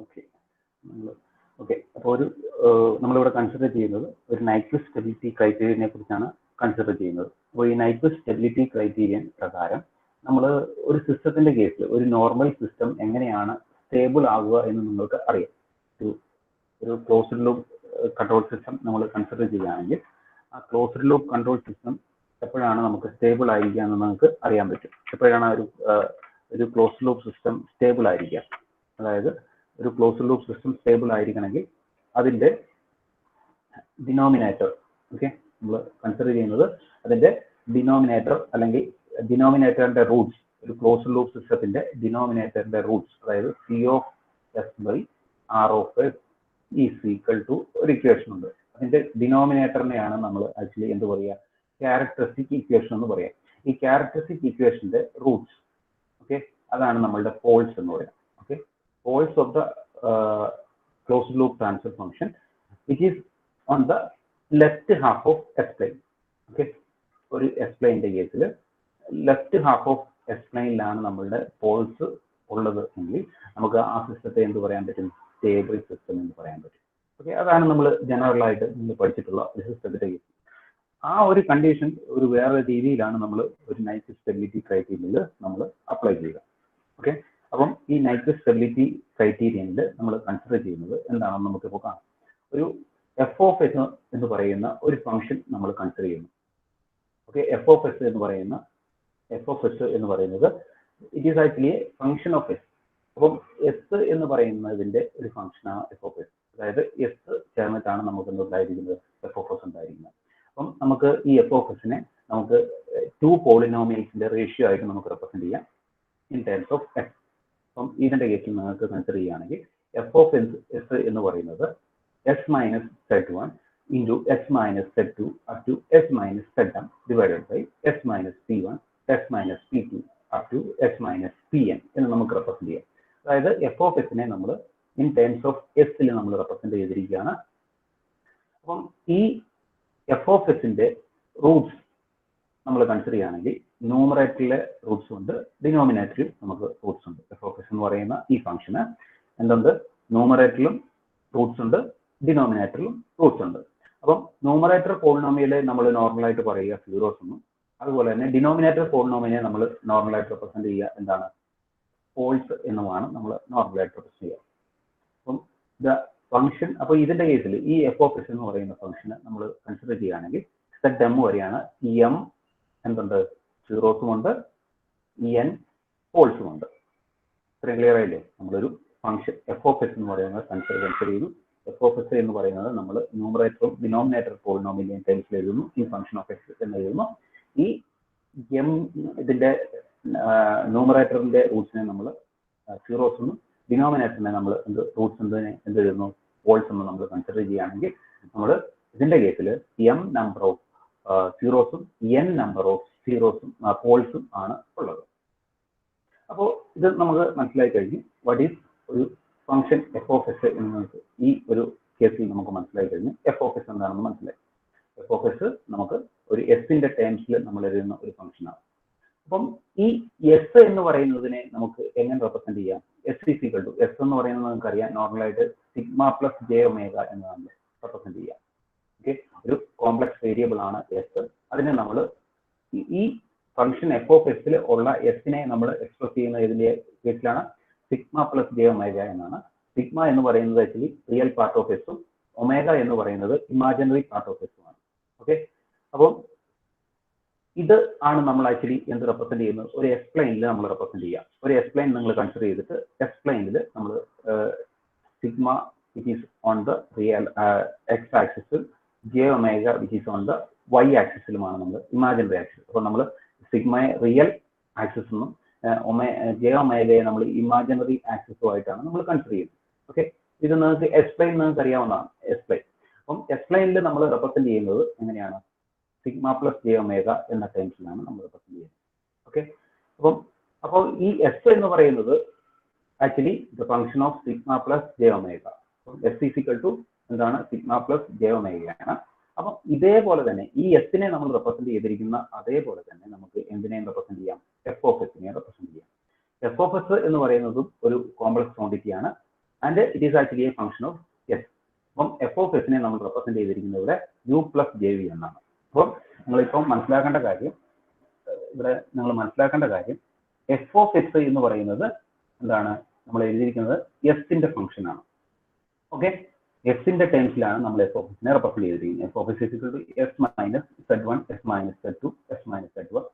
Okay okay അപ്പോൾ നമ്മളിവിടെ consider ചെയ്യുന്നത് ഒരു നൈക്വിസ്റ്റ് സ്റ്റെബിലിറ്റി ക്രൈറ്റീരിയനെ കുറിച്ചാണ് കൺസിഡർ ചെയ്യുന്നത്. അപ്പോൾ ഈ നൈക്വിസ്റ്റ് സ്റ്റെബിലിറ്റി ക്രൈറ്റീരിയൻ പ്രകാരം നമ്മൾ ഒരു സിസ്റ്റത്തിന്റെ കേസിൽ ഒരു നോർമൽ സിസ്റ്റം എങ്ങനെയാണ് സ്റ്റേബിൾ ആകുക എന്ന് നിങ്ങൾക്ക് അറിയാം. ഒരു ക്ലോസ്ഡ് ലൂപ്പ് കൺട്രോൾ സിസ്റ്റം നമ്മൾ കൺസിഡർ ചെയ്യുകയാണെങ്കിൽ ആ ക്ലോസ്ഡ് ലൂപ്പ് കൺട്രോൾ സിസ്റ്റം എപ്പോഴാണ് നമുക്ക് സ്റ്റേബിൾ ആയിരിക്കുക എന്ന് നമുക്ക് അറിയാൻ പറ്റും. എപ്പോഴാണ് ഒരു ക്ലോസ്ഡ് ലൂപ്പ് സിസ്റ്റം സ്റ്റേബിൾ ആയിരിക്കുക? അതായത് ഒരു ക്ലോസ്ഡ് ലൂപ്പ് സിസ്റ്റം സ്റ്റേബിൾ ആയിരിക്കണമെങ്കിൽ അതിന്റെ ഡിനോമിനേറ്റർ നമ്മൾ കൺസിഡർ ചെയ്യുന്നത് അതിന്റെ ഡിനോമിനേറ്റർ അല്ലെങ്കിൽ ഡിനോമിനേറ്ററിന്റെ റൂട്ട്സ്, ഒരു ക്ലോസ്ഡ് ലൂപ്പ് സിസ്റ്റത്തിന്റെ ഡിനോമിനേറ്ററിന്റെ റൂട്ട്സ്, അതായത് C(S)/R(S) ഈസ് ഈക്വൽ ടു ഒരു ഇക്വേഷൻ ഉണ്ട്. അതിന്റെ ഡിനോമിനേറ്ററിനെയാണ് നമ്മൾ ആക്ച്വലി എന്ത് പറയുക, ക്യാരക്ടറിസ്റ്റിക് ഇക്വേഷൻ എന്ന് പറയാം. ഈ ക്യാരക്ടറിസ്റ്റിക് ഇക്വേഷന്റെ റൂട്ട്സ് അതാണ് നമ്മളുടെ പോൾസ് എന്ന് പറയാം. Poles of the closed loop transfer function, which is on the left half of S-plane. ഒരു S-plane കേസിൽ ലെഫ്റ്റ് ഹാഫ് ഓഫ് S-planeലാണ് നമ്മളുടെ പോൾസ് ഉള്ളത് എങ്കിൽ നമുക്ക് ആ സിസ്റ്റത്തെ എന്ത് പറയാൻ പറ്റും, സ്റ്റേബിൾ സിസ്റ്റം എന്ന് പറയാൻ പറ്റും. അതാണ് നമ്മൾ ജനറൽ ആയിട്ട് നമ്മൾ പഠിച്ചിട്ടുള്ള ഒരു സിസ്റ്റത്തിന്റെ കേസ്. ആ ഒരു കണ്ടീഷൻ ഒരു വേറെ രീതിയിലാണ് നമ്മൾ ഒരു നൈക്വിസ്റ്റ് സ്റ്റെബിലിറ്റി ക്രൈറ്റീരിയയിൽ നമ്മൾ അപ്ലൈ ചെയ്യുക. അപ്പം ഈ നൈക്വിസ്റ്റ് സ്റ്റെബിലിറ്റി ക്രൈറ്റീരിയനിൽ നമ്മൾ കൺസിഡർ ചെയ്യുന്നത് എന്താണെന്ന് നമുക്കിപ്പോൾ കാണാം. ഒരു f(s) എന്ന് പറയുന്ന ഒരു ഫംഗ്ഷൻ നമ്മൾ കൺസിഡർ ചെയ്യുന്നു. f(s) എന്ന് പറയുന്നത് it is actually A function of s. അപ്പം s എന്ന് പറയുന്നതിന്റെ ഒരു ഫംഗ്ഷനാണ് f(s). അതായത് s ചേർന്നിട്ടാണ് നമുക്ക് എന്തായിരിക്കുന്നത്, f(s) ഉണ്ടായിരിക്കുന്നത്. അപ്പം നമുക്ക് ഈ f(s)നെ നമുക്ക് 2 പോളിനോമിയൽസിന്റെ റേഷ്യോ ആയിട്ട് നമുക്ക് റെപ്രസെന്റ് ചെയ്യാം ഇൻ ടേംസ് ഓഫ് s. അപ്പം ഇതിന്റെ കേസിൽ നിങ്ങൾക്ക് കൺസിഡർ ചെയ്യുകയാണെങ്കിൽ f(s) എന്ന് പറയുന്നത് s-z1 into s-z2 up to s-zm divided by s-p1 s-p2 up to s-pn എന്ന് നമുക്ക് റെപ്രസെന്റ് ചെയ്യാം. അതായത് f(s)നെ നമ്മൾ ഇൻ ടേംസ് ഓഫ് s നമ്മൾ റെപ്രസെന്റ് ചെയ്തിരിക്കുകയാണ്. അപ്പം ഈ f(s)ന്റെ റൂട്ട്സ് നമ്മൾ കൺസിഡർ ചെയ്യുകയാണെങ്കിൽ ന്യൂമറേറ്ററിലെ റൂട്ട്സ് ഉണ്ട്, ഡിനോമിനേറ്ററിൽ നമുക്ക് റൂട്ട്സ് ഉണ്ട്. f(s) എന്ന് പറയുന്ന ഈ ഫംഗ്ഷന് എന്തുണ്ട്, ന്യൂമറേറ്ററിലും റൂട്ട്സ് ഉണ്ട്, ഡിനോമിനേറ്ററിലും റൂട്ട്സ് ഉണ്ട്. അപ്പം ന്യൂമറേറ്റർ പോളിനോമിയലെ നമ്മൾ നോർമലായിട്ട് പറയുക സീറോസ് എന്നും, അതുപോലെ തന്നെ ഡിനോമിനേറ്റർ പോളിനോമിയനെ നമ്മൾ നോർമലായിട്ട് റെപ്രസെന്റ് ചെയ്യുക എന്താണ്, പോൾസ് എന്നുമാണ് നമ്മൾ നോർമലായിട്ട് റെപ്രസെന്റ് ചെയ്യുക. അപ്പം ഫംഗ്ഷൻ, അപ്പോൾ ഇതിന്റെ കേസിൽ ഈ f(s) എന്ന് പറയുന്ന ഫംഗ്ഷന് നമ്മൾ കൺസിഡർ ചെയ്യുകയാണെങ്കിൽ Zm വരെയാണ്. m എന്തുണ്ട്, സീറോസും ഉണ്ട്, n പോൾസും ഉണ്ട്. ഇത്രയും ക്ലിയർ ആയില്ലേ? നമ്മളൊരു ഫംഗ്ഷൻ f(s) എന്ന് പറയുന്നത് കൺസിഡർ ചെയ്തു. f(s) എന്ന് പറയുന്നത് നമ്മൾ ന്യൂമറേറ്ററും ഡിനോമിനേറ്റർ പോളിനോമിയലിനെയും ടേംസിൽ എഴുതുന്നു. ഈ ഫംഗ്ഷൻ ഓഫ് x എന്ന് എഴുതുന്നു. ഈ m ഇതിന്റെ ന്യൂമറേറ്ററിന്റെ റൂട്ട്സിനെ നമ്മൾ സീറോസ് എന്നും ഡിനോമിനേറ്ററിനെ നമ്മൾ റൂട്ട്സ് എന്ത് എഴുതുന്നു, പോൾസ് എന്ന് നമ്മൾ കൺസിഡർ ചെയ്യുകയാണെങ്കിൽ നമ്മൾ ഇതിന്റെ കേസിൽ m നമ്പർ ഓഫ് സീറോസും n നമ്പർ ഓഫ് പോൾസും ആണ് ഉള്ളത്. അപ്പോൾ ഇത് നമുക്ക് മനസ്സിലായി കഴിഞ്ഞു വാട്ട് ഈസ് ഒരു ഫംഗ്ഷൻ f(s) എന്ന് നമുക്ക് ഈ ഒരു കേസിൽ നമുക്ക് മനസ്സിലായി കഴിഞ്ഞു. f(s) എന്താണെന്ന് മനസ്സിലായി. f(s) നമുക്ക് ഒരു s-ന്റെ ടേംസിൽ നമ്മൾ എഴുതുന്ന ഒരു ഫംഗ്ഷനാണ്. അപ്പം ഈ s എന്ന് പറയുന്നതിനെ നമുക്ക് എങ്ങനെ റെപ്രസെന്റ് ചെയ്യാം? s എന്ന് പറയുന്നത് നമുക്കറിയാം, നോർമലായിട്ട് σ+j⍵ എന്ന് നമ്മൾ റെപ്രസെന്റ് ചെയ്യാം. ഒരു കോംപ്ലക്സ് വേരിയബിൾ ആണ് s. അതിനെ നമ്മൾ ഈ ഫംഗ്ഷൻ f(s)ൽ ഉള്ള s-നെ നമ്മൾ എക്സ്പ്രസ് ചെയ്യുന്ന ഇതിന്റെ കേസിലാണ് σ+j⍵ എന്നാണ്. സിഗ്മ എന്ന് പറയുന്നത് actually real part of s ഉം ഒമേഗ എന്ന് പറയുന്നത് ഇമാജിനറി പാർട്ട് ഓഫ് s ഉം ആണ്. അപ്പം ഇത് ആണ് നമ്മൾ ആക്ച്വലി എന്ത് റെപ്രസെന്റ് ചെയ്യുന്നത്, ഒരു S-പ്ലെയിനിൽ നമ്മൾ റെപ്രസെന്റ് ചെയ്യുക. ഒരു S-പ്ലെയിൻ നിങ്ങൾ കൺസിഡർ ചെയ്തിട്ട് S-പ്ലെയിനിൽ നമ്മൾ sigma which is on the real x ആക്സിസും j⍵ which is on the y ആക്സിസിലുമാണ് നമ്മൾ ഇമാജിനറി ആക്സിസ്. അപ്പോൾ നമ്മൾ സിഗ്മയെ റിയൽ ആക്സിസ് എന്നും j⍵ നമ്മൾ ഇമാജിനറി ആക്സിസുമായിട്ടാണ് നമ്മൾ കൺസിഡർ ചെയ്യുന്നത്. ഇത് നിങ്ങൾക്ക് S-പ്ലെയിൻ നിങ്ങൾക്ക് അറിയാവുന്നതാണ്. S-പ്ലെയിൻ അപ്പം S-പ്ലെയിനിൽ നമ്മൾ റെപ്രസെന്റ് ചെയ്യുന്നത് എങ്ങനെയാണ്, σ+j⍵ എന്ന ടേംസിലാണ് നമ്മൾ റെപ്രസെന്റ് ചെയ്യുന്നത്. അപ്പോൾ ഈ s എന്ന് പറയുന്നത് actually the function of σ+j⍵. s എന്താണ്, σ+j⍵ ആണ്. അപ്പം ഇതേപോലെ തന്നെ ഈ s-നെ നമ്മൾ റെപ്രസെന്റ് ചെയ്തിരിക്കുന്ന അതേപോലെ തന്നെ നമുക്ക് എന്തിനേയും റെപ്രസെന്റ് ചെയ്യാം, f(s)നെ റെപ്രസെന്റ് ചെയ്യാം. f(s) എന്ന് പറയുന്നതും ഒരു കോംപ്ലക്സ് ക്വാണ്ടിറ്റി ആണ്. And it is actually A function of S. അപ്പം എഫ് ഓഫ് എസിനെ നമ്മൾ റെപ്രസെന്റ് ചെയ്തിരിക്കുന്നത് ഇവിടെ യു പ്ലസ് ജെ വി എന്നാണ്. അപ്പം നിങ്ങളിപ്പം മനസ്സിലാക്കേണ്ട കാര്യം എഫ് ഓഫ് എക്സ് എന്ന് പറയുന്നത് എന്താണ്, നമ്മൾ എഴുതിയിരിക്കുന്നത് എസിന്റെ ഫംഗ്ഷൻ ആണ്. ഓക്കെ, എസിന്റെ ടേംസിലാണ് നമ്മൾ എഫ് ഓഫ് എസിനെ റെപ്രസെന്റ് ചെയ്തിരിക്കുന്നത്. F of S S minus Z1 S minus Z2 S minus Z1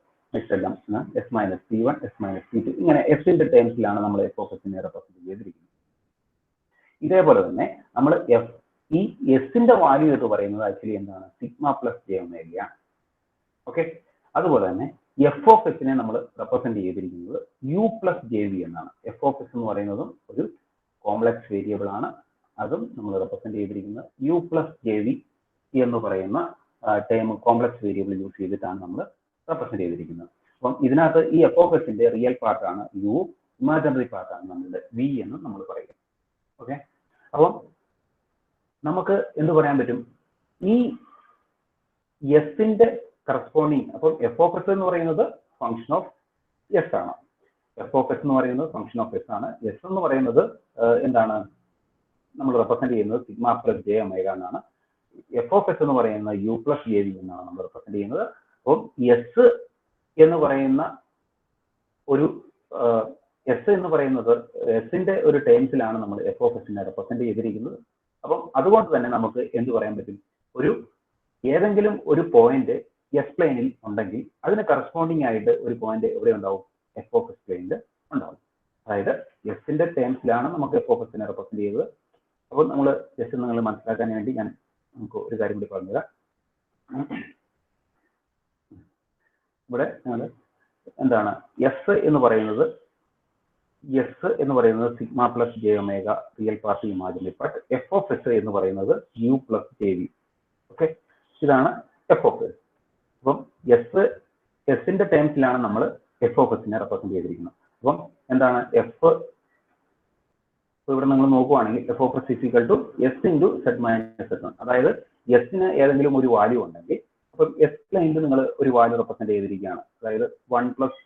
എല്ലാം S minus C1 S minus C2 ഇങ്ങനെ എഫിന്റെ ടേംസിലാണ് നമ്മൾ എഫ് ഓഫ് എസിനെ റെപ്രസെന്റ് ചെയ്തിരിക്കുന്നത്. ഇതേപോലെ തന്നെ നമ്മൾ ഈ എസിന്റെ വാല്യൂ എന്ന് പറയുന്നത് ആക്ച്വലി എന്താണ്, സിഗ്മ പ്ലസ് ജെ ഒമേഗയാണ്. ഓക്കെ, അതുപോലെ തന്നെ എഫ് ഓഫ് എസിനെ നമ്മൾ റെപ്രസെന്റ് ചെയ്തിരിക്കുന്നത് യു പ്ലസ് ജെ വി എന്നാണ്. എഫ് ഓഫ് എസ് എന്ന് പറയുന്നതും ഒരു കോംപ്ലക്സ് വേരിയബിൾ ആണ്. അതും നമ്മൾ റെപ്രസെന്റ് ചെയ്തിരിക്കുന്നത് യു പ്ലസ് ജെ വി എന്ന് പറയുന്ന ടേം കോംപ്ലക്സ് വേരിയബിൾ യൂസ് ചെയ്തിട്ടാണ് നമ്മൾ റെപ്രസെന്റ് ചെയ്തിരിക്കുന്നത്. അപ്പം ഇതിനകത്ത് ഈ എഫ് ഓഫ് എസിന്റെ റിയൽ പാർട്ടാണ് യു, ഇമാജിനറി പാർട്ടാണ് നമ്മളുടെ വി എന്ന് നമ്മൾ പറയുക. ഓക്കെ, അപ്പം നമുക്ക് എന്ത് പറയാൻ പറ്റും, ഈ എസിന്റെ കറസ്പോണ്ടിങ്, അപ്പം എഫ് ഓഫ് എസ് എന്ന് പറയുന്നത് ഫംഗ്ഷൻ ഓഫ് എസ് ആണ്. എഫ് ഓഫ് എസ് എന്ന് പറയുന്നത് ഫംഗ്ഷൻ ഓഫ് എസ് ആണ്. എസ് എന്ന് പറയുന്നത് എന്താണ്, നമ്മൾ റെപ്രസെന്റ് ചെയ്യുന്നത് സിഗ്മ പ്ലസ് ജെ ഒമേഗ എന്നാണ്. എഫ് ഓഫ് എസ് എന്ന് പറയുന്നത് യു പ്ലസ് ജെ വി എന്നാണ് നമ്മൾ റെപ്രസെന്റ് ചെയ്യുന്നത്. അപ്പം എസ് എന്ന് പറയുന്ന എസിന്റെ ഒരു ടേംസിലാണ് നമ്മൾ എഫ് ഓഫ് എസിനെ റെപ്രസെന്റ് ചെയ്തിരിക്കുന്നത്. അപ്പം അതുകൊണ്ട് തന്നെ നമുക്ക് എന്ത് പറയാൻ പറ്റും, ഏതെങ്കിലും ഒരു പോയിന്റ് എസ് പ്ലെയിനിൽ ഉണ്ടെങ്കിൽ അതിന് കറസ്പോണ്ടിങ് ആയിട്ട് ഒരു പോയിന്റ് എവിടെ ഉണ്ടാവും, എഫ് ഓഫ് എസ് പ്ലെയിനിൽ ഉണ്ടാവും. അതായത് എസിന്റെ ടേംസിലാണ് നമുക്ക് എഫ് ഓഫ് എസിനെ റെപ്രസെന്റ് ചെയ്തത്. അപ്പോൾ നമ്മൾ ജസ്റ്റ് നിങ്ങൾ മനസ്സിലാക്കാൻ വേണ്ടി നമുക്ക് ഒരു കാര്യം കൂടി പറഞ്ഞുതരാം. ഇവിടെ ഞങ്ങൾ എന്താണ് എസ് എന്ന് പറയുന്നത് sigma plus J omega real part imaginary part. F of S എന്ന് പറയുന്നത് U plus J V. Okay, ഇതാണ് എഫ് ഓഫ് എസ്. അപ്പം എസിന്റെ ടേംസിലാണ് നമ്മൾ എഫ് ഓഫ് എസിനെ റെപ്രസെന്റ് ചെയ്തിരിക്കുന്നത്. അപ്പം എന്താണ് എഫ്, ഇവിടെ നിങ്ങൾ നോക്കുവാണെങ്കിൽ F of S equal to S into Z minus Z1. അതായത് എസിന് ഏതെങ്കിലും ഒരു വാല്യൂ ഉണ്ടെങ്കിൽ അപ്പം എസ് പ്ലെയിനിൽ നിങ്ങൾ ഒരു വാല്യൂ റെപ്രസെന്റ് ചെയ്തിരിക്കുകയാണ്. അതായത് 1 പ്ലസ്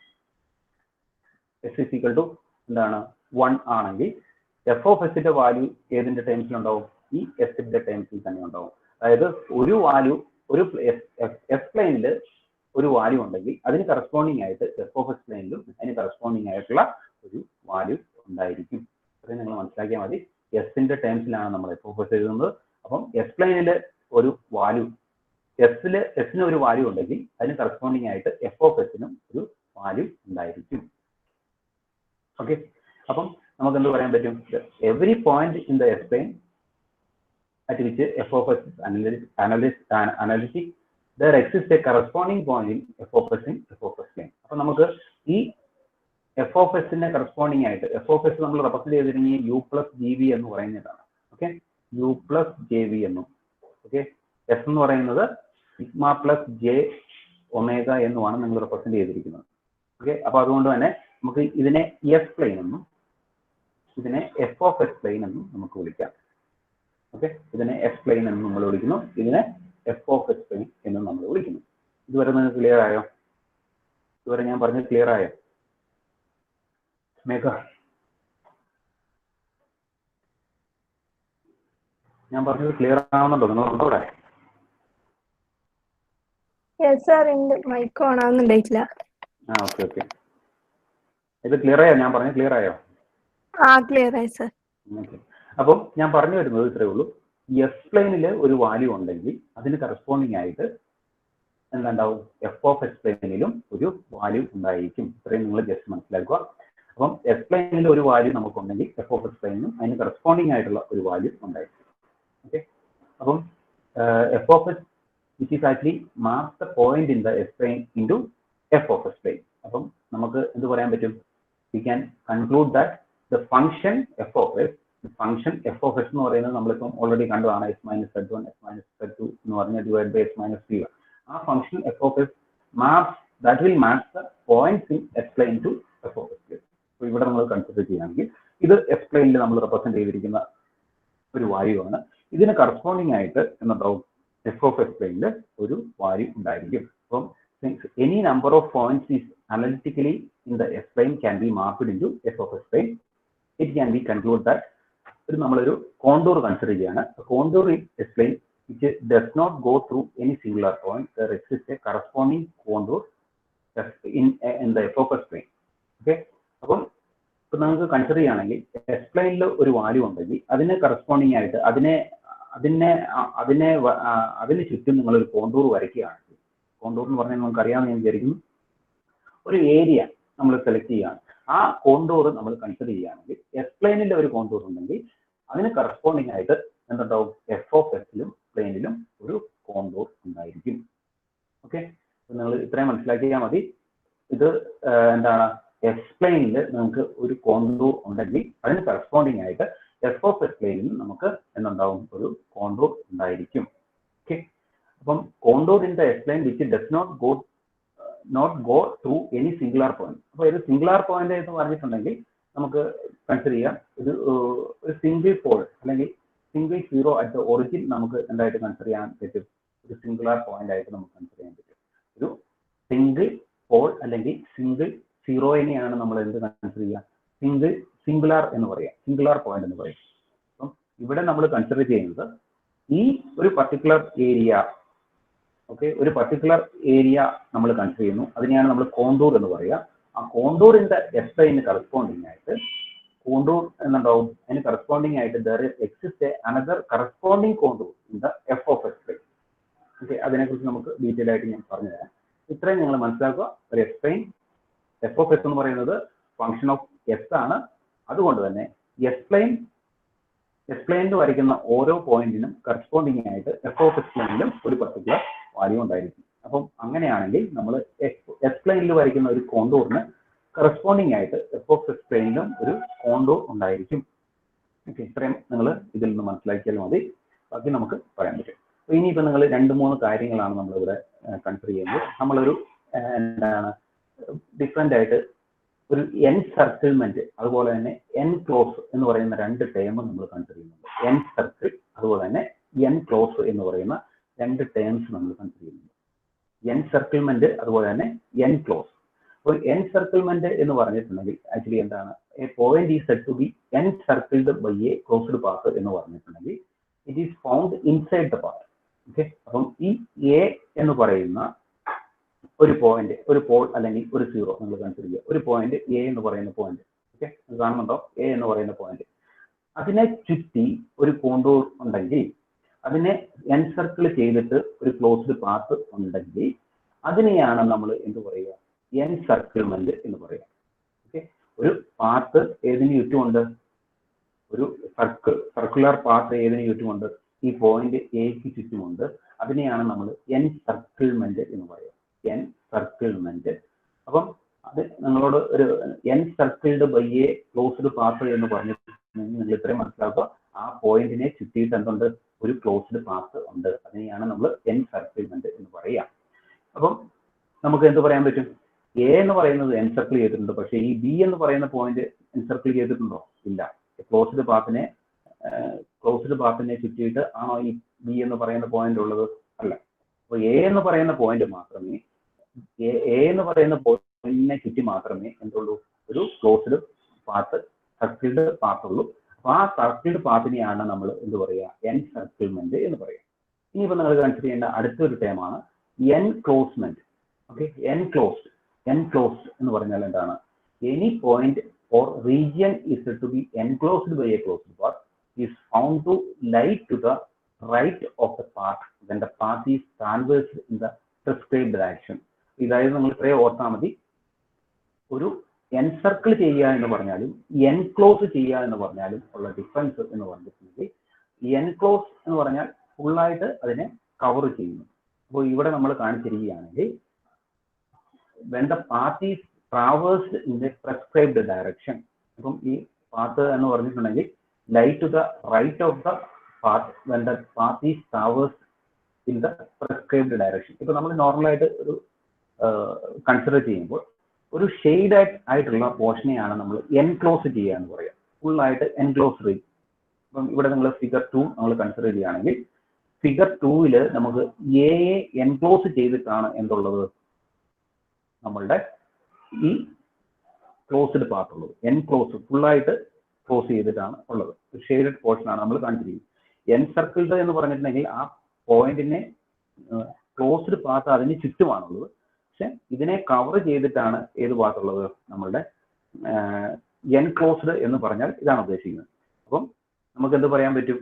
എസ് ഇക്വൽ ടു എന്താണ് 1 ആണെങ്കിൽ എഫ് ഓഫ് എസിന്റെ വാല്യൂ ഏതിന്റെ ടേംസിലുണ്ടാവും, ഈ എസിന്റെ ടേംസിൽ തന്നെ ഉണ്ടാവും. അതായത് ഒരു വാല്യൂ, ഒരു എസ് പ്ലെയിനിൽ ഒരു വാല്യൂ ഉണ്ടെങ്കിൽ അതിന് കറസ്പോണ്ടിങ് ആയിട്ട് എഫ് ഓഫ് എസ് പ്ലെയിനിലും അതിന് കറസ്പോണ്ടിങ് ആയിട്ടുള്ള ഒരു വാല്യൂ ഉണ്ടായിരിക്കും. അത്രയും നിങ്ങൾ മനസ്സിലാക്കിയാൽ മതി. എസിന്റെ ടേംസിലാണ് നമ്മൾ എഫ് ഓഫ് എസ് എഴുതുന്നത്. അപ്പം എസ് പ്ലെയിനിൽ ഒരു വാല്യൂ, എസിന് ഒരു വാല്യൂ ഉണ്ടെങ്കിൽ അതിന് കറസ്പോണ്ടിങ് ആയിട്ട് എഫ് ഓഫ് എസിനും ഒരു വാല്യൂ ഉണ്ടായിരിക്കും. ഓക്കെ, അപ്പം നമുക്ക് എന്ത് പറയാൻ പറ്റും, every point in the S plane at which f of s is analytic, there exists a corresponding point in f of s in f of s plane. അപ്പോൾ നമുക്ക് ഈ എഫ് ഓഫ് എസിന്റെ കറസ്പോണ്ടിങ് ആയിട്ട് എഫ് ഓഫ് എസ് നമ്മൾ represent ചെയ്തിരിക്കുന്നത് U plus G V എന്ന് പറയുന്നതാണ്. Okay, U plus J V എന്നും. ഓക്കെ, എസ് എന്ന് പറയുന്നത് സിഗ്മ പ്ലസ് ജെ ഒമേഗ എന്നുമാണ് നിങ്ങൾ റെപ്രസെന്റ് ചെയ്തിരിക്കുന്നത്. ഓക്കെ, അപ്പൊ അതുകൊണ്ട് തന്നെ നമുക്ക് ഇതിനെ എസ് പ്ലെയിൻ എന്നും ഇതിനെ എഫ് ഓഫ് എസ് പ്ലെയിൻ എന്നും നമുക്ക് വിളിക്കാം. ഓക്കെ, ഇതിനെ എസ് പ്ലെയിൻ എന്ന് നമ്മൾ വിളിക്കുന്നു, ഇതിനെ എഫ് ഓഫ് എസ് പ്ലെയിൻ എന്നും നമ്മൾ വിളിക്കുന്നു. ഇതുവരെ നിങ്ങൾക്ക് ക്ലിയർ ആയോ? ഇതുവരെ ഞാൻ പറഞ്ഞത് ക്ലിയർ ആയോ? മേഘ, ഞാൻ പറഞ്ഞത് ക്ലിയർ ആവുന്നുണ്ടോ? നിങ്ങളുണ്ടോ ഇവിടെ? ഓക്കെ ഓക്കെ, ഇത് ക്ലിയർ ആയോ? ഞാൻ പറഞ്ഞത് ക്ലിയർ ആയോ? ക്ലിയർ ആയി സർ. ഓക്കെ, അപ്പം ഞാൻ പറഞ്ഞു വരുന്നത് ഇത്രയേ ഉള്ളൂ. എസ് പ്ലെയിനിൽ ഒരു വാല്യൂ ഉണ്ടെങ്കിൽ അതിന് കറസ്പോണ്ടിങ് ആയിട്ട് എന്തുണ്ടാവും, എഫ് ഓഫ് എസ് പ്ലെയിനിലും ഒരു വാല്യൂ ഉണ്ടായിരിക്കും. ഇത്രയും നിങ്ങൾ ജസ്റ്റ് മനസ്സിലാക്കുക. അപ്പം എസ് പ്ലെയിനിൽ ഒരു വാല്യൂ നമുക്കുണ്ടെങ്കിൽ എഫ് ഓഫ് എസ് പ്ലെയിനും അതിന് കറസ്പോണ്ടിങ് ആയിട്ടുള്ള ഒരു വാല്യൂ ഉണ്ടായിരിക്കും. ഓക്കെ, അപ്പം F of S which is actually mark the point in the S plane into F of S plane. അപ്പം നമുക്ക് എന്ത് പറയാൻ പറ്റും, we can conclude that the function F of S, function F of S എന്ന് പറയുന്നത് നമ്മളിപ്പം already കണ്ടതാണ്, S minus Z1 S minus Z2 എന്ന് പറഞ്ഞ divide by S minus C1. ആ function F of S maps, that will match the points in S plane to F of S plane. അപ്പോൾ ഇവിടെ നമ്മൾ കൺസിഡർ ചെയ്യുകയാണെങ്കിൽ ഇത് S പ്ലെയിനിൽ നമ്മൾ റെപ്രസെന്റ് ചെയ്തിരിക്കുന്ന ഒരു വാല്യൂ ആണ്. ഇതിന് കറസ്പോണ്ടിങ് ആയിട്ട് എന്നുണ്ടാവും എഫ് ഓഫ് എസ് പ്ലെയിനിൽ ഒരു വാല്യൂ ഉണ്ടായിരിക്കും. അപ്പം any number of points is analytically in the S plane can be marked into F of S plane. It can be concluded that നമ്മളൊരു കോണ്ടൂർ കൺസിഡർ ചെയ്യാണ്. Contour is a plane which does not go through any singular point. There exists a corresponding contour in the f of s plane. Okay, അപ്പം ഇപ്പൊ നമുക്ക് consider ചെയ്യുകയാണെങ്കിൽ S പ്ലെയിനിൽ ഒരു value ഉണ്ടെങ്കിൽ അതിന് കറസ്പോണ്ടിങ് ആയിട്ട് അതിന് ചുറ്റും നിങ്ങൾ ഒരു കോണ്ടൂർ വരയ്ക്കുകയാണെങ്കിൽ, കോണ്ടൂർ എന്ന് പറഞ്ഞാൽ നമുക്ക് അറിയാമെന്ന് ഞാൻ വിചാരിക്കുന്നു, ഒരു ഏരിയ നമ്മൾ സെലക്ട് ചെയ്യുകയാണ്. ആ കോണ്ടൂർ നമ്മൾ കൺസിഡർ ചെയ്യുകയാണെങ്കിൽ എസ് പ്ലെയിനിന്റെ ഒരു കോണ്ടൂർ ഉണ്ടെങ്കിൽ അതിന് കറസ്പോണ്ടിങ് ആയിട്ട് എന്തുണ്ടാവും, എഫ് ഓഫ് എസിലും പ്ലെയിനിലും ഒരു കോണ്ടൂർ ഉണ്ടായിരിക്കും. ഓക്കെ, നിങ്ങൾ ഇത്രയും മനസ്സിലാക്കിയാൽ മതി. ഇത് എന്താണ്, എസ് പ്ലെയിനിൽ നിങ്ങൾക്ക് ഒരു കോണ്ടൂർ ഉണ്ടെങ്കിൽ അതിന് കറസ്പോണ്ടിങ് ആയിട്ട് എഫ് ഓഫ് എസ് പ്ലെയിനിലും നമുക്ക് എന്തുണ്ടാവും, ഒരു കോണ്ടൂർ ഉണ്ടായിരിക്കും. ഓക്കെ, അപ്പം contour in the S plane which does not go through any singular point. അപ്പോൾ ഇത് സിംഗുലാർ പോയിന്റ് എന്ന് പറഞ്ഞിട്ടുണ്ടെങ്കിൽ നമുക്ക് കൺസിഡർ ചെയ്യാം ഒരു സിംഗിൾ പോൾ അല്ലെങ്കിൽ single zero at the origin നമുക്ക് എന്തായിട്ട് കൺസിഡർ ചെയ്യാൻ പറ്റും, ഒരു സിംഗുലാർ പോയിന്റ് ആയിട്ട് നമുക്ക് കൺസിഡർ ചെയ്യാൻ പറ്റും. ഒരു സിംഗിൾ പോൾ അല്ലെങ്കിൽ സിംഗിൾ സീറോയിനെയാണ് നമ്മൾ എന്ത് കൺസിഡർ ചെയ്യുക, സിംഗുലാർ എന്ന് പറയാം, സിംഗുലാർ പോയിന്റ് എന്ന് പറയും. അപ്പം ഇവിടെ നമ്മൾ കൺസിഡർ ചെയ്യുന്നത് ഈ ഒരു പർട്ടിക്കുലർ ഏരിയ, ഓക്കെ, ഒരു പർട്ടിക്കുലർ ഏരിയ നമ്മൾ കൺസിഡർ ചെയ്യുന്നു, അതിനെയാണ് നമ്മൾ കോണ്ടൂർ എന്ന് പറയുക. ആ കോണ്ടൂറിന്റെ എസ് പ്ലെയിന് കറസ്പോണ്ടിങ് ആയിട്ട് കോണ്ടൂർ എന്നുണ്ടാവും, അതിന് കറസ്പോണ്ടിങ് ആയിട്ട് there exist another corresponding contour in the F of S plane. Okay, അതിനെക്കുറിച്ച് നമുക്ക് ഡീറ്റെയിൽ ആയിട്ട് ഞാൻ പറഞ്ഞുതരാം. ഇത്രയും നിങ്ങൾ മനസ്സിലാക്കുക. ഒരു S plane, F of S എന്ന് പറയുന്നത് ഫംഗ്ഷൻ ഓഫ് എസ് ആണ്. അതുകൊണ്ട് തന്നെ എസ് പ്ലെയിനിൽ വരയ്ക്കുന്ന ഓരോ പോയിന്റിനും കറസ്പോണ്ടിങ് ആയിട്ട് എഫ് ഓഫ് എസ് പ്ലെയിനിലും ഒരു പർട്ടിക്കുലർ വാല്യൂ ഉണ്ടായിരിക്കും. അപ്പം അങ്ങനെയാണെങ്കിൽ നമ്മൾ എസ് പ്ലെയിനിൽ വരയ്ക്കുന്ന ഒരു കോണ്ടൂറിന് കറസ്പോണ്ടിങ് ആയിട്ട് എഫ് ഓഫ് എസ് പ്ലെയിനിലും ഒരു കോണ്ടൂർ ഉണ്ടായിരിക്കും. ഓക്കെ, ഇത്രയും നിങ്ങൾ ഇതിൽ നിന്ന് മനസ്സിലാക്കിയാൽ മതി, ബാക്കി നമുക്ക് പറയാൻ പറ്റും. അപ്പോൾ ഇനിയിപ്പോൾ നിങ്ങൾ 2-3 കാര്യങ്ങളാണ് നമ്മളിവിടെ കൺസിഡർ ചെയ്യുന്നത്. നമ്മളൊരു എന്താണ് ഡിഫറെൻ്റ് ആയിട്ട് ഒരു എൻ സർക്കിൾമെന്റ് അതുപോലെ തന്നെ എൻ ക്ലോസ് എന്ന് പറയുന്ന 2 ടേം നമ്മൾ കൺസിഡർ ചെയ്യുന്നുണ്ട്. എൻ സർക്കിൾ അതുപോലെ തന്നെ എൻ ക്ലോസ് എന്ന് പറയുന്ന 2 ടേംസ് നമ്മൾ കൺസിഡർ ചെയ്യുന്നുണ്ട്. എൻ സർക്കിൾമെന്റ് അതുപോലെ തന്നെ എൻ ക്ലോസ്. അപ്പോൾ എൻ സർക്കിൾമെന്റ് എന്ന് പറഞ്ഞിട്ടുണ്ടെങ്കിൽ ആക്ച്വലി എന്താണ്, a point is said to be encircled by a closed path എന്ന് പറഞ്ഞിട്ടുണ്ടെങ്കിൽ it is found inside the path. Okay, അപ്പം ഈ എ എന്ന് പറയുന്ന ഒരു പോയിന്റ്, ഒരു പോൾ അല്ലെങ്കിൽ ഒരു സീറോ നിങ്ങൾ കൺസിഡർ ചെയ്യുക. ഒരു പോയിന്റ് എ എന്ന് പറയുന്ന പോയിന്റ്, ഓക്കെ, കാണുന്നുണ്ടോ, എ എന്ന് പറയുന്ന പോയിന്റ്, അതിനെ ചുറ്റി ഒരു കോണ്ടൂർ ഉണ്ടെങ്കിൽ, അതിനെ എൻ സർക്കിൾ ചെയ്തിട്ട് ഒരു ക്ലോസ്ഡ് പാത്ത് ഉണ്ടെങ്കിൽ അതിനെയാണ് നമ്മൾ എന്ത് പറയുക, എൻ സർക്കിൾമെന്റ് എന്ന് പറയുക. ഓക്കെ, ഒരു പാത്ത് ഏതിന് ചുറ്റുമുണ്ട്, ഒരു സർക്കുലർ പാത്ത് ഏതിന് ചുറ്റുമുണ്ട്, ഈ പോയിന്റ് എക്ക് ചുറ്റുമുണ്ട്, അതിനെയാണ് നമ്മൾ എൻ സർക്കിൾമെന്റ് എന്ന് പറയുക, എൻ സർക്കിൾമെന്റ്. അപ്പം അത് നിങ്ങളോട് ഒരു encircled by a closed path എന്ന് പറഞ്ഞിട്ട് നിങ്ങൾ ഇത്രയും മനസ്സിലാക്കുക, ആ പോയിന്റിനെ ചുറ്റിയിട്ട് എന്തുണ്ട്, ഒരു ക്ലോസ്ഡ് പാത്ത് ഉണ്ട്, അതിനെയാണ് നമ്മൾ എൻ സർക്കിൾമെന്റ് എന്ന് പറയുക. അപ്പം നമുക്ക് എന്ത് പറയാൻ പറ്റും, എ എന്ന് പറയുന്നത് എൻ സർക്കിൾ ചെയ്തിട്ടുണ്ട്, പക്ഷേ ഈ ബി എന്ന് പറയുന്ന പോയിന്റ് എൻ സർക്കിൾ ചെയ്തിട്ടുണ്ടോ, ഇല്ല. ക്ലോസ്ഡ് പാത്തിനെ ചുറ്റിയിട്ട് ആണോ ഈ ബി എന്ന് പറയുന്ന പോയിന്റ് ഉള്ളത്, അല്ല. അപ്പോൾ എ എന്ന് പറയുന്ന പോയിന്റ് മാത്രമേ, എ എന്ന് പറയുന്ന പോയിന്റിനെ ചുറ്റി മാത്രമേ എന്തുള്ളൂ, ഒരു ക്ലോസ്ഡ് പാത്ത്, സർക്കിൾഡ് പാത്ത് ഉള്ളൂ. അപ്പൊ ആ സർക്കിൾഡ് പാത്തിനെയാണ് നമ്മൾ എന്ത് പറയുക, എൻ സർക്കിൾമെന്റ് എന്ന് പറയുക. ഇനിയിപ്പോൾ നിങ്ങൾ കൺസിഡർ ചെയ്യേണ്ട അടുത്തൊരു ടേമാണ് enclosement. Okay, enclosed എന്ന് പറഞ്ഞാൽ എന്താണ്, any point or region is to be enclosed by a closed path is found to lie to the right of the path when the path is traversed in the prescribed direction. ഇതായത് നിങ്ങൾ ഇത്രയും ഓർത്താൽ മതി, ഒരു N circle ചെയ്യുക എന്ന് പറഞ്ഞാലും N close ചെയ്യുക എന്ന് പറഞ്ഞാലും ഉള്ള ഡിഫറൻസ് എന്ന് പറഞ്ഞിട്ടുണ്ടെങ്കിൽ, എൻ ക്ലോസ് എന്ന് പറഞ്ഞാൽ ഫുള്ളായിട്ട് അതിനെ കവർ ചെയ്യുന്നു. അപ്പോൾ ഇവിടെ നമ്മൾ കാണിച്ചിരിക്കുകയാണെങ്കിൽ when the path is traversed in the prescribed direction, അപ്പം ഈ പാത്ത് എന്ന് പറഞ്ഞിട്ടുണ്ടെങ്കിൽ lie to the right of the path when the path is traversed in the prescribed direction. ഇപ്പൊ നമ്മൾ നോർമലായിട്ട് ഒരു കൺസിഡർ ചെയ്യുമ്പോൾ ഒരു ഷെയ്ഡ് ആയിട്ടുള്ള പോർഷനെയാണ് നമ്മൾ എൻക്ലോസ് ചെയ്യുക എന്ന് പറയുക, ഫുള്ളായിട്ട് എൻക്ലോസ് ചെയ്യും. അപ്പം ഇവിടെ നിങ്ങൾ ഫിഗർ 2 നമ്മൾ കൺസിഡർ ചെയ്യുകയാണെങ്കിൽ ഫിഗർ 2-ൽ നമുക്ക് എ എൻക്ലോസ് ചെയ്തിട്ടാണ് എന്തുള്ളത്, നമ്മളുടെ ഈ ക്ലോസ്ഡ് പാത്ത് ഉള്ളത്. എൻക്ലോസ് ഫുള്ളായിട്ട് ക്ലോസ് ചെയ്തിട്ടാണ് ഉള്ളത്. ഷെയ്ഡഡ് പോർഷൻ ആണ് നമ്മൾ കാണിച്ചിരിക്കുന്നത്. എൻസർക്കിൾഡ് എന്ന് പറഞ്ഞിട്ടുണ്ടെങ്കിൽ ആ പോയിന്റിനെ ക്ലോസ്ഡ് പാത്ത് അതിന് ചുറ്റുമാണുള്ളത്. പക്ഷെ ഇതിനെ കവർ ചെയ്തിട്ടാണ് ഏത് പാത്തുള്ളത്, നമ്മളുടെ എൻക്ലോസ്ഡ് എന്ന് പറഞ്ഞാൽ ഇതാണ് ഉദ്ദേശിക്കുന്നത്. അപ്പം നമുക്ക് എന്ത് പറയാൻ പറ്റും,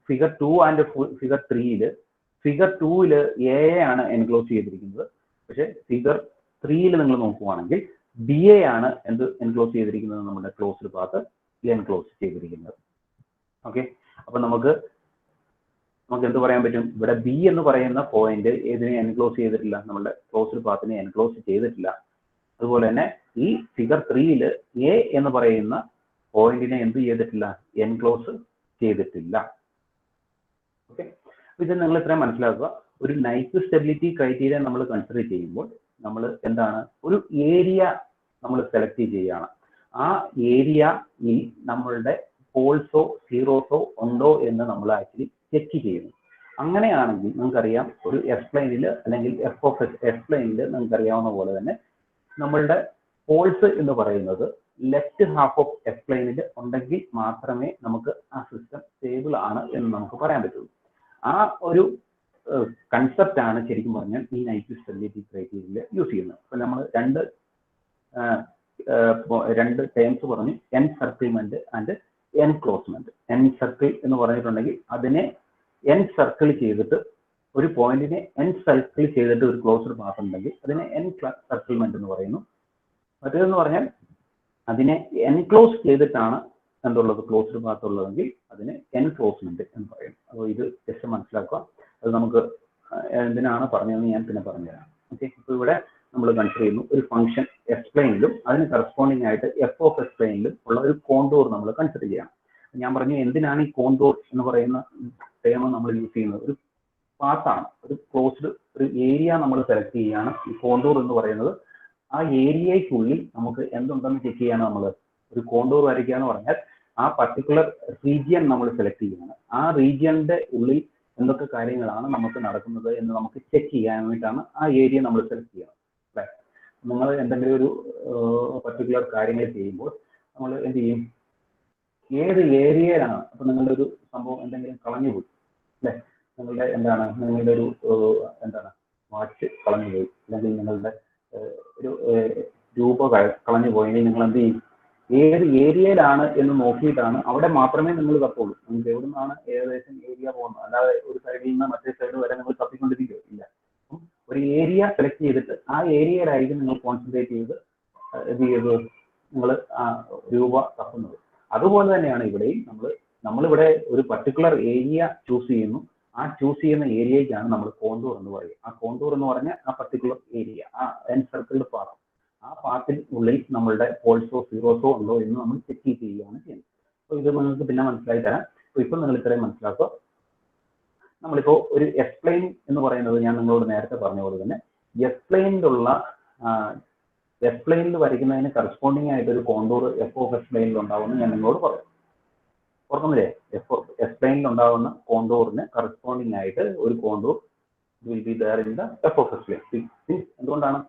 figure 2 and figure 3 figure 2 A ആണ് എൻക്ലോസ് ചെയ്തിരിക്കുന്നത്. പക്ഷെ ഫിഗർ 3 നിങ്ങൾ നോക്കുവാണെങ്കിൽ ബി എ ആണ് എന്ത് എൻക്ലോസ് ചെയ്തിരിക്കുന്നത്, നമ്മുടെ ക്ലോസ്ഡ് പാത്ത് എൻക്ലോസ് ചെയ്തിരിക്കുന്നത്. ഓക്കെ, അപ്പൊ നമുക്ക് എന്ത് പറയാൻ പറ്റും, ഇവിടെ ബി എന്ന് പറയുന്ന പോയിന്റ് ഏതിനെ എൻക്ലോസ് ചെയ്തിട്ടില്ല, നമ്മുടെ ക്ലോസ്ഡ് പാത്തിനെ എൻക്ലോസ് ചെയ്തിട്ടില്ല. അതുപോലെ തന്നെ ഈ ഫിഗർ 3 എ എന്ന് പറയുന്ന പോയിന്റിനെ എന്ത് ചെയ്തിട്ടില്ല, എൻക്ലോസ് ചെയ്തിട്ടില്ല. ഓക്കെ, ഇത് നിങ്ങൾ ഇത്രയും മനസ്സിലാക്കുക. ഒരു നൈക്വിസ്റ്റ് സ്റ്റെബിലിറ്റി ക്രൈറ്റീരിയ നമ്മൾ കൺസിഡർ ചെയ്യുമ്പോൾ നമ്മൾ എന്താണ്, ഒരു ഏരിയ നമ്മൾ സെലക്ട് ചെയ്യുകയാണ്. ആ ഏരിയയിൽ നമ്മളുടെ പോൾസോ സീറോസോ ഉണ്ടോ എന്ന് നമ്മൾ ആക്ച്വലി ചെക്ക് ചെയ്യുന്നു. അങ്ങനെയാണെങ്കിൽ നമുക്കറിയാം, ഒരു എസ് പ്ലെയിനിൽ അല്ലെങ്കിൽ എഫ് ഓഫ് എസ് പ്ലെയിനിൽ നമുക്കറിയാവുന്ന പോലെ തന്നെ നമ്മളുടെ പോൾസ് എന്ന് പറയുന്നത് ലെഫ്റ്റ് ഹാഫ് ഓഫ് എസ് പ്ലെയിനിൽ ഉണ്ടെങ്കിൽ മാത്രമേ നമുക്ക് ആ സിസ്റ്റം സ്റ്റേബിൾ ആണ് എന്ന് നമുക്ക് പറയാൻ പറ്റുള്ളൂ. ആ ഒരു കൺസെപ്റ്റ് ആണ് ശരിക്കും പറഞ്ഞാൽ ഈ നൈക്വിസ്റ്റ് സ്റ്റെബിലിറ്റി ക്രൈറ്റീരിയയിൽ യൂസ് ചെയ്യുന്നത്. അപ്പൊ നമ്മൾ രണ്ട് ടേംസ് പറഞ്ഞു, എൻസർക്കിൾമെന്റ് ആൻഡ് എൻക്ലോസ്മെന്റ്. എൻസർക്കിൾ എന്ന് പറഞ്ഞിട്ടുണ്ടെങ്കിൽ അതിനെ എൻസർക്കിൾ ചെയ്തിട്ട് ഒരു പോയിന്റിനെ എൻസർക്കിൾ ചെയ്തിട്ട് ഒരു ക്ലോസ്ഡ് പാത്ത് ഉണ്ടെങ്കിൽ അതിനെ എൻസർക്കിൾമെന്റ് എന്ന് പറയുന്നു. മറ്റേതെന്ന് പറഞ്ഞാൽ അതിനെ എൻക്ലോസ് ചെയ്തിട്ടാണ് എന്തുള്ളത്, ക്ലോസ്ഡ് പാത്ത് ഉള്ളതെങ്കിൽ അതിന് എൻക്ലോസ്മെന്റ് എന്ന് പറയുന്നു. അപ്പോൾ ഇത് ജസ്റ്റ് മനസ്സിലാക്കുക. അത് നമുക്ക് എന്തിനാണ് പറഞ്ഞതെന്ന് ഞാൻ പിന്നെ പറഞ്ഞുതരാം. ഓക്കെ, ഇപ്പോൾ ഇവിടെ നമ്മൾ കൺസിഡർ ചെയ്യുന്നു ഒരു ഫംഗ്ഷൻ എസ് പ്ലെയിനിലും അതിന് കറസ്പോണ്ടിങ് ആയിട്ട് എഫ് ഓഫ് എസ് പ്ലെയിനിലും ഉള്ള ഒരു കോണ്ടൂർ നമ്മൾ കൺസിഡർ ചെയ്യണം. ഞാൻ പറഞ്ഞു എന്തിനാണ് ഈ കോണ്ടൂർ എന്ന് പറയുന്ന ടേം നമ്മൾ യൂസ് ചെയ്യുന്നത്, ഒരു പാത്താണ്, ഒരു ക്ലോസ്ഡ് ഒരു ഏരിയ നമ്മൾ സെലക്ട് ചെയ്യുകയാണ്. ഈ കോണ്ടൂർ എന്ന് പറയുന്നത് ആ ഏരിയയ്ക്കുള്ളിൽ നമുക്ക് എന്തുണ്ടെന്ന് ചെക്ക് ചെയ്യാണ്. നമ്മൾ ഒരു കോണ്ടൂർ വരയ്ക്കുക എന്ന് പറഞ്ഞാൽ ആ പർട്ടിക്കുലർ റീജിയൻ നമ്മൾ സെലക്ട് ചെയ്യുകയാണ്. ആ റീജിയന്റെ ഉള്ളിൽ എന്തൊക്കെ കാര്യങ്ങളാണ് നമുക്ക് നടക്കുന്നത് എന്ന് നമുക്ക് ചെക്ക് ചെയ്യാൻ വേണ്ടിയിട്ടാണ് ആ ഏരിയ നമ്മൾ സെലക്ട് ചെയ്യുന്നത്. അല്ലേ, നിങ്ങൾ എന്തെങ്കിലും ഒരു പർട്ടിക്കുലർ കാര്യങ്ങൾ ചെയ്യുമ്പോൾ നമ്മൾ എന്ത് ചെയ്യും, ഏത് ഏരിയയിലാണ്, അപ്പൊ നിങ്ങളുടെ ഒരു സംഭവം എന്തെങ്കിലും കളഞ്ഞുപോയി അല്ലെ, നിങ്ങളുടെ ഒരു വാച്ച് കളഞ്ഞുപോയി, അല്ലെങ്കിൽ നിങ്ങളുടെ ഒരു രൂപ കളഞ്ഞു പോയെങ്കിൽ നിങ്ങൾ എന്ത് ചെയ്യും, ഏത് ഏരിയയിലാണ് എന്ന് നോക്കിയിട്ടാണ്, അവിടെ മാത്രമേ നിങ്ങൾ തപ്പുള്ളൂ. നിങ്ങൾക്ക് എവിടെ നിന്നാണ് ഏകദേശം ഏരിയ പോകുന്നത്, അല്ലാതെ ഒരു സൈഡിൽ നിന്ന് മറ്റേ സൈഡ് വരെ നിങ്ങൾ തപ്പിക്കൊണ്ടിരിക്കുകയോ ഇല്ല. ഒരു ഏരിയ സെലക്ട് ചെയ്തിട്ട് ആ ഏരിയയിലായിരിക്കും നിങ്ങൾ കോൺസെൻട്രേറ്റ് ചെയ്ത് എന്ത് ചെയ്ത് നിങ്ങൾ ആ രൂപ തപ്പുന്നത്. അതുപോലെ തന്നെയാണ് ഇവിടെയും നമ്മളിവിടെ ഒരു പർട്ടിക്കുലർ ഏരിയ ചൂസ് ചെയ്യുന്നു. ആ ചൂസ് ചെയ്യുന്ന ഏരിയയ്ക്കാണ് നമ്മൾ കോണ്ടൂർ എന്ന് പറയുക. ആ കോണ്ടൂർ എന്ന് പറഞ്ഞാൽ ആ പർട്ടിക്കുലർ ഏരിയ, ആ എൻസർക്കിൾഡ് പാത്ത്, ആ പാത്തിന് ഉള്ളിൽ നമ്മളുടെ പോൾസോ സീറോസോ ഉണ്ടോ എന്ന് നമ്മൾ ചെക്ക് ചെയ്യുകയാണ് ചെയ്യുന്നത്. അപ്പോൾ ഇത് നിങ്ങൾക്ക് പിന്നെ മനസ്സിലായി തരാം. അപ്പോൾ ഇപ്പം നിങ്ങൾ ഇത്രയും മനസ്സിലാക്കുക. നമ്മളിപ്പോൾ ഒരു എസ് പ്ലെയിൻ എന്ന് പറയുന്നത് ഞാൻ നിങ്ങളോട് നേരത്തെ പറഞ്ഞ പോലെ തന്നെ എസ് പ്ലെയിനിൽ വരയ്ക്കുന്നതിന് കറസ്പോണ്ടിങ് ആയിട്ട് ഒരു കോണ്ടൂർ എഫ് ഓഫ് എസ് പ്ലെയിനിൽ ഉണ്ടാവുമെന്ന് ഞാൻ നിങ്ങളോട് പറഞ്ഞു. ഓർക്കുന്നില്ലേ, എസ് പ്ലെയിനിൽ ഉണ്ടാകുന്ന കോണ്ടൂറിന് കറസ്പോണ്ടിങ് ആയിട്ട് ഒരു contour will be there in the F of S plane. എന്തുകൊണ്ടാണ്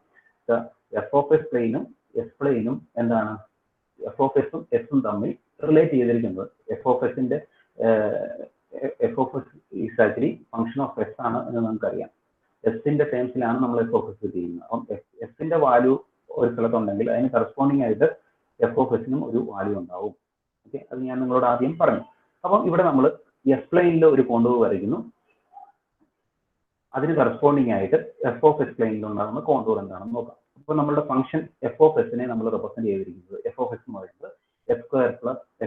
എഫ് ഓഫ് എസ് പ്ലെയിനും എസ് പ്ലെയിനും എന്താണ്, എഫ് ഓഫ് എസും എസും തമ്മിൽ റിലേറ്റ് ചെയ്തിരിക്കുന്നത്. F of S is actually function of S ആണ് എന്ന് നമുക്കറിയാം. എസിന്റെ ടേംസിലാണ് നമ്മൾ എഫ് ഓഫ് എസ് ചെയ്യുന്നത്. അപ്പം എസിന്റെ വാല്യൂ ഒരു സ്ഥലത്തുണ്ടെങ്കിൽ അതിന് കറസ്പോണ്ടിങ് ആയിട്ട് എഫ് ഓഫ് എസിനും ഒരു വാല്യൂ ഉണ്ടാവും. ഓക്കെ, അത് ഞാൻ നിങ്ങളോട് ആദ്യം പറഞ്ഞു. അപ്പം ഇവിടെ നമ്മൾ എസ് പ്ലെയിനിൽ ഒരു കോണ്ടൂർ വരയ്ക്കുന്നു, അതിന് കറസ്പോണ്ടിങ് ആയിട്ട് എഫ് ഓഫ് എസ് പ്ലെയിനിൽ ഉണ്ടാകുന്ന കോണ്ടൂർ എന്താണെന്ന് നോക്കാം. അപ്പോൾ നമ്മുടെ ഫംഗ്ഷൻ എഫ് ഓഫ് എസിനെ നമ്മൾ റെപ്രസെന്റ് ചെയ്തിരിക്കുന്നത്, എഫ് ഓഫ് എസ് എന്ന് പറയുന്നത് എഫ്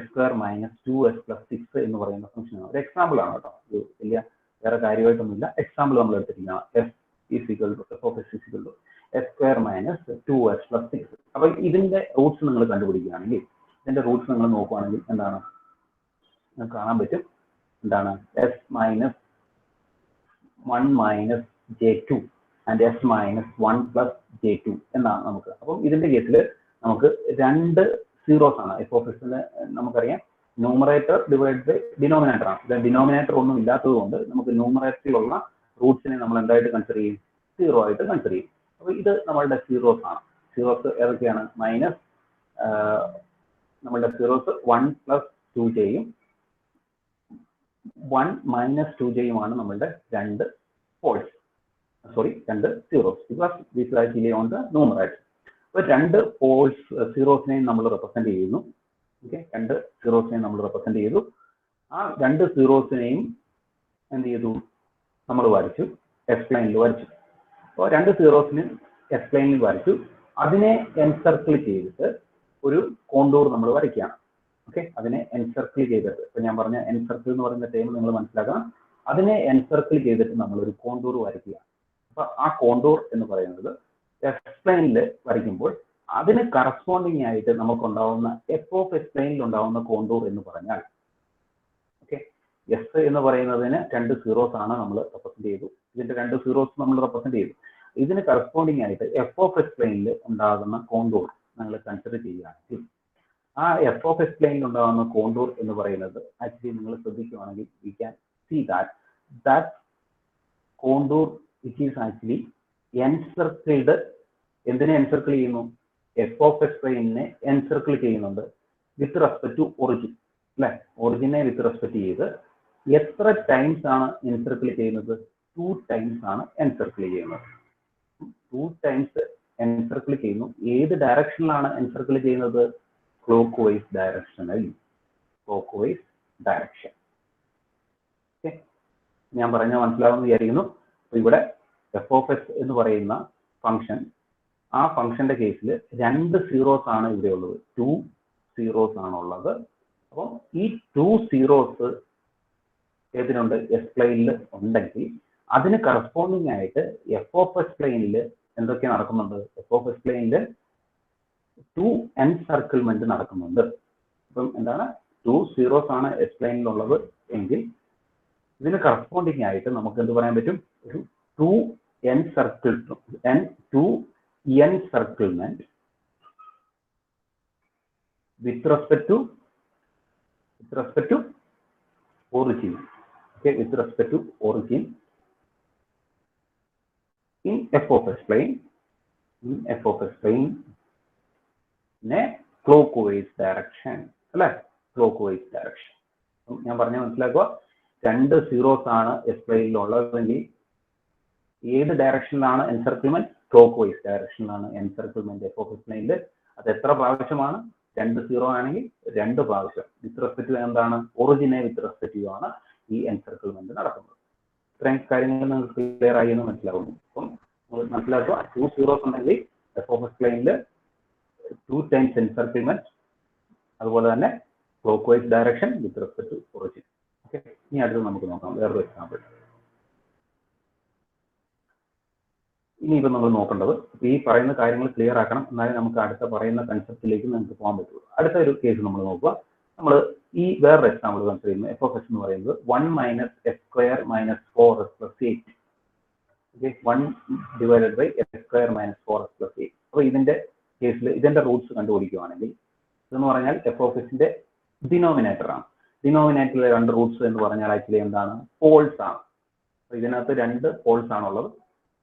സ്ക്വയർ മൈനസ് 2s + 6 എന്ന് പറയുന്ന ഫംഗ്ഷനാണ്. ഒരു എക്സാമ്പിൾ ആണ് കേട്ടോ, വലിയ വേറെ കാര്യമായിട്ടൊന്നുമില്ല. എക്സാമ്പിൾ നമ്മൾ എടുത്തിരിക്കുകയാണ്. F of S F square minus 2s + 6. അപ്പൊ ഇതിന്റെ റൂട്ട്സ് നിങ്ങൾ കണ്ടുപിടിക്കുകയാണെങ്കിൽ, ഇതിന്റെ റൂട്ട്സ് നിങ്ങൾ നോക്കുകയാണെങ്കിൽ എന്താണ് നിങ്ങൾക്ക് കാണാൻ പറ്റും, എന്താണ് s minus 1 minus j2 and s minus 1 + j2 എന്നാണ് നമുക്ക്. അപ്പം ഇതിന്റെ കേസിൽ നമുക്ക് രണ്ട് സീറോസ് ആണ്. എഫ് ഓഫ് എസിന് നമുക്കറിയാം ന്യൂമറേറ്റർ ഡിവൈഡ് ബൈ ഡിനോമിനേറ്റർ ആണ്. ഇത് ഡിനോമിനേറ്റർ ഒന്നും ഇല്ലാത്തത് കൊണ്ട് നമുക്ക് ന്യൂമറേറ്ററിലുള്ള റൂട്ട്സിനെ നമ്മൾ എന്തായിട്ട് കൺസിഡർ ചെയ്യും, 0 ആയിട്ട് കൺസിഡർ ചെയ്യും. അപ്പോൾ ഇത് നമ്മളുടെ സീറോസ് ആണ്. സീറോസ് ഏതൊക്കെയാണ്, മൈനസ് നമ്മളുടെ സീറോസ് 1 + 2j-യും 1 - 2j-യുമാണ് നമ്മളുടെ രണ്ട് പോൾസ്. രണ്ട് zeros, because this actually on the numerator. അപ്പോൾ രണ്ട് പോൾസ് സീറോസിനെയും നമ്മൾ റെപ്രസെന്റ് ചെയ്യുന്നു. ഓക്കെ, രണ്ട് സീറോസിനെയും നമ്മൾ റെപ്രസെന്റ് ചെയ്തു. ആ രണ്ട് സീറോസിനെയും എന്ത് ചെയ്തു, നമ്മൾ വരച്ചു, എസ് പ്ലെയിനിൽ വരച്ചു. അപ്പോൾ രണ്ട് സീറോസിനും എസ് പ്ലെയിനിൽ വരച്ചു. അതിനെ എൻസർക്കിൾ ചെയ്തിട്ട് ഒരു കോണ്ടൂർ നമ്മൾ വരയ്ക്കുകയാണ്. ഓക്കെ, അതിനെ എൻസർക്കിൾ ചെയ്തിട്ട്, ഇപ്പൊ ഞാൻ പറഞ്ഞ എൻസർക്കിൾ എന്ന് പറയുന്ന ടൈം നിങ്ങൾ മനസ്സിലാക്കണം. അതിനെ എൻസർക്കിൾ ചെയ്തിട്ട് നമ്മൾ ഒരു കോണ്ടൂർ വരയ്ക്കുകയാണ്. അപ്പൊ ആ കോണ്ടൂർ എന്ന് പറയുന്നത് എസ് പ്ലെയിനിൽ വരയ്ക്കുമ്പോൾ അതിന് കറസ്പോണ്ടിങ് ആയിട്ട് നമുക്കുണ്ടാവുന്ന എഫ് ഓഫ് എസ് പ്ലെയിനിൽ ഉണ്ടാവുന്ന കോണ്ടൂർ എന്ന് പറഞ്ഞാൽ, ഓക്കെ, എസ് എന്ന് പറയുന്നതിന് രണ്ട് സീറോസ് ആണ് നമ്മൾ റെപ്രസെന്റ് ചെയ്തു. ഇതിന്റെ രണ്ട് സീറോസ് നമ്മൾ റെപ്രസെന്റ് ചെയ്തു. ഇതിന് കറസ്പോണ്ടിങ് ആയിട്ട് എഫ് ഓഫ് എസ് പ്ലെയിനിൽ ഉണ്ടാകുന്ന കോണ്ടൂർ നിങ്ങൾ കൺസിഡർ ചെയ്യുകയാണെങ്കിൽ, ആ എഫ് ഓഫ് എസ് പ്ലെയിനിൽ ഉണ്ടാകുന്ന കോണ്ടൂർ എന്ന് പറയുന്നത് ആക്ച്വലി നിങ്ങൾ ശ്രദ്ധിക്കുകയാണെങ്കിൽ we can see that contour which is actually encircled. എന്തിനെ എൻസർക്കിൾ ചെയ്യുന്നു? എഫ് ഓഫ് എസ് പ്ലെയിനിനെ എൻസർക്കിൾ ചെയ്യുന്നുണ്ട് വിത്ത് റെസ്പെക്ട് ടു ഒറിജിൻ, അല്ലെ? ഒറിജിനെ വിത്ത് റെസ്പെക്ട് ചെയ്ത് എത്ര ടൈംസ് ആണ് എൻസർക്കിൾ ചെയ്യുന്നത്? 2 ടൈംസ് ആണ് എൻസർക്കിൾ ചെയ്യുന്നത്. 2 ടൈംസ് എൻസർക്കിൾ ചെയ്യുന്നു. ഏത് ഡയറക്ഷനിലാണ് എൻസർക്കിൾ ചെയ്യുന്നത്? ക്ലോക്ക് വൈസ് ഡയറക്ഷനിൽ. Clock vice direction. ഓക്കെ, ഞാൻ പറഞ്ഞ മനസ്സിലാവുമെന്ന് വിചാരിക്കുന്നു. അപ്പൊ ഇവിടെ എഫ് ഓഫ് എസ് എന്ന് പറയുന്ന ഫംഗ്ഷൻ, ആ ഫംഗ്ഷന്റെ കേസിൽ രണ്ട് സീറോസ് ആണ് ഇവിടെ ഉള്ളത്, 2 സീറോസ് ആണുള്ളത്. അപ്പം ഈ 2 സീറോസ് ഏതിനുണ്ട്? എസ് പ്ലെയിനിൽ ഉണ്ടെങ്കിൽ അതിന് കറസ്പോണ്ടിങ് ആയിട്ട് എഫ് ഓഫ് എസ് പ്ലെയിനിൽ എന്തൊക്കെ നടക്കുന്നുണ്ട്? എഫ് ഓഫ് എസ് പ്ലെയിനിൽ 2 എൻസർക്കിൾമെന്റ് നടക്കുന്നുണ്ട്. അപ്പം എന്താണ്? 2 സീറോസ് ആണ് എസ് പ്ലെയിനിലുള്ളത് എങ്കിൽ ഇതിന് കറസ്പോണ്ടിങ് ആയിട്ട് നമുക്ക് എന്ത് പറയാൻ പറ്റും? ഒരു 2 എൻസർക്കിൾമെന്റ് with respect to origin. Okay, with respect to origin in f of s plane, ne clockwise direction, അല്ലേ? clockwise direction. ഞാൻ പറഞ്ഞ മനസ്സിലാക്കുക. രണ്ട് സീറോസ് ആണ് എസ് പ്ലെയിനിൽ ഉള്ളതെങ്കിൽ ഏത് ഡയറക്ഷനിലാണ് എൻസർക്കിൾമെന്റ്? ക്ലോക്ക് വൈസ് ഡയറക്ഷനിലാണ് എൻസർക്കിൾമെന്റ് എഫ് ഓഫ് എസ് പ്ലെയിനിൽ. അത് എത്ര പ്രാവശ്യമാണ്? 2 സീറോ ആണെങ്കിൽ 2 പ്രാവശ്യം. വിത്ത് റെസ്പെക്ട് ടു എന്താണ്? ഒറിജിനെ വിത്ത് റെസ്പെക്ട് ടു ആണ് ഈ എൻസർക്കിൾമെന്റ് നടക്കുന്നത്. ഇത്രയും കാര്യങ്ങൾ നിങ്ങൾക്ക് ക്ലിയർ ആയി എന്ന് മനസ്സിലാവുന്നു. അപ്പം മനസ്സിലാക്കുക, 2 സീറോസ് ഉണ്ടെങ്കിൽ എഫ് ഓഫ് എസ് പ്ലെയിനിൽ 2 ടൈംസ് എൻസർക്കിൾമെന്റ്, അതുപോലെ തന്നെ clock vice direction with respect to origin. Okay, ഇനി അടുത്ത് നമുക്ക് നോക്കാം വേറൊരു എക്സാമ്പിൾ. ഇനി ഇപ്പം നമ്മൾ നോക്കേണ്ടത്, ഈ പറയുന്ന കാര്യങ്ങൾ ക്ലിയർ ആക്കണം, എന്നാലേ നമുക്ക് അടുത്ത പറയുന്ന കൺസെപ്റ്റിലേക്ക് നമുക്ക് പോകാൻ പറ്റുള്ളൂ. അടുത്ത ഒരു കേസ് നമ്മൾ നോക്കുക. നമ്മൾ ഈ വേറൊരു എക്സാമ്പിൾ കൺസിഡർ ചെയ്യുന്നത് എഫ് ഓഫ് എസ് എന്ന് പറയുന്നത് 1 - s² - 4s + 8. Okay, 1 / s² - 4s + 8. അപ്പോൾ ഇതിന്റെ കേസിൽ ഇതിന്റെ റൂട്ട്സ് കണ്ടുപിടിക്കുകയാണെങ്കിൽ ഇതെന്ന് പറഞ്ഞാൽ എഫ് ഓഫ് എസിന്റെ ഡിനോമിനേറ്റർ ആണ്. ഡിനോമിനേറ്ററിലെ രണ്ട് റൂട്ട്സ് എന്ന് പറഞ്ഞാൽ ആക്ച്വലി എന്താണ്? പോൾസ് ആണ്. അപ്പോൾ ഇതിനകത്ത് 2 പോൾസ് ആണുള്ളത്,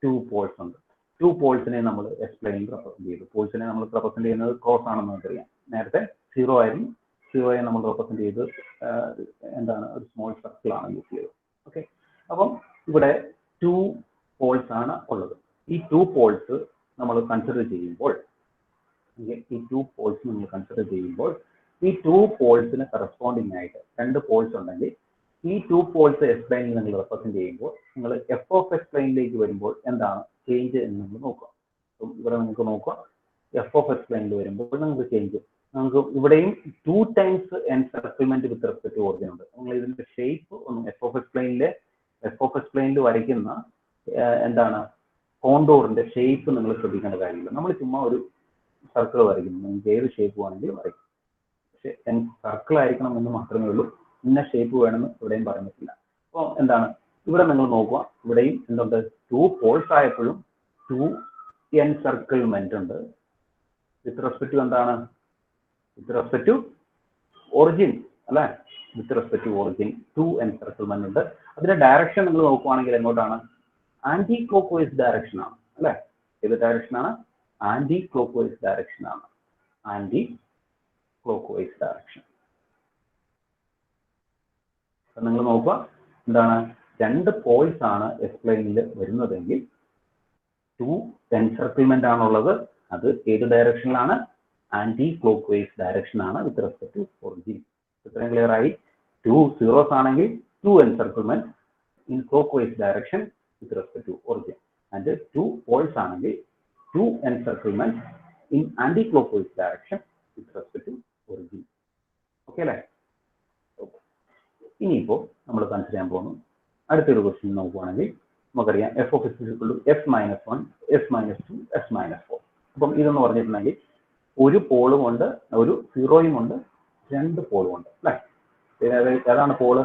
2 പോൾസ് ഉണ്ട്. 2 പോൾസിനെ നമ്മൾ എസ് പ്ലെയിനിൽ റെപ്രസെന്റ് ചെയ്തു. പോൾസിനെ നമ്മൾ റെപ്രസെന്റ് ചെയ്യുന്നത് ക്രോസ് ആണെന്ന് നമുക്കറിയാം. നേരത്തെ 0 ആയിരുന്നു, 0യെ നമ്മൾ റെപ്രസെന്റ് ചെയ്ത് എന്താണ്? ഒരു സ്മോൾ സർക്കിൾ ആണ് യൂസ് ചെയ്തത്. ഓക്കെ, അപ്പം ഇവിടെ 2 പോൾസ് ആണ് ഉള്ളത്. ഈ 2 പോൾസ് നമ്മൾ കൺസിഡർ ചെയ്യുമ്പോൾ, ഈ 2 പോൾസ് നമ്മൾ കൺസിഡർ ചെയ്യുമ്പോൾ ഈ 2 പോൾസിന് കറസ്പോണ്ടിങ് ആയിട്ട് 2 പോൾസ് ഉണ്ടെങ്കിൽ ഈ 2 പോൾസ് എസ് പ്ലെയിനിൽ നിങ്ങൾ റെപ്രസെന്റ് ചെയ്യുമ്പോൾ നിങ്ങൾ എഫ് ഓഫ് എസ് പ്ലെയിനിലേക്ക് വരുമ്പോൾ എന്താണ് ചേഞ്ച് എന്ന് നമ്മൾ നോക്കുക. അപ്പം ഇവിടെ നിങ്ങൾക്ക് നോക്കുക, എഫ് ഓഫ് എസ് പ്ലെയിനിൽ വരുമ്പോൾ നിങ്ങൾക്ക് ചേഞ്ച്, നമുക്ക് ഇവിടെയും 2 times encirclement with respect to origin ഉണ്ട്. നിങ്ങൾ ഇതിന്റെ ഷേപ്പ് ഒന്നും എഫ് ഓഫ് എസ് പ്ലെയിനിൽ വരയ്ക്കുന്ന എന്താണ് കോണ്ടൂറിന്റെ ഷേപ്പ് നിങ്ങൾ ശ്രദ്ധിക്കേണ്ട കാര്യമില്ല. നമ്മൾ ചുമ്മാ ഒരു സർക്കിൾ വരയ്ക്കുന്നു, നിങ്ങൾക്ക് ഏത് ഷേപ്പ് വേണമെങ്കിലും വരയ്ക്കും. പക്ഷെ സർക്കിൾ ആയിരിക്കണം എന്ന് മാത്രമേ ഉള്ളൂ, ഇന്ന ഷേപ്പ് വേണമെന്ന് ഇവിടെയും പറഞ്ഞിട്ടില്ല. അപ്പോൾ എന്താണ് ഇവിടെ നിങ്ങൾ നോക്കുക, ഇവിടെയും എന്തുണ്ട്? 2 പോൾസ് ആയപ്പോഴും 2 എൻസർക്കിൾമെന്റ് ഉണ്ട്. വിത്ത് റെസ്പെക്ട് ടു എന്താണ്? വിത്ത് റെസ്പെക്ട് ടു ഒറിജിൻ, അല്ലെ? വിത്ത് റെസ്പെക്ട് ടു ഒറിജിൻ 2 എൻസർക്കിൾമെന്റ് ഉണ്ട്. അതിന്റെ ഡയറക്ഷൻ നിങ്ങൾ നോക്കുവാണെങ്കിൽ എങ്ങോട്ടാണ്? ആന്റി ക്ലോക്ക് വൈസ് ഡയറക്ഷൻ ആണ്, അല്ലെ? ഏത് ഡയറക്ഷൻ ആണ്? ആന്റി ക്ലോക്ക് വൈസ് ഡയറക്ഷൻ ആണ്. Anti clock vice direction. നിങ്ങൾ നോക്കുക, എന്താണ്, രണ്ട് പോൾസ് ആണ് എസ് പ്ലെയിനിൽ വരുന്നതെങ്കിൽ 2 എൻസർക്കിൾമെന്റ് ആണുള്ളത്. അത് ഏത് ഡയറക്ഷനിലാണ്? ആന്റി ക്ലോക്ക് വൈസ് ഡയറക്ഷൻ ആണ് വിത്ത് റെസ്പെക്ട് ടു ഒറിജിൻ. ഇത്രയും ക്ലിയർ ആയി. 2 സീറോസ് ആണെങ്കിൽ 2 encirclement in clock vice direction with respect to origin. And 2 poles ആണെങ്കിൽ 2 encirclement in anti clock vice direction with respect to origin. Okay അല്ലേ? ഇനിയിപ്പോ നമ്മൾ consider ചെയ്യാൻ പോകുന്നു അടുത്തൊരു ക്വസ്റ്റ്യൻ നോക്കുകയാണെങ്കിൽ നമുക്കറിയാം F of S equal to S minus 1 S minus 2 S minus 4. അപ്പം ഇതെന്ന് പറഞ്ഞിട്ടുണ്ടെങ്കിൽ ഒരു പോളും ഉണ്ട്, ഒരു സീറോയും ഉണ്ട്, രണ്ട് പോളും ഉണ്ട് അല്ലേ? ഏതാണ് പോള്?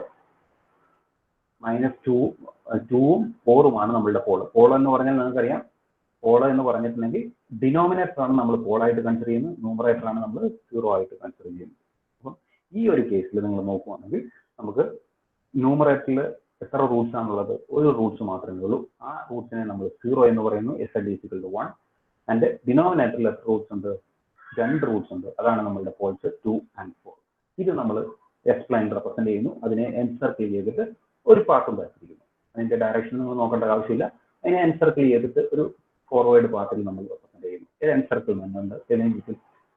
-2ഉം 4ഉമാണ് നമ്മളുടെ പോള്. പോള് എന്ന് പറഞ്ഞാൽ നിങ്ങൾക്കറിയാം, പോള് എന്ന് പറഞ്ഞിട്ടുണ്ടെങ്കിൽ ഡിനോമിനേറ്റർ ആണ് നമ്മൾ പോളായിട്ട് കൺസിഡർ ചെയ്യുന്നത്, ന്യൂമറേറ്റർ ആണ് നമ്മൾ സീറോ ആയിട്ട് കൺസിഡർ ചെയ്യുന്നത്. അപ്പം ഈ ഒരു കേസിൽ നിങ്ങൾ നോക്കുകയാണെങ്കിൽ നമുക്ക് ന്യൂമറേറ്ററിൽ എത്ര റൂട്ട്സ് ആണുള്ളത്? ഒരു റൂട്ട്സ് മാത്രമേ ഉള്ളൂ. ആ റൂട്ട്സിനെ നമ്മൾ സീറോ എന്ന് പറയുന്നു, S L equal to 1. And ഡിനോമിനേറ്ററിൽ എത്ര റൂട്ട്സ് ഉണ്ട്? 2 റൂട്ട്സ് ഉണ്ട്. അതാണ് നമ്മളുടെ പോൾസ് 2 and 4. ഇത് നമ്മൾ എസ് പ്ലെയിൻ റെപ്രസെന്റ് ചെയ്യുന്നു. അതിനെ എൻസർക്കിൾ ചെയ്തിട്ട് ഒരു പാർട്ടും വരച്ചിരിക്കുന്നു. അതിന്റെ ഡയറക്ഷൻ നിങ്ങൾ നോക്കേണ്ട ആവശ്യമില്ല. അതിനെ എൻസർക്കിൾ ചെയ്തിട്ട് ഒരു ഫോർവേഡ് പാർട്ടിൽ നമ്മൾ റെപ്രസെന്റ് ചെയ്യുന്നു. ഒരു എൻസർക്കിൾമെന്റ് ഉണ്ട്.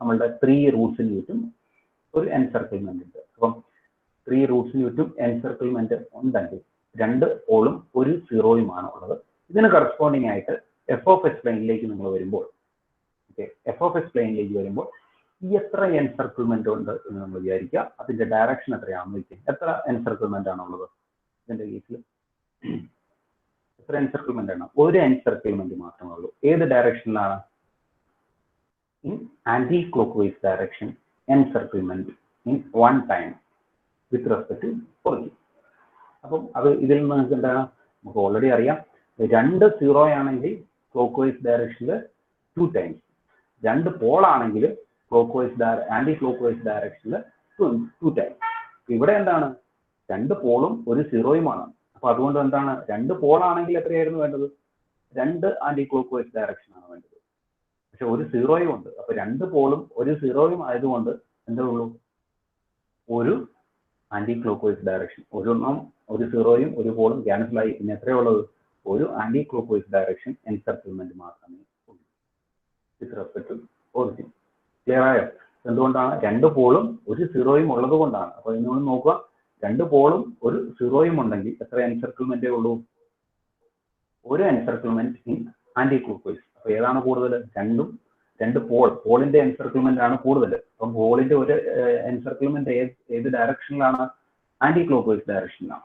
നമ്മളുടെ 3 റൂട്ട്സിന് ചുറ്റും ഒരു എൻസർക്കിൾമെന്റ് ഉണ്ട്. അപ്പം 3 റൂട്ട്സിന് ചുറ്റും എൻസർക്കിൾമെന്റ് ഉണ്ടെങ്കിൽ 2 പോളും ഒരു സീറോയുമാണ് ഉള്ളത്. ഇതിന് കറസ്പോണ്ടിങ് ആയിട്ട് എഫ് ഓഫ് എസ് പ്ലെയിനിലേക്ക് നിങ്ങൾ വരുമ്പോൾ, എഫ് ഓഫ് എസ് പ്ലെയിനിലേക്ക് വരുമ്പോൾ ഈ എത്ര എൻസർക്കിൾമെന്റ് ഉണ്ട് എന്ന് നമ്മൾ വിചാരിക്കുക. അതിന്റെ ഡയറക്ഷൻ എത്രയാണെന്ന് വെച്ചാൽ എത്ര എൻസർക്കിൾമെന്റ് ആണുള്ളത്? ഇതിന്റെ കേസിൽ എത്ര എൻസർക്കിൾമെന്റ് ആണ്? ഒരു എൻസർക്കിൾമെന്റ് മാത്രമേ ഉള്ളൂ. ഏത് ഡയറക്ഷനിലാണ്? In anti clock vice direction encirclement in 1 time with respect to origin. അപ്പം അത് ഇതിൽ നിന്ന് നിങ്ങൾക്ക് എന്താണ്? നമുക്ക് ഓൾറെഡി അറിയാം, 2 സീറോ ആണെങ്കിൽ ക്ലോക്ക് വൈസ് ഡയറക്ഷനിൽ 2 ടൈംസ്, 2 പോളാണെങ്കിൽ clockwise anti clock vice ഡയറക്ഷനിൽ 2 ടൈംസ്. ഇവിടെ എന്താണ്? 2 പോളും ഒരു സീറോയുമാണ്. അപ്പൊ അതുകൊണ്ട് എന്താണ്? 2 പോളാണെങ്കിൽ എത്രയായിരുന്നു വേണ്ടത്? 2 ആന്റി ക്ലോക്ക് വൈസ് ഡയറക്ഷൻ ആണ് വേണ്ടത്. പക്ഷെ ഒരു സീറോയും ഉണ്ട്. അപ്പൊ 2 പോളും ഒരു സീറോയും ആയതുകൊണ്ട് എന്താ ഉള്ളൂ? ഒരു ആന്റി ക്ലോക്ക് വൈസ് ഡയറക്ഷൻ. ഒരു സീറോയും ഒരു പോളും ക്യാൻസൽ ആയി. പിന്നെ എത്രയുള്ളത്? ഒരു anti clock vice direction encirclement മാത്രമേ ഉള്ളൂ with respect to origin. Clear ആയോ? എന്തുകൊണ്ടാണ്? 2 പോളും ഒരു സീറോയും ഉള്ളത് കൊണ്ടാണ്. അപ്പൊ ഇതിനോട് നോക്കുക, 2 പോളും ഒരു സീറോയും ഉണ്ടെങ്കിൽ എത്ര എൻസർക്കിൾമെന്റേ ഉള്ളൂ? ഒരു എൻസർക്കിൾമെന്റ് ഇൻ ആന്റി ക്ലോക്ക് വൈസ്. അപ്പൊ ഏതാണ് കൂടുതൽ? 2 പോളിന്റെ എൻസർക്കിൾമെന്റ് ആണ് കൂടുതൽ. അപ്പം പോളിന്റെ ഒരു എൻസർക്കിൾമെന്റ് ഏത് ഡയറക്ഷനിലാണ്? ആന്റി ക്ലോക്ക് വൈസ് ഡയറക്ഷനിലാണ്.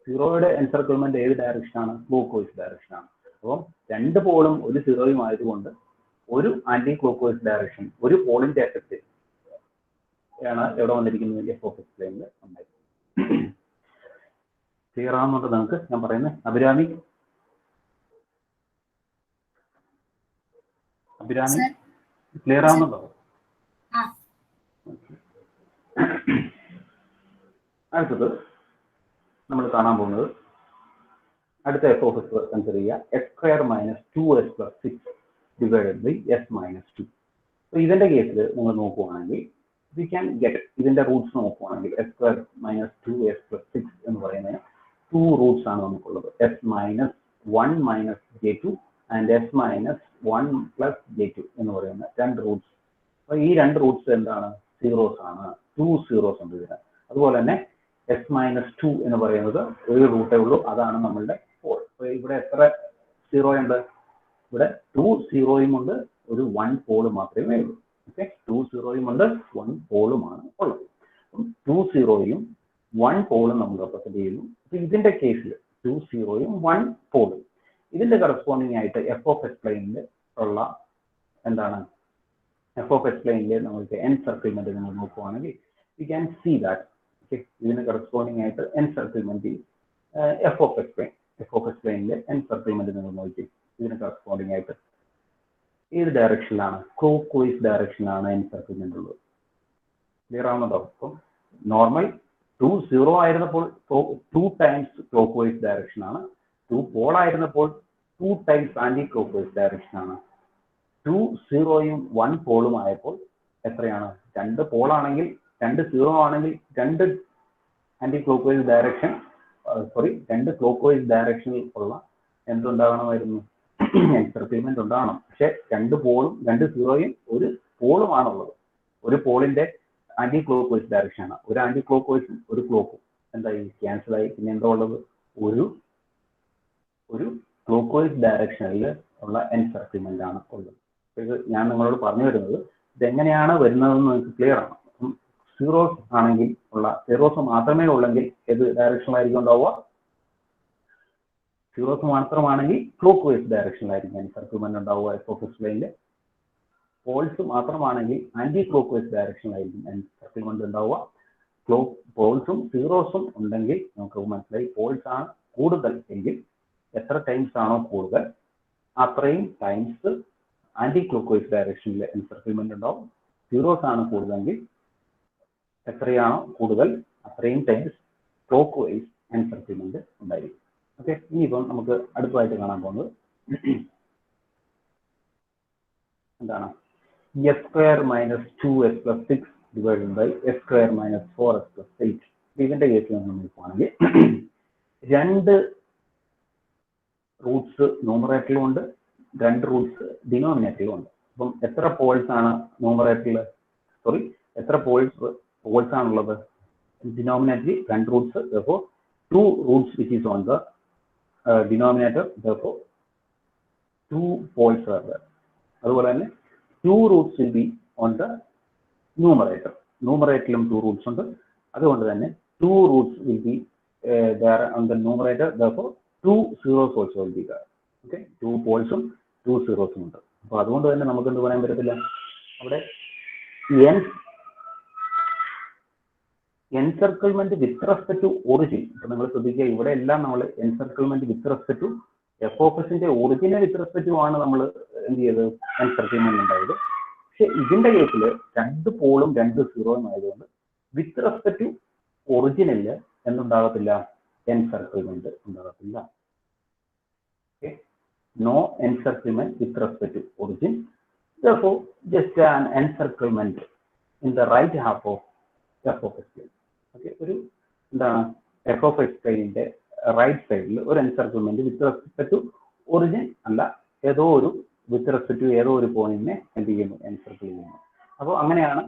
സീറോയുടെ എൻസർക്കിൾമെന്റ് ഏത് ഡയറക്ഷനാണ്? Clock vice ഡയറക്ഷനാണ്. അപ്പം 2 പോളും ഒരു സീറോയും ആയതുകൊണ്ട് ഒരു ആന്റി ക്ലോക്ക് വൈസ് ഡയറക്ഷൻ, ഒരു പോളിന്റെ എഫക്റ്റ് ആണ് എവിടെ വന്നിരിക്കുന്നത്? എഫ് ഓഫ് എസ് പ്ലെയിനിൽ ഉണ്ടായിരിക്കുന്നത്. ക്ലിയർ ആവുന്നുണ്ട് നിങ്ങൾക്ക് ഞാൻ പറയുന്നത്? അഭിരാമി ക്ലിയർ ആവുന്നുണ്ടോ? അടുത്തത് നമ്മൾ കാണാൻ പോകുന്നത് അടുത്ത എഫ് ഓഫ് എസ് കൺസിഡർ ചെയ്യുക. S square minus 2s plus 6 divided by S minus 2. അപ്പൊ ഇതിന്റെ കേസിൽ നിങ്ങൾ നോക്കുവാണെങ്കിൽ വി ക്യാൻ ഗെറ്റ് ഇതിന്റെ റൂട്ട്സ് നോക്കുവാണെങ്കിൽ S square minus 2s plus 6 എന്ന് പറയുന്നതിന് 2 റൂട്ട്സ് ആണ് നമുക്കുള്ളത്. S minus 1 minus j2 and S minus 1 plus j2 എന്ന് പറയുന്ന 2 റൂട്ട്സ്. അപ്പൊ ഈ 2 റൂട്ട്സ് എന്താണ്? സീറോസ് ആണ്. 2 സീറോസ് ഉണ്ട് ഇതിന്. അതുപോലെ തന്നെ എസ് മൈനസ് 2 എന്ന് പറയുന്നത് ഒരു റൂട്ടേ ഉള്ളൂ, അതാണ് നമ്മളുടെ പോൾ. അപ്പൊ ഇവിടെ എത്ര സീറോ ഉണ്ട്? ഇവിടെ 2 സീറോയും ഉണ്ട്, ഒരു 1 പോള് മാത്രമേ ഉള്ളൂ. ഓക്കെ, 2 സീറോയും ഉണ്ട്, 1 പോളുമാണ് ഉള്ളത്. 2 സീറോയും 1 പോളും നമ്മൾ റെപ്രസെന്റ് ചെയ്യുന്നു. അപ്പൊ ഇതിന്റെ കേസിൽ 2 സീറോയും 1 പോളും ഇതിന്റെ കറസ്പോണ്ടിങ് ആയിട്ട് എഫ് ഓഫ് എസ് പ്ലെയിനിൽ ഉള്ള എന്താണ്? എഫ് ഓഫ് എസ് പ്ലെയിനിൽ നമുക്ക് എൻസർക്കിൾമെന്റ് നിങ്ങൾ നോക്കുവാണെങ്കിൽ യു ക്യാൻ സീ ദാറ്റ് ഇതിന് കറസ്പോണ്ടിങ് ആയിട്ട് encirclement F of S plane, F of S പ്ലെയിനിലെ എൻസർക്കിൾമെന്റ് നിങ്ങൾ നോക്കി ഇതിന് കറസ്പോണ്ടിങ് ആയിട്ട് ഏത് ഡയറക്ഷനിലാണ്? ക്ലോക്ക് വൈസ് ഡയറക്ഷനിലാണ് എൻസർക്കിൾമെന്റ് ഉള്ളത്. ക്ലിയർ ആവുന്നുണ്ടോ? അപ്പം നോർമൽ 2 സീറോ ആയിരുന്നപ്പോൾ 2 ടൈംസ് ക്ലോക്ക് വൈസ് ഡയറക്ഷൻ ആണ്. 2 പോൾ ആയിരുന്നപ്പോൾ 2 times anti clock vice direction ആണ്. 2 സീറോയും 1 പോളും ആയപ്പോൾ എത്രയാണ്? 2 പോളാണെങ്കിൽ 2 സീറോ ആണെങ്കിൽ 2 ആന്റി ക്ലോക്ക് വൈസ് ഡയറക്ഷൻ രണ്ട് ക്ലോക്ക് വൈസ് ഡയറക്ഷനിൽ ഉള്ള എന്തുണ്ടാകണമായിരുന്നു? എൻസർക്കിൾമെന്റ് ഉണ്ടാകണം. പക്ഷെ 2 പോളും 2 സീറോയും ഒരു പോളുമാണുള്ളത്. ഒരു പോളിന്റെ ആന്റി ക്ലോക്ക് വൈസ് ഡയറക്ഷൻ ആണ്. ഒരു ആന്റി ക്ലോക്ക് വൈസും ഒരു ക്ലോക്കും എന്തായി? ക്യാൻസൽ ആയി. പിന്നെ എന്താ ഉള്ളത്? ഒരു ക്ലോക്ക് വൈസ് ഡയറക്ഷനിൽ ഉള്ള എൻസർക്കിൾമെന്റ് ആണ് ഉള്ളത്. ഇത് ഞാൻ നിങ്ങളോട് പറഞ്ഞു വരുന്നത് ഇതെങ്ങനെയാണ് വരുന്നതെന്ന് നിങ്ങൾക്ക് ക്ലിയർ ആണ്. സീറോസ് ആണെങ്കിൽ സീറോസ് മാത്രമേ ഉള്ളെങ്കിൽ ഏത് ഡയറക്ഷനിലായിരിക്കും ഉണ്ടാവുക? സീറോസ് മാത്രമാണെങ്കിൽ ക്ലോക്ക് വൈസ് ഡയറക്ഷനിലായിരിക്കും എൻസർക്കിൾമെന്റ് ഉണ്ടാവുക എഫ് ഓഫ് എക്സ് ലൈനിൽ. പോൾസ് മാത്രമാണെങ്കിൽ ആന്റി ക്ലോക്ക് വൈസ് ഡയറക്ഷനിലായിരിക്കും എൻസർക്കിൾമെന്റ് ഉണ്ടാവുക. പോൾസും സീറോസും ഉണ്ടെങ്കിൽ നമുക്ക് മനസ്സിലായി പോൾസ് ആണ് കൂടുതൽ എങ്കിൽ എത്ര ടൈംസ് ആണോ കൂടുതൽ അത്രയും ടൈംസ് ആന്റി ക്ലോക്ക് വൈസ് ഡയറക്ഷനിൽ എൻസർക്കിൾമെന്റ് ഉണ്ടാവും. സീറോസ് ആണ് കൂടുതലെങ്കിൽ എത്രയാണോ കൂടുതൽ അത്രയും ടൈംസ് ക്ലോക്ക് വൈസ് എൻസർക്കിൾമെന്റ് ഉണ്ടായിരിക്കും. ഓക്കെ, ഇനിയിപ്പം നമുക്ക് അടുത്തതായിട്ട് കാണാൻ പോകുന്നത് എന്താണ്? S square minus 2s + 6 divided by S square minus 4s + 8. ഇതിന്റെ കേസിൽ നമ്മൾ നോക്കുകയാണെങ്കിൽ 2 റൂട്ട്സ് ന്യൂമറേറ്ററിലും ഉണ്ട്, 2 റൂട്ട്സ് ഡിനോമിനേറ്ററിലും ഉണ്ട്. അപ്പം എത്ര പോൾസ് ആണ് ന്യൂമറേറ്ററിൽ? എത്ര പോൾസ് ആണുള്ളത്? ഡിനോമിനേറ്ററിൽ 2 Roots, therefore 2 roots which is on the denominator, therefore 2 poles are there. അതുപോലെ തന്നെ 2 roots will be on the numerator. ന്യൂമറേറ്ററിലും 2 roots ഉണ്ട്. അതുകൊണ്ട് തന്നെ 2 roots will be there on the numerator, therefore 2 zeros also will be there. Okay, 2 പോൾസും 2 സീറോസും ഉണ്ട്. അപ്പോൾ അതുകൊണ്ട് തന്നെ നമുക്ക് എന്ത് പറയാൻ പറ്റത്തില്ല? അവിടെ encirclement with respect to origin. ഇപ്പൊ നിങ്ങൾ ശ്രദ്ധിക്കുക, ഇവിടെ എല്ലാം നമ്മൾ encirclement with respect to F of എസിന്റെ ഒറിജിനെ വിത്ത് റെസ്പെക്ട് ടു ആണ് നമ്മൾ എന്ത് ചെയ്തത്? എൻസർക്കിൾമെന്റ് ഉണ്ടായത്. പക്ഷെ ഇതിന്റെ കേസിൽ 2 പോളും 2 സീറോയും ആയതുകൊണ്ട് വിത്ത് റെസ്പെക്ട് ടു ഒറിജിനില് എന്തുണ്ടാകത്തില്ല? എൻസർക്കിൾമെന്റ് ഉണ്ടാകത്തില്ല. No encirclement with respect to origin, therefore just an encirclement in the right half of f of x plane. Okay, ഒരു എന്താണ്? f of x പ്ലെയിനിന്റെ റൈറ്റ് സൈഡിൽ ഒരു എൻസർക്കിൾമെന്റ് വിത്ത് റെസ്പെക്ട് ടു ഒറിജിൻ അല്ല, ഏതോ ഒരു വിത്ത് റെസ്പെക്ട് ടു ഏതോ ഒരു പോയിന്റിനെ എന്ത് ചെയ്യുന്നു? എൻസർക്കിൾ ചെയ്യുന്നു. അപ്പോൾ അങ്ങനെയാണ്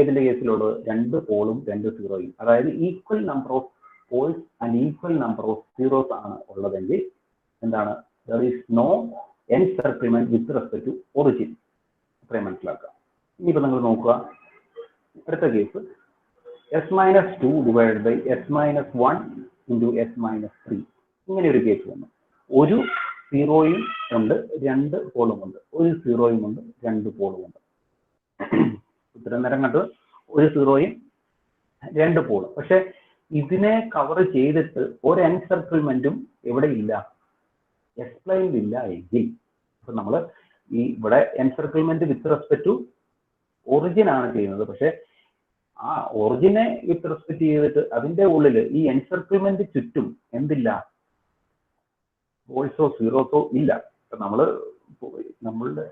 ഏതിന്റെ കേസിലുള്ളത്? 2 പോളും 2 സീറോയും, അതായത് equal number of poles and equal number of zeros ആണ് ഉള്ളതെങ്കിൽ എന്താണ്? There is no encirclement with respect to origin. അത്രയും മനസ്സിലാക്കുക. ഇനിയിപ്പോൾ നിങ്ങൾ നോക്കുക, അടുത്ത case s-2 divided by s-1 into s-3. ഇങ്ങനെ ഒരു കേസ് വന്നു. ഒരു സീറോയും ഉണ്ട്, 2 പോളും ഉണ്ട്. ഒരു സീറോയും ഉണ്ട്, 2 പോളും ഉണ്ട്. ഇത്രയും നേരം കണ്ടത് ഒരു സീറോയും 2 പോളും. പക്ഷെ ഇതിനെ കവർ ചെയ്തിട്ട് ഒരു എൻസർക്കിൾമെന്റും എവിടെ ഇല്ല? എസ് പ്ലെയിനിൽ ഇല്ല എങ്കിൽ ഇപ്പൊ നമ്മൾ ഇവിടെ എൻസർക്കിൾമെന്റ് വിത്ത് റെസ്പെക്ട് ടു ഒറിജിൻ ആണ് ചെയ്യുന്നത്. പക്ഷെ ആ ഒറിജിനെ വിത്ത് റെസ്പെക്ട് ചെയ്തിട്ട് അതിന്റെ ഉള്ളിൽ ഈ എൻസർക്കിൾമെന്റ് ചുറ്റും എന്തില്ല? പോൾസോ സീറോസോ ഇല്ല. ഇപ്പൊ നമ്മളുടെ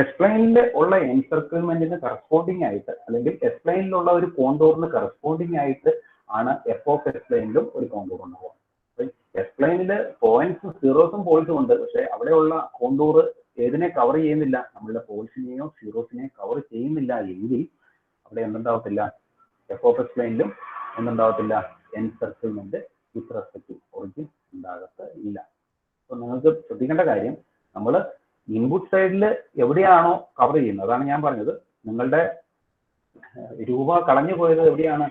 എസ് പ്ലെയിനിൽ ഉള്ള എൻസർക്കിൾമെന്റിന് കറസ്പോണ്ടിങ് ആയിട്ട്, അല്ലെങ്കിൽ എസ് പ്ലെയിനിലുള്ള ഒരു കോണ്ടൂറിന് കറസ്പോണ്ടിങ് ആയിട്ട് ആണ് എഫ് ഓഫ് എസ് പ്ലെയിനിലും ഒരു കോണ്ടൂർ ഉണ്ടാവുക. എസ് പ്ലെയിനില് പോയിന്റ്സും സീറോസും പോൾസും ഉണ്ട്. പക്ഷെ അവിടെയുള്ള കോണ്ടൂർ ഏതിനെ കവർ ചെയ്യുന്നില്ല? നമ്മളുടെ പോൾസിനെയോ സീറോസിനെയോ കവർ ചെയ്യുന്നില്ല എങ്കിൽ അവിടെ എന്തുണ്ടാവത്തില്ല? എഫ് ഓഫ് എസ് പ്ലെയിനിലും എന്തുണ്ടാവത്തില്ല? Encirclement with respect to origin ഉണ്ടാകത്തില്ല. അപ്പൊ നിങ്ങൾക്ക് ശ്രദ്ധിക്കേണ്ട കാര്യം, നമ്മൾ ഇൻപുട്ട് സൈഡിൽ എവിടെയാണോ കവർ ചെയ്യുന്നത്, അതാണ് ഞാൻ പറഞ്ഞത്. നിങ്ങളുടെ രൂപ കളഞ്ഞു പോയത് എവിടെയാണ്?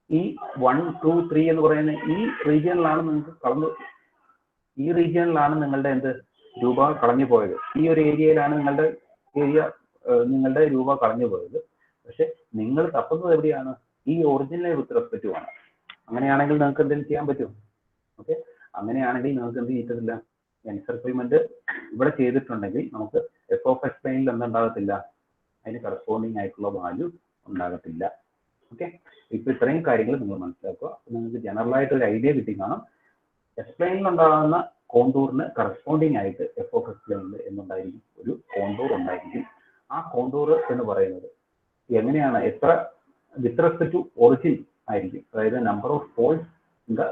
ഈ 1, 2, 3 എന്ന് പറയുന്ന ഈ റീജിയനിലാണ് നിങ്ങൾക്ക് നിങ്ങളുടെ എന്ത് രൂപ കളഞ്ഞു പോയത്. ഈ ഒരു ഏരിയയിലാണ് നിങ്ങളുടെ രൂപ കളഞ്ഞു പോയത്. പക്ഷെ നിങ്ങൾ തപ്പുന്നത് എവിടെയാണ്? ഈ ഒറിജിനൽ വിത്ത് റെസ്പെക്ട് ആണ്. അങ്ങനെയാണെങ്കിൽ നിങ്ങൾക്ക് എന്തെങ്കിലും ചെയ്യാൻ പറ്റും? ഓക്കെ, അങ്ങനെയാണെങ്കിൽ നിങ്ങൾക്ക് എന്ത് ചെയ്തിട്ടില്ല? എൻസർക്കിൾമെന്റ് ഇവിടെ ചെയ്തിട്ടുണ്ടെങ്കിൽ നമുക്ക് എഫ് ഓഫ് എക്സ് പ്ലെയിനിൽ എന്തുണ്ടാകത്തില്ല? അതിന് കറസ്പോണ്ടിങ് ആയിട്ടുള്ള വാല്യൂ ഉണ്ടാകത്തില്ല. ഓക്കെ, ഇപ്പൊ ഇത്രയും കാര്യങ്ങൾ നിങ്ങൾ മനസ്സിലാക്കുക. നിങ്ങൾക്ക് ജനറൽ ആയിട്ട് ഒരു ഐഡിയ കിട്ടി കാണും. എസ് പ്ലെയിനിൽ ഉണ്ടാകുന്ന കോണ്ടൂറിന് കറസ്പോണ്ടിങ് ആയിട്ട് എഫ് ഓഫ് എക്സ് പ്ലെയിനിൽ എന്നുണ്ടായിരിക്കും? ഒരു കോണ്ടൂർ ഉണ്ടായിരിക്കും. ആ കോണ്ടൂർ കോണ്ടൂർ എന്ന് പറയുന്നത് എങ്ങനെയാണ്, എത്ര വിത്ത് റെസ്പെക്ട് ടു ഒറിജിൻ ആയിരിക്കും, അതായത് number of poles in the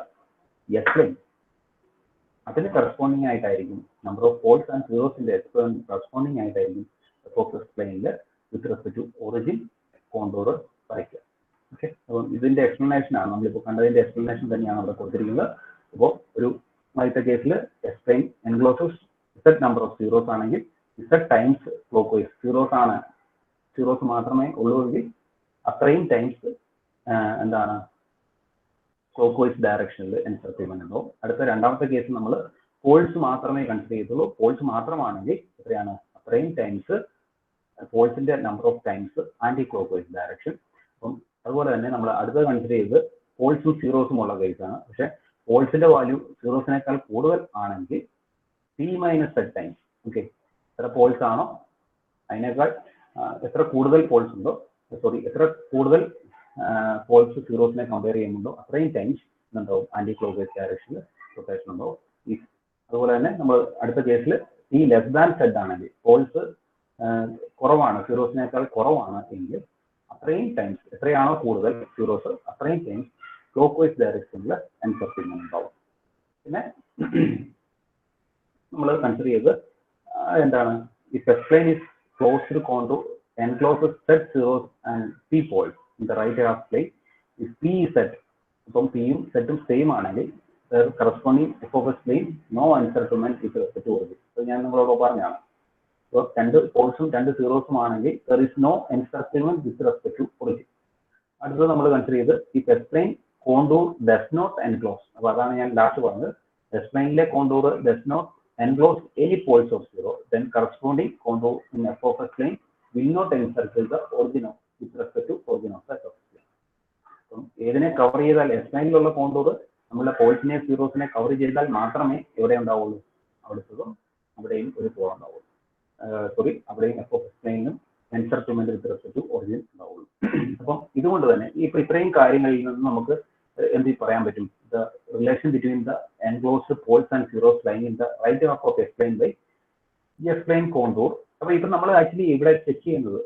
S plane, അതിന് കറസ്പോണ്ടിങ് ആയിട്ടായിരിക്കും നമ്പർ ഓഫ് പോൾസ് ആൻഡ് സീറോസിന്റെ കറസ്പോണ്ടിങ് ആയിട്ടായിരിക്കും എഫ് ഓഫ് എസ് പ്ലെയിനിൽ with respect to origin contour വരയ്ക്കുക. ഓക്കെ, അപ്പം ഇതിന്റെ എക്സ്പ്ലനേഷൻ ആണ് നമ്മളിപ്പോൾ കണ്ടതിന്റെ എക്സ്പ്ലനേഷൻ തന്നെയാണ് അവിടെ കൊടുത്തിരിക്കുന്നത്. അപ്പോൾ ഒരു ആദ്യത്തെ കേസിൽ S plane encloses Z number of zeros ആണെങ്കിൽ Z times clockwise zeros മാത്രമേ ഉള്ളൂവെങ്കിൽ അത്രയും ടൈംസ് എന്താണ് ക്ലോക്ക് വൈസ് ഡയറക്ഷനിൽ എൻസർക്യൂൾമെന്റ് ഉണ്ടാവും. അടുത്ത രണ്ടാമത്തെ കേസ് നമ്മൾ പോൾസ് മാത്രമേ കൺസിഡർ ചെയ്തുള്ളൂ. പോൾസ് മാത്രമാണെങ്കിൽ എത്രയാണ്, അത്രയും ടൈംസ് പോൾസിന്റെ number of times anti clock vice direction. അപ്പം അതുപോലെ തന്നെ നമ്മൾ അടുത്തത് കൺസിഡർ ചെയ്ത് പോൾസും സീറോസും ഉള്ള കേസാണ്. പക്ഷെ പോൾസിന്റെ വാല്യൂ സീറോസിനേക്കാൾ കൂടുതൽ ആണെങ്കിൽ P minus Z times, okay, എത്ര പോൾസ് ആണോ അതിനേക്കാൾ എത്ര കൂടുതൽ പോൾസ് ഉണ്ടോ, സോറി എത്ര കൂടുതൽ പോൾസ് സീറോസിനെ കമ്പയർ ചെയ്യുന്നുണ്ടോ അത്രയും ടൈംസ് ഉണ്ടാവും ആന്റി ക്ലോക്ക് വൈസ് ഡയറക്ഷനിൽ റൊട്ടേഷൻ ഉണ്ടാവും. അതുപോലെ തന്നെ നമ്മൾ അടുത്ത കേസിൽ ഈ ലെസ് ദാൻ സെഡ് ആണെങ്കിൽ പോൾസ് കുറവാണ്, സീറോസിനേക്കാൾ കുറവാണ് എങ്കിൽ അത്രയും ടൈംസ് എത്രയാണോ കൂടുതൽ സീറോസ് അത്രയും ടൈംസ് ക്ലോക്ക് വൈസ് ഡയറക്ഷനിൽ എൻസർക്യൂൾമെന്റ് ഉണ്ടാവും. പിന്നെ നമ്മൾ കൺസിഡർ ചെയ്ത് എന്താണ്, ഈ S plain is closed contour encloses set zeros and p poles in the right half plane. If p is set, അപ്പം പിയും സെറ്റും സെയിം ആണെങ്കിൽ corresponding F of S plane no encirclement with respect to origin. അപ്പോൾ ഞാൻ നിങ്ങളോട് പറഞ്ഞാണ്, അപ്പോൾ രണ്ട് പോൾസും രണ്ട് സീറോസും ആണെങ്കിൽ there is no encirclement with respect to origin. അടുത്തത് നമ്മൾ കൺസിഡർ ചെയ്ത് ഈ S plane contour does not enclose. അപ്പോൾ അതാണ് ഞാൻ ലാസ്റ്റ് പറഞ്ഞത്, എസ് പ്ലെയിനിലെ contour does not enclose any poles of zero, then corresponding contour in F of S plane will not encircle the origin of with respect to origin of the plane. അപ്പം ഏതിനെ cover ചെയ്താൽ S പ്ലെയിനിലുള്ള contour നമ്മുടെ പോൾസിനെ സീറോസിനെ cover ചെയ്താൽ മാത്രമേ എവിടെ ഉണ്ടാവുള്ളൂ, അവിടുത്തതും അവിടെയും ഒരു പോൾ ഉണ്ടാവുള്ളൂ, സോറി അവിടെയും എഫ് ഓഫ് എസ് പ്ലെയിനും എൻസർക്യൂൾമെന്റ് വിത്ത് റെസ്പെക്ട് ടു ഒറിജിൻ ഉണ്ടാവുള്ളൂ. അപ്പം ഇതുകൊണ്ട് തന്നെ ഇപ്പൊ ഇത്രയും കാര്യങ്ങളിൽ നിന്ന് നമുക്ക് എന്ത് പറയാൻ പറ്റും, the relation between the enclosed poles and zeros line in the right half of S plane by S plane contour. അപ്പൊ ഇപ്പൊ നമ്മൾ ആക്ച്വലി ഇവിടെ ചെക്ക് ചെയ്യുന്നത്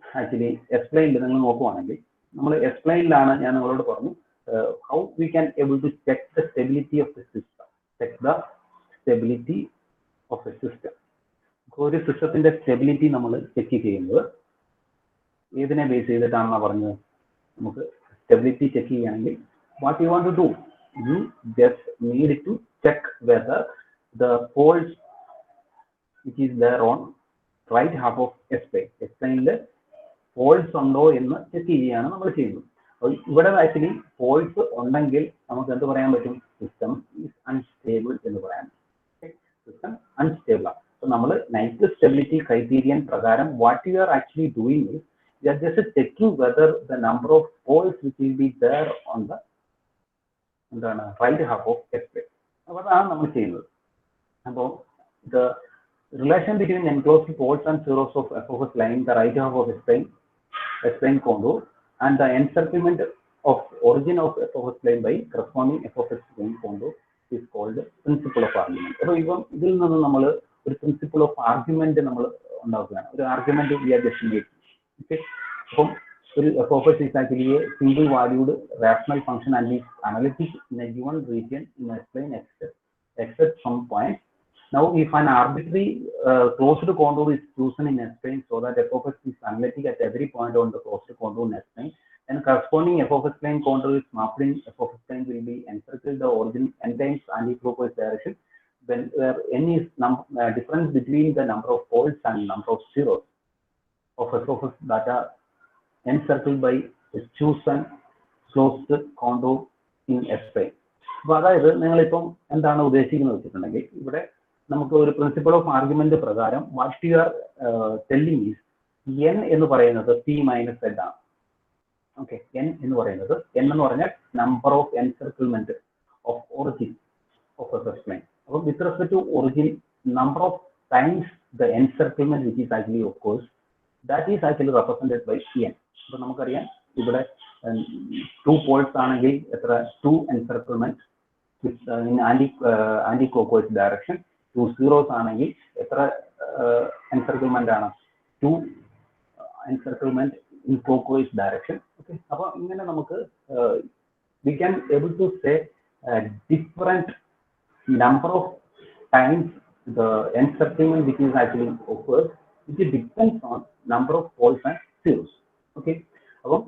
ആക്ച്വലി എസ് പ്ലെയിനിൽ നിങ്ങൾ നോക്കുവാണെങ്കിൽ നമ്മൾ എസ് പ്ലെയിനിലാണ് ഞാൻ നിങ്ങളോട് പറഞ്ഞു how we can able to check the stability of the system, check the stability of a system. ഒരു സിസ്റ്റത്തിന്റെ സ്റ്റെബിലിറ്റി നമ്മൾ ചെക്ക് ചെയ്യുന്നത് ഏതിനെ ബേസ് ചെയ്തിട്ടാണെന്നാ പറഞ്ഞത്, നമുക്ക് സ്റ്റെബിലിറ്റി ചെക്ക് ചെയ്യുകയാണെങ്കിൽ what you want to do, you just need to check whether the poles which is there on right half of S plane. S plane poles ഉണ്ടോ എന്ന് ചെക്ക് ചെയ്യുകയാണ് നമ്മൾ ചെയ്യുന്നത്. അപ്പോൾ ഇവിടെ ആക്ച്വലി പോൾസ് ഉണ്ടെങ്കിൽ നമുക്ക് എന്ത് പറയാൻ പറ്റും, സിസ്റ്റം ഈസ് അൺസ്റ്റേബിൾ എന്ന് പറയാൻ പറ്റും. സിസ്റ്റം അൺസ്റ്റേബിൾ ആണ്. അപ്പോൾ നമ്മൾ നൈറ്റ് സ്റ്റെബിലിറ്റി ക്രൈറ്റീരിയൻ പ്രകാരം what you are actually doing is you are just checking whether the number of poles which will be there on the എന്താണ് right half of S plane. അപ്പോൾ അതാണ് നമ്മൾ ചെയ്യുന്നത്. അപ്പോൾ the relation between enclosed poles and zeros of f of s line the right half of s plane contour and the encirclement of origin of f of s plane by corresponding f of s plane contour is called principle of argument. അപ്പോൾ ഇപ്പം ഇതിൽ നിന്ന് നമ്മൾ ഒരു principle of argument നമ്മൾ ഉണ്ടാക്കുകയാണ്, ഒരു argument we are just making. Okay, അപ്പം ഒരു f of s is actually a single valued rational function and is analytic in a given region in a plane except some point. Now, if an arbitrary closed contour is chosen in S plane so that f of s is analytic at every point on the closed contour in S plane, then corresponding f of s plane contour is mapped in f of s plane will be encircle the origin n times anti-clockwise direction when n is difference between the number of poles and number of zeros of f of s that are encircled by a chosen closed contour in S plane. അപ്പോൾ അതായത് നിങ്ങളിപ്പം എന്താണ് ഉദ്ദേശിക്കുന്നത് വെച്ചിട്ടുണ്ടെങ്കിൽ ഇവിടെ നമുക്ക് ഒരു principle of argument പ്രകാരം what you are telling is N എന്ന് പറയുന്നത് പി മൈനസ് സെഡ് ആണ്. ഓക്കെ, എൻ എന്ന് പറയുന്നത് എൻ എന്ന് പറഞ്ഞാൽ number of encirclement of origin of a plane. അപ്പം with respect to origin number of times the encirclement which is actually of course that is actually represented by N. അപ്പൊ നമുക്കറിയാം ഇവിടെ 2 poles ആണെങ്കിൽ എത്ര 2 എൻസർക്കിൾമെന്റ് in anti-clockwise direction. 2 zeros ആണെങ്കിൽ എത്ര എൻസർക്കിൾമെന്റ് ആണ് to encirclement in clockwise direction. Okay, അപ്പോൾ ഇങ്ങനെ നമുക്ക് we can able to say different number of times the encirclement which is actually occurs, which depends on number of poles and zeros. Okay, അപ്പോൾ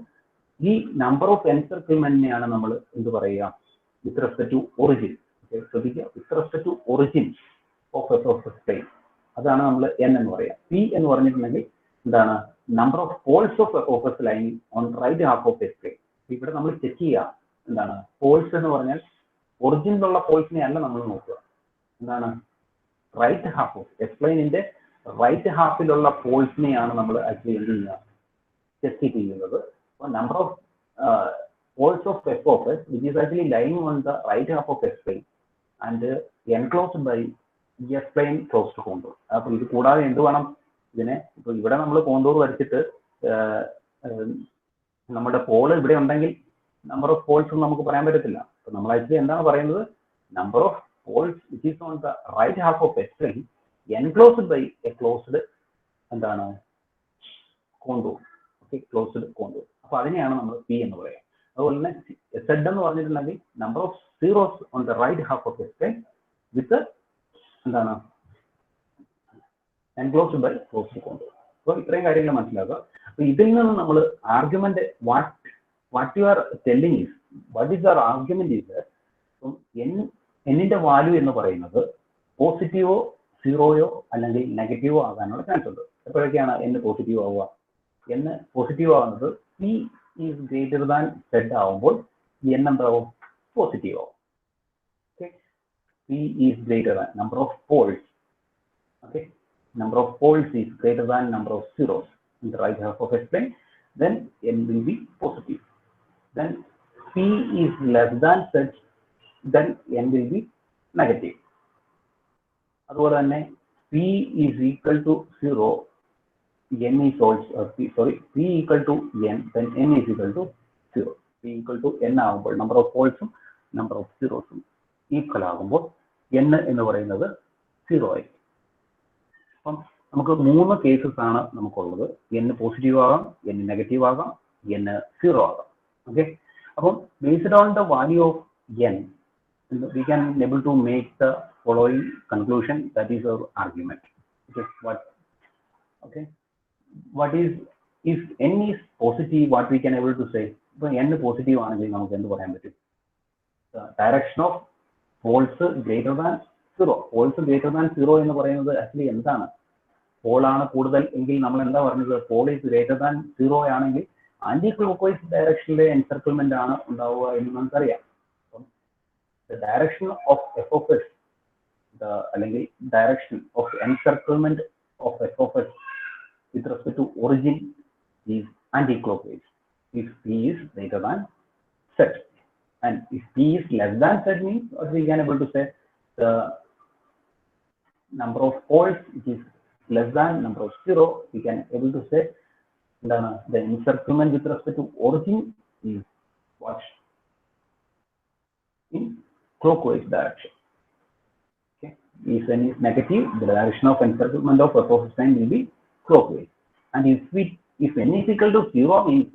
ഈ number of എൻസർക്കിൾമെന്റിനെയാണ് നമ്മൾ എന്ത് പറയുക, വിത്ത് respect to origin. ശ്രദ്ധിക്കുക, with respect to origin of F of S plane, അതാണ് നമ്മൾ N എന്ന് പറയുക. പി എന്ന് പറഞ്ഞിട്ടുണ്ടെങ്കിൽ എന്താണ്, number of poles of F of S line on right half of S plane. ഇവിടെ നമ്മൾ ചെക്ക് ചെയ്യുക എന്താണ്, പോൾസ് എന്ന് പറഞ്ഞാൽ ഒറിജിനിലുള്ള പോൾസിനെ അല്ല നമ്മൾ നോക്കുക, എന്താണ് റൈറ്റ് ഹാഫ് ഓഫ് എസ് പ്ലെയിനിന്റെ റൈറ്റ് ഹാഫിലുള്ള പോൾസിനെയാണ് നമ്മൾ ആക്ച്വലി എന്ത് ചെയ്യുക, ചെക്ക് ചെയ്യുന്നത്. Number of poles of f of s which is actually lying on the right half of s plane and enclosed by s plane close to contour. അപ്പോൾ ഇത് കൂടാതെ എന്ത് വേണം, ഇതിനെ ഇപ്പോൾ ഇവിടെ നമ്മൾ കോണ്ടൂർ വരച്ചിട്ട് നമ്മുടെ പോൾ ഇവിടെ ഉണ്ടെങ്കിൽ നമ്പർ ഓഫ് പോൾസ് നമുക്ക് പറയാൻ പറ്റത്തില്ല. അപ്പോൾ നമ്മൾ ആക്ച്വലി എന്താണ് പറയുന്നത്, number of poles which is on the right half of S plane enclosed by a closed എന്താണ് കോണ്ടൂർ. Okay, closed contour. അപ്പോൾ അതിനെയാണ് നമ്മൾ പി എന്ന് പറയുക. അതുപോലെ തന്നെ സെഡ് എന്ന് പറഞ്ഞിട്ടുണ്ടെങ്കിൽ number of zeros on the right half of S plane with എന്താണ് എൻക്ലോസ്ഡ് ബൈ ക്ലോസ്ഡ് കോണ്ടൂർ. അപ്പോൾ ഇത്രയും കാര്യങ്ങൾ മനസ്സിലാക്കുക. അപ്പോൾ ഇതിൽ നിന്ന് നമ്മൾ argument what you are telling is what is our argument is എന്നിന്റെ വാല്യൂ എന്ന് പറയുന്നത് പോസിറ്റീവോ സീറോയോ അല്ലെങ്കിൽ നെഗറ്റീവോ ആകാനുള്ള ചാൻസ് ഉണ്ട്. എപ്പോഴൊക്കെയാണ് എന്ന് പോസിറ്റീവ് ആവുക, എന്ന് പോസിറ്റീവ് ആവുന്നത് P is greater than Z ആവുമ്പോൾ എൻ എന്താവും, പോസിറ്റീവ് ആവും. Okay, P is greater than number of poles. Okay, number of poles is greater than number of zeros in the right half of S plane, then n will be positive. Then p is less than such, then n will be negative. അതുപോലെ തന്നെ p is equal to 0, n is also p equal to n, then n is equal to 0. p equal to n ആകുമ്പോൾ number of poles number of zeros equal ആകുമ്പോൾ n എന്ന് പറയുന്നത് 0 ആയിരിക്കും. അപ്പം നമുക്ക് മൂന്ന് കേസസ് ആണ് നമുക്കുള്ളത്. n പോസിറ്റീവ് ആകാം, n നെഗറ്റീവ് ആകാം, n 0 ആകാം. ഓക്കെ, അപ്പം based on the value of n we can able to make the following conclusion, that is our argument. What is, if n is positive, what we can able to say, ഇപ്പൊ n positive ആണെങ്കിൽ നമുക്ക് എന്ത് പറയാൻ പറ്റും, direction of poles greater than 0. Poles greater than 0 എന്ന് പറയുന്നത് actually എന്താണ്, പോളാണ് കൂടുതൽ എങ്കിൽ നമ്മൾ എന്താ പറഞ്ഞത്, പോൾ ഈസ് ഗ്രേറ്റർ ദാൻ 0 ആണെങ്കിൽ ആന്റി ക്ലോക്ക്വൈസ് ഡയറക്ഷനിലെ എൻസർക്കിൾമെന്റ് ആണ് ഉണ്ടാവുക എന്ന് നമുക്കറിയാം. Direction of F of S, അല്ലെങ്കിൽ direction of encirclement of F of S with respect to origin is anti clockwise if p is greater than z, and if p is less than z means what we can able to say, the number of poles which is less than number of 0, we can able to say the encirclement with respect to origin is what, in clockwise direction. Okay, if n is negative, the direction of encirclement of f of s will be clockwise, and if n is equal to 0 means,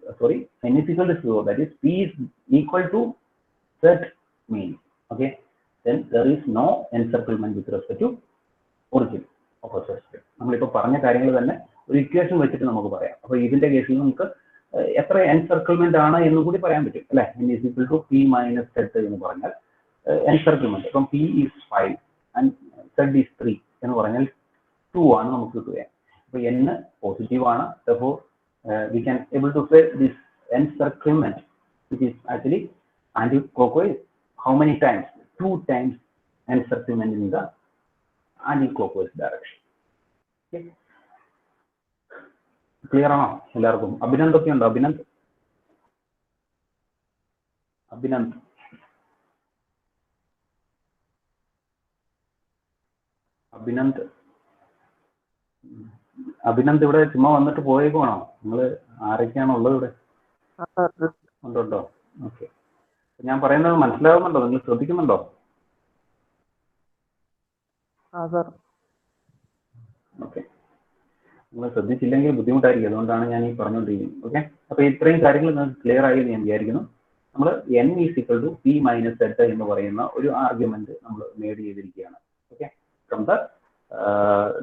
n is equal to 0, that is p is equal to z means, okay, then there is no encirclement with respect to origin of a surface. നമ്മളിപ്പോൾ പറഞ്ഞ കാര്യങ്ങൾ തന്നെ ഒരു equation വെച്ചിട്ട് നമുക്ക് പറയാം. അപ്പോൾ ഇതിന്റെ കേസിൽ നമുക്ക് എത്ര എൻസർക്കിൾമെന്റ് ആണ് എന്ന് കൂടി പറയാൻ പറ്റും അല്ലെ. n is equal to p minus z എന്ന് പറഞ്ഞാൽ എൻസർക്കിൾമെന്റ്, അപ്പം p is 5 and z is 3 എന്ന് പറഞ്ഞാൽ 2 ആണ് നമുക്ക് കിട്ടുക. അപ്പോൾ n പോസിറ്റീവ് ആണ്, therefore we can able to say this encirclement which is actually anti-clockwise, how many times, 2 times encirclement in the anti-clockwise direction. Okay, clear ആണോ എല്ലാവർക്കും? അഭിനന്ദ് ഒക്കെ ഉണ്ടോ? അഭിനന്ദ് ഇവിടെ ചുമ്മാ വന്നിട്ട് പോയേക്കുവാണോ? നിങ്ങള് ആരൊക്കെയാണോ ഉള്ളത് ഇവിടെ? ഉണ്ടോ? ഓക്കെ, ഞാൻ പറയുന്നത് മനസ്സിലാവുന്നുണ്ടോ? നിങ്ങൾ ശ്രദ്ധിക്കുന്നുണ്ടോ? ഓക്കെ, നിങ്ങൾ ശ്രദ്ധിച്ചില്ലെങ്കിൽ ബുദ്ധിമുട്ടായിരിക്കും, അതുകൊണ്ടാണ് ഞാൻ ഈ പറഞ്ഞുകൊണ്ടിരിക്കുന്നത്. ഓക്കെ, അപ്പോൾ ഇത്രയും കാര്യങ്ങൾ നിങ്ങൾക്ക് ക്ലിയർ ആയി ഞാൻ വിചാരിക്കുന്നു. നമ്മൾ n is equal to p minus z എന്ന് പറയുന്ന ഒരു ആർഗ്യുമെന്റ് നമ്മൾ മേഡ് ചെയ്തിരിക്കുകയാണ്. ഓക്കെ, ഫ്രം ദ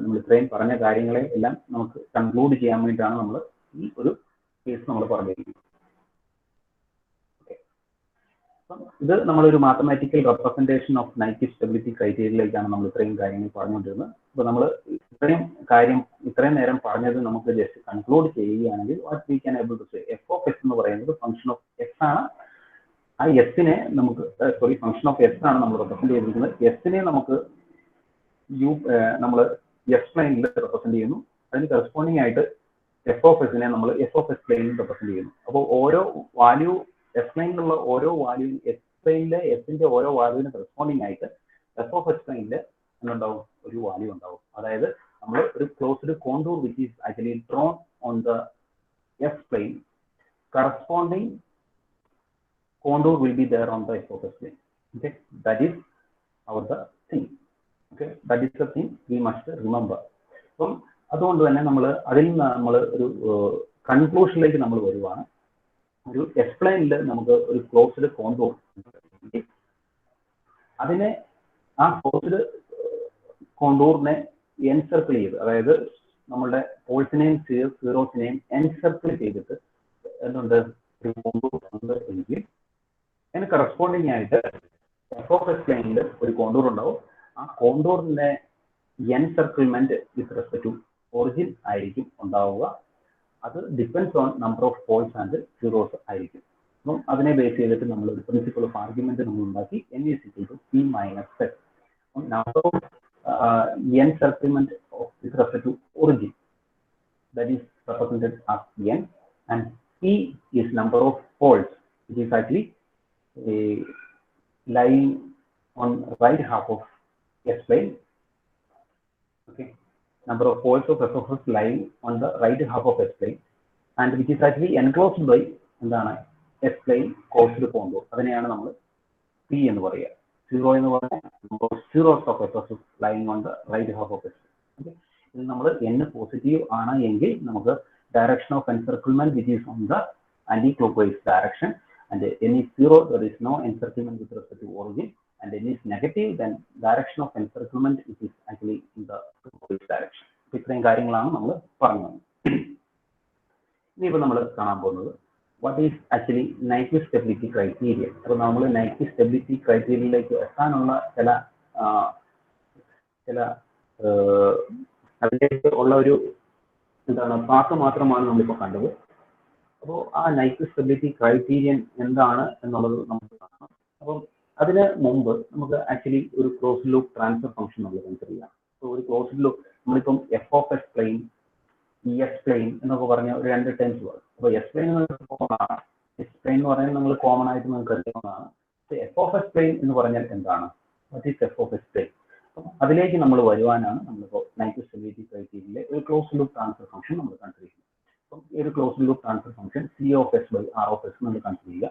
നമ്മൾ ഇത്രയും പറഞ്ഞ കാര്യങ്ങളെ എല്ലാം നമുക്ക് കൺക്ലൂഡ് ചെയ്യാൻ വേണ്ടിയിട്ടാണ് നമ്മൾ ഈ ഒരു കേസ് നമ്മൾ പറഞ്ഞിരിക്കുന്നത്. ഇത് നമ്മളൊരു mathematical representation of Nyquist stability ക്രൈറ്റീരിയയിലേക്കാണ് നമ്മൾ ഇത്രയും കാര്യങ്ങൾ പറഞ്ഞുകൊണ്ടിരുന്നത്. അപ്പോൾ നമ്മൾ ഇത്രയും നേരം പറഞ്ഞത് നമുക്ക് ജസ്റ്റ് കൺക്ലൂഡ് ചെയ്യുകയാണെങ്കിൽ what we can able to say, F of S എന്ന് പറയുന്നത് ഫംഗ്ഷൻ ഓഫ് എസ് ആണ്. ആ എസിനെ നമുക്ക് ഫംഗ്ഷൻ ഓഫ് എസ് ആണ് നമ്മൾ റെപ്രസെന്റ് ചെയ്തിരിക്കുന്നത്. എസിനെ നമുക്ക് നമ്മൾ എസ് പ്ലെയിനിൽ റെപ്രസെന്റ് ചെയ്യുന്നു. അതിന് കറസ്പോണ്ടിങ് ആയിട്ട് എഫ് ഓഫ് എസിനെ നമ്മൾ എഫ് ഓഫ് എസ് പ്ലെയിനിൽ റെപ്രസെന്റ് ചെയ്യുന്നു. അപ്പോൾ ഓരോ വാല്യൂ എസ് പ്ലെയിനിലുള്ള ഓരോ വാല്യൂ എസ് പ്ലെയിനിലെ എസിന്റെ ഓരോ വാല്യൂവിന് കറസ്പോണ്ടിങ് ആയിട്ട് എഫ് ഓഫ് എസ് പ്ലെയിനിൽ എന്തുണ്ടാവും, ഒരു വാല്യൂ ഉണ്ടാവും. അതായത് നമ്മൾ ഒരു closed contour which is actually drawn on the S plane, corresponding contour will be there on the f of s plane. Okay, that is the thing. Okay, that is the thing we must remember. So അതുകൊണ്ട് തന്നെ നമ്മൾ അതിൽ നിന്ന് നമ്മൾ ഒരു കൺക്ലൂഷനിലേക്ക് നമ്മൾ വരുവാണ്. ഒരു എസ് പ്ലെയിനിൽ നമുക്ക് ഒരു ക്ലോസ്ഡ് കോണ്ടൂർ, അതിനെ ആ ക്ലോസ്ഡ് കോണ്ടൂറിനെ എൻസർക്കിൾ ചെയ്ത്, അതായത് നമ്മളുടെ പോൾസിനെയും സീറോസിനെയും എൻസർക്കിൾ ചെയ്തിട്ട് എന്തുണ്ട് ഒരു കോണ്ടൂർ ഉണ്ട് എങ്കിൽ അതിന് കറസ്പോണ്ടിങ് ആയിട്ട് എഫ് ഓഫ് എസ് പ്ലെയിനിൽ ഒരു കോണ്ടൂർ ഉണ്ടാവും. ആ കോണ്ടൂറിന്റെ എൻസർക്കിൾമെന്റ് വിത്ത് റെസ്പെക്ട് ടു ഒറിജിൻ ആയിരിക്കും ഉണ്ടാവുക. അത് depends on number of poles and zeros ആയിരിക്കും. അപ്പം അതിനെ ബേസ് ചെയ്തിട്ട് നമ്മൾ ഒരു പ്രിൻസിപ്പൾ ഓഫ് ആർഗ്യുമെന്റ് നമ്മൾ ഉണ്ടാക്കി, n is equal to p minus z. Number of encirclement with respect to origin, that is represented as n, and p is number of poles which is actually lying on right half of s plane. Okay, number of poles of f of s lying on the right half of s plane, and which is actually enclosed by എന്താണ് s plane closed contour. അതിനെയാണ് നമ്മൾ p എന്ന് പറയുക. 0 എന്ന് പറഞ്ഞാൽ number of zeros of f of s lying on the right half of s plane. Okay, ഇത് നമ്മൾ n positive ആണ് എങ്കിൽ നമുക്ക് direction of encirclement which is on the anti-clockwise direction, and n is 0, there is no encirclement with respect to origin, and n is negative, then direction of encirclement which is actually in the clockwise direction. ഇത്രയും കാര്യങ്ങളാണ് നമ്മൾ പറഞ്ഞത്. ഇനിയിപ്പോൾ നമ്മൾ കാണാൻ പോകുന്നത് what is actually Nyquist stability criteria. അപ്പോൾ നമ്മൾ നൈക്വിസ്റ്റ് സ്റ്റെബിലിറ്റി ക്രൈറ്റീരിയയിലേക്ക് എത്താനുള്ള ചില അതിലേക്ക് ഉള്ള ഒരു പാത്ത് മാത്രമാണ് നമ്മളിപ്പോൾ കണ്ടത്. അപ്പോൾ ആ നൈക്വിസ്റ്റ് സ്റ്റെബിലിറ്റി ക്രൈറ്റീരിയൻ എന്താണ് എന്നുള്ളത് നമുക്ക് കാണാം. അപ്പം അതിന് മുമ്പ് നമുക്ക് ആക്ച്വലി ഒരു ക്ലോസ്ഡ് ലൂപ്പ് ട്രാൻസ്ഫർ ഫംഗ്ഷൻ നമ്മൾ കൺസിഡർ ചെയ്യാം. അപ്പോൾ ഒരു ക്ലോസ്ഡ് ലൂപ്പ് നമ്മളിപ്പം F of S plane, S plane എന്നൊക്കെ പറഞ്ഞ ഒരു രണ്ട് ടേംസ് പറയും. അപ്പോൾ എസ് പ്ലെയിൻ കോമൺ ആണ്, എസ് പ്ലെയിൻ എന്ന് പറഞ്ഞാൽ നമ്മൾ കോമൺ ആയിട്ട് നമുക്ക് അറിയാവുന്നതാണ്. എഫ് ഓഫ് എസ് പ്ലെയിൻ എന്ന് പറഞ്ഞാൽ എന്താണ്, what is F of S plane? അപ്പം അതിലേക്ക് നമ്മൾ വരുവാനാണ് നമ്മളിപ്പോൾ നൈക്വിസ്റ്റ് സ്റ്റെബിലിറ്റി ക്രൈറ്റീരിയയിലെ ഒരു ക്ലോസ്ഡ് ലൂപ്പ് ട്രാൻസ്ഫർ ഫംഗ്ഷൻ നമ്മൾ കൺസിഡർ ചെയ്യുന്നത്. അപ്പം ഈ ഒരു closed loop transfer function C of S by R of S നമ്മൾ കൺസിഡർ ചെയ്യുക.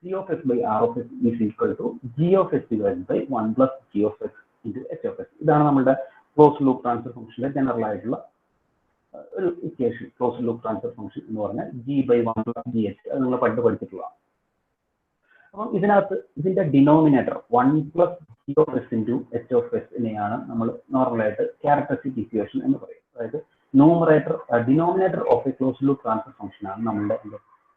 C of S by R of S is equal to G of S divide by 1 plus G of S into H of S. ഇതാണ് നമ്മുടെ closed loop transfer ഫംഗ്ഷന്റെ general ആയിട്ടുള്ള ഒരു equation. Closed loop transfer function എന്ന് പറഞ്ഞാൽ G by 1 plus G H, അത് നിങ്ങൾ പഠിച്ചിട്ടുള്ളതാണ്. അപ്പം ഇതിനകത്ത് ഇതിന്റെ denominator 1 plus G of S into H of എസിനെയാണ് നമ്മൾ നോർമലായിട്ട് ക്യാരക്ടറിസ്റ്റിക് ഇക്വേഷൻ എന്ന് പറയും. അതായത് denominator of a closed loop transfer function ആണ് നമ്മുടെ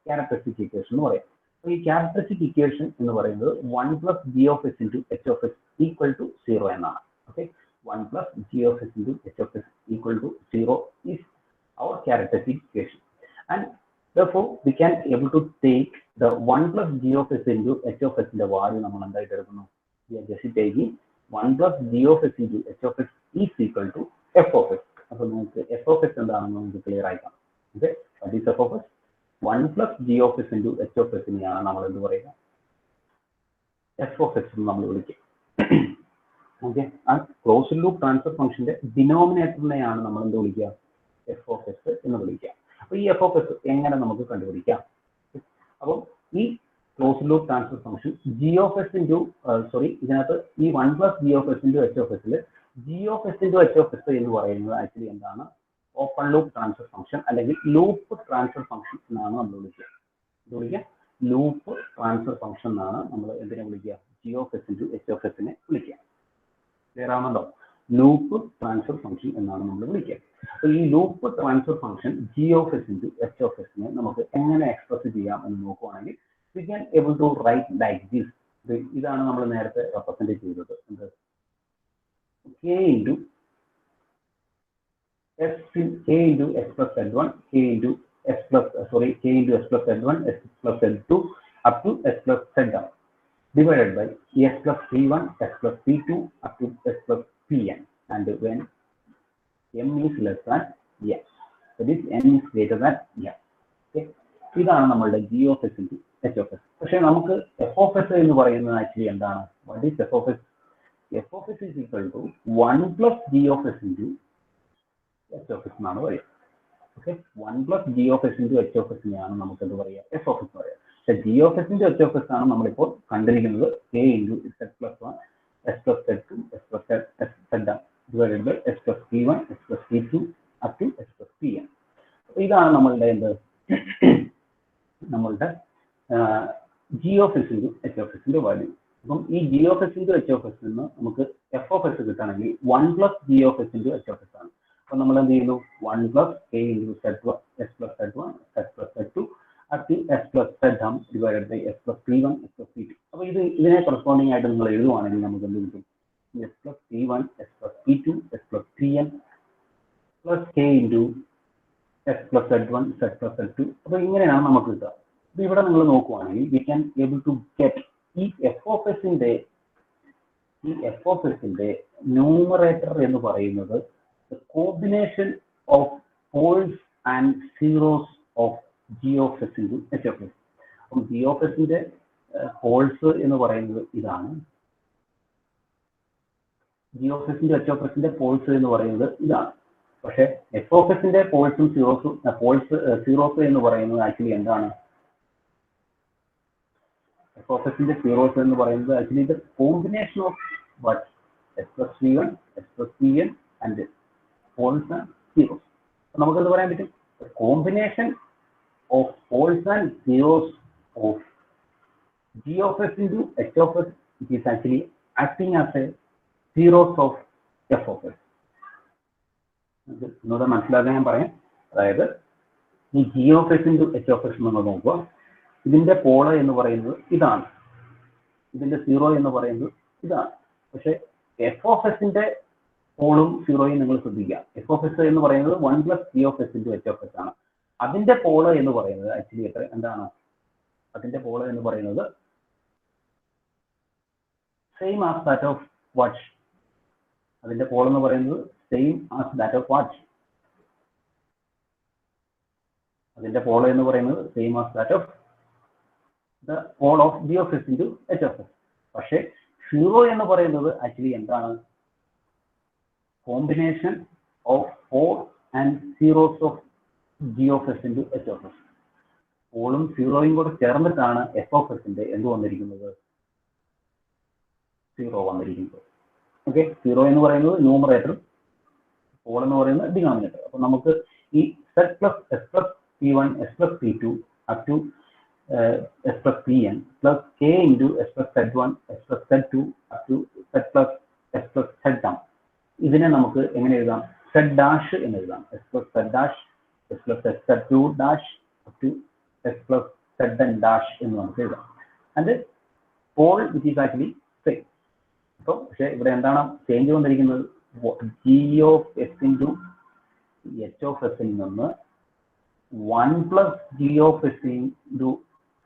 ക്യാരക്ടറിസ്റ്റിക് ഇക്വേഷൻ എന്ന് പറയും. അപ്പോൾ ഈ ക്യാരക്ടറിസ്റ്റിക് ഇക്വേഷൻ എന്ന് പറയുന്നത് 1 plus G of S into H of S equal to 0 എന്നാണ്. Okay, 1 plus G of S into H of S equal to 0 is our characteristic equation. And therefore we can able to take the 1 plus g of s into h of s ന്റെ value നമ്മൾ എന്തായിട്ട് എടുക്കുന്നു, we are just taking 1 plus g of s into h of s is equal to f of s. അപ്പോൾ നമുക്ക് f of s എന്താണെന്ന് നമുക്ക് clear ആയിക്കാം. Okay, what is f of s? 1 plus g of s into h of s നെയാണ് നമ്മൾ എന്ത് പറയുക, f of s എന്ന് നമ്മൾ വിളിക്കുക. ഓക്കെ, ആ ക്ലോസ്ഡ് ലൂപ്പ് ട്രാൻസ്ഫർ ഫംഗ്ഷന്റെ ഡിനോമിനേറ്ററിനെയാണ് നമ്മൾ എന്ത് വിളിക്കുക, f of s എന്ന് വിളിക്കുക. അപ്പോൾ ഈ എഫ് ഓഫ് എസ് എങ്ങനെ നമുക്ക് കണ്ടുപിടിക്കാം? അപ്പം ഈ closed loop transfer function G of S into ഇതിനകത്ത് ഈ 1 plus G of S into H of എസിൽ G of S into H of S എന്ന് പറയുന്നത് ആക്ച്വലി എന്താണ്, ഓപ്പൺ ലൂപ്പ് ട്രാൻസ്ഫർ ഫംഗ്ഷൻ അല്ലെങ്കിൽ ലൂപ്പ് ട്രാൻസ്ഫർ ഫംഗ്ഷൻ എന്നാണ് നമ്മൾ വിളിക്കുക. ലൂപ്പ് ട്രാൻസ്ഫർ ഫംഗ്ഷൻ എന്നാണ് നമ്മൾ എന്തിനെ വിളിക്കുക? G of S into H of എസിനെ വിളിക്കുക. ക്ലിയർ ആവുന്നുണ്ടോ? ലൂപ്പ് ട്രാൻസ്ഫർ ഫംഗ്ഷൻ എന്നാണ് നമ്മൾ വിളിക്കുക. അപ്പോൾ ഈ loop transfer function G of S into H of എസിനെ നമുക്ക് എങ്ങനെ എക്സ്പ്രസ് ചെയ്യാം എന്ന് നോക്കുവാണെങ്കിൽ we can able to write like this. ഇതാണ് നമ്മൾ നേരത്തെ റെപ്രസെന്റ് ചെയ്തത്. എന്ത്? K into S plus Z1, k into s plus Z1, s plus Z2 up to s plus Zn divided by s plus P1, s plus P2 up to s plus Pn, and when m is less than n, that is n is greater than n. Okay, ഇതാണ് നമ്മളുടെ G of S into H of S. പക്ഷേ നമുക്ക് F of S എന്ന് പറയുന്നത് actually എന്താണ്? What is F of S? F of S is equal to 1 plus G of S into H of S എന്നാണ് പറയുക. Okay, 1 plus G of S into H of എസിനെയാണ് നമുക്ക് എന്ത് പറയുക? F of S പറയുക. പക്ഷേ G of S into H of S ആണ് നമ്മളിപ്പോൾ കണ്ടിരിക്കുന്നത്. K into Z plus 1, S plus Z2, S plus Zn divided by S plus P1, S plus P2 up to S plus Pn. ഇതാണ് നമ്മളുടെ എന്ത്? നമ്മളുടെ G of S into H of എസിന്റെ value. അപ്പം ഈ G of S into H of S നിന്ന് നമുക്ക് F of S കിട്ടണമെങ്കിൽ 1 plus G of S into H of S ആണ്. അപ്പോൾ നമ്മൾ എന്ത് ചെയ്യുന്നു? 1 plus K into Z1, S plus Z1, S plus Z2 up to S plus Zn divided by S plus P1, S plus P2. അപ്പോൾ ഇതിനെ corresponding ആയിട്ട് നിങ്ങൾ എഴുതുവാണെങ്കിൽ നമുക്ക് എന്ത് കിട്ടും? S plus P1, S plus P2, S plus Pn plus K into S plus Z1, S plus Z2. അപ്പോൾ ഇങ്ങനെയാണ് നമുക്ക് കിട്ടുക. അപ്പോൾ ഇവിടെ നിങ്ങൾ നോക്കുവാണെങ്കിൽ we can able to get ഈ എഫ് ഓഫ് എസിന്റെ ന്യൂമറേറ്റർ എന്ന് പറയുന്നത് the combination of poles and zeros of g of s into h of s. അപ്പം g of s ന്റെ പോൾസ് എന്ന് പറയുന്നത് ഇതാണ്. g of s ന്റെ h of s ന്റെ പോൾസ് എന്ന് പറയുന്നത് ഇതാണ്. പക്ഷേ f of s ന്റെ പോൾസും സീറോസ് എന്ന് പറയുന്നത് ആക്ച്വലി എന്താണ്? f of s ന്റെ സീറോസ് എന്ന് പറയുന്നത് actually the combination of what? s plus p1, s plus pn and poles and zeros. നമുക്ക് എന്ത് പറയാൻ പറ്റും? Combination of poles and zeros of G of S into H of S it is actually acting as A zeros of F of S. ഒന്നുകൂടെ മനസ്സിലാക്കാൻ ഞാൻ പറയാം. അതായത് ഈ G of S into H of S നമ്മൾ നോക്കുക, ഇതിന്റെ Paul എന്ന് പറയുന്നത് ഇതാണ്, ഇതിന്റെ സീറോ എന്ന് പറയുന്നത് ഇതാണ്. പക്ഷെ എഫ് ഓഫ് എസിന്റെ പോളും സീറോയും നിങ്ങൾ ശ്രദ്ധിക്കുക. എഫ് ഓഫ് എസ് എന്ന് പറയുന്നത് 1 plus G of S into H of S ആണ്. അതിന്റെ പോള് എന്ന് പറയുന്നത് ആക്ച്വലി എന്താണ്? അതിന്റെ പോള് എന്ന് പറയുന്നത് same as that of watch. അതിന്റെ പോൾ എന്ന് പറയുന്നത് same as that of watch. അതിന്റെ പോള് എന്ന് പറയുന്നത് same as that of the pole of G of S into H of S. പക്ഷേ സീറോ എന്ന് പറയുന്നത് ആക്ച്വലി എന്താണ്? Combination of pole and zeros of G of S into H of S. പോളും സീറോയും കൂടെ ചേർന്നിട്ടാണ് എഫ് ഓഫ് എസിന്റെ എന്ത് വന്നിരിക്കുന്നത്? സീറോ വന്നിരിക്കുന്നത്. ഓക്കെ, സീറോ എന്ന് പറയുന്നത് ന്യൂമറേറ്റർ, പോൾ എന്ന് പറയുന്നത് ഡിനോമിനേറ്റർ. അപ്പൊ നമുക്ക് ഈ set plus S plus P1, S plus P2 up to S plus Pn plus K into S plus Z1, S plus Z2 up to set plus S plus Zn. ഇതിനെ നമുക്ക് എങ്ങനെ എഴുതാം? Z dash എന്ന് എഴുതാം. S plus Z dash, S plus Z2 dash up to S plus Zn dash എന്ന് നമുക്ക് എഴുതാം. And pole which is actually same. അപ്പോൾ പക്ഷേ ഇവിടെ എന്താണ് ചേഞ്ച് വന്നിരിക്കുന്നത്? G of S into H of എസിൽ നിന്ന് 1 plus G of S into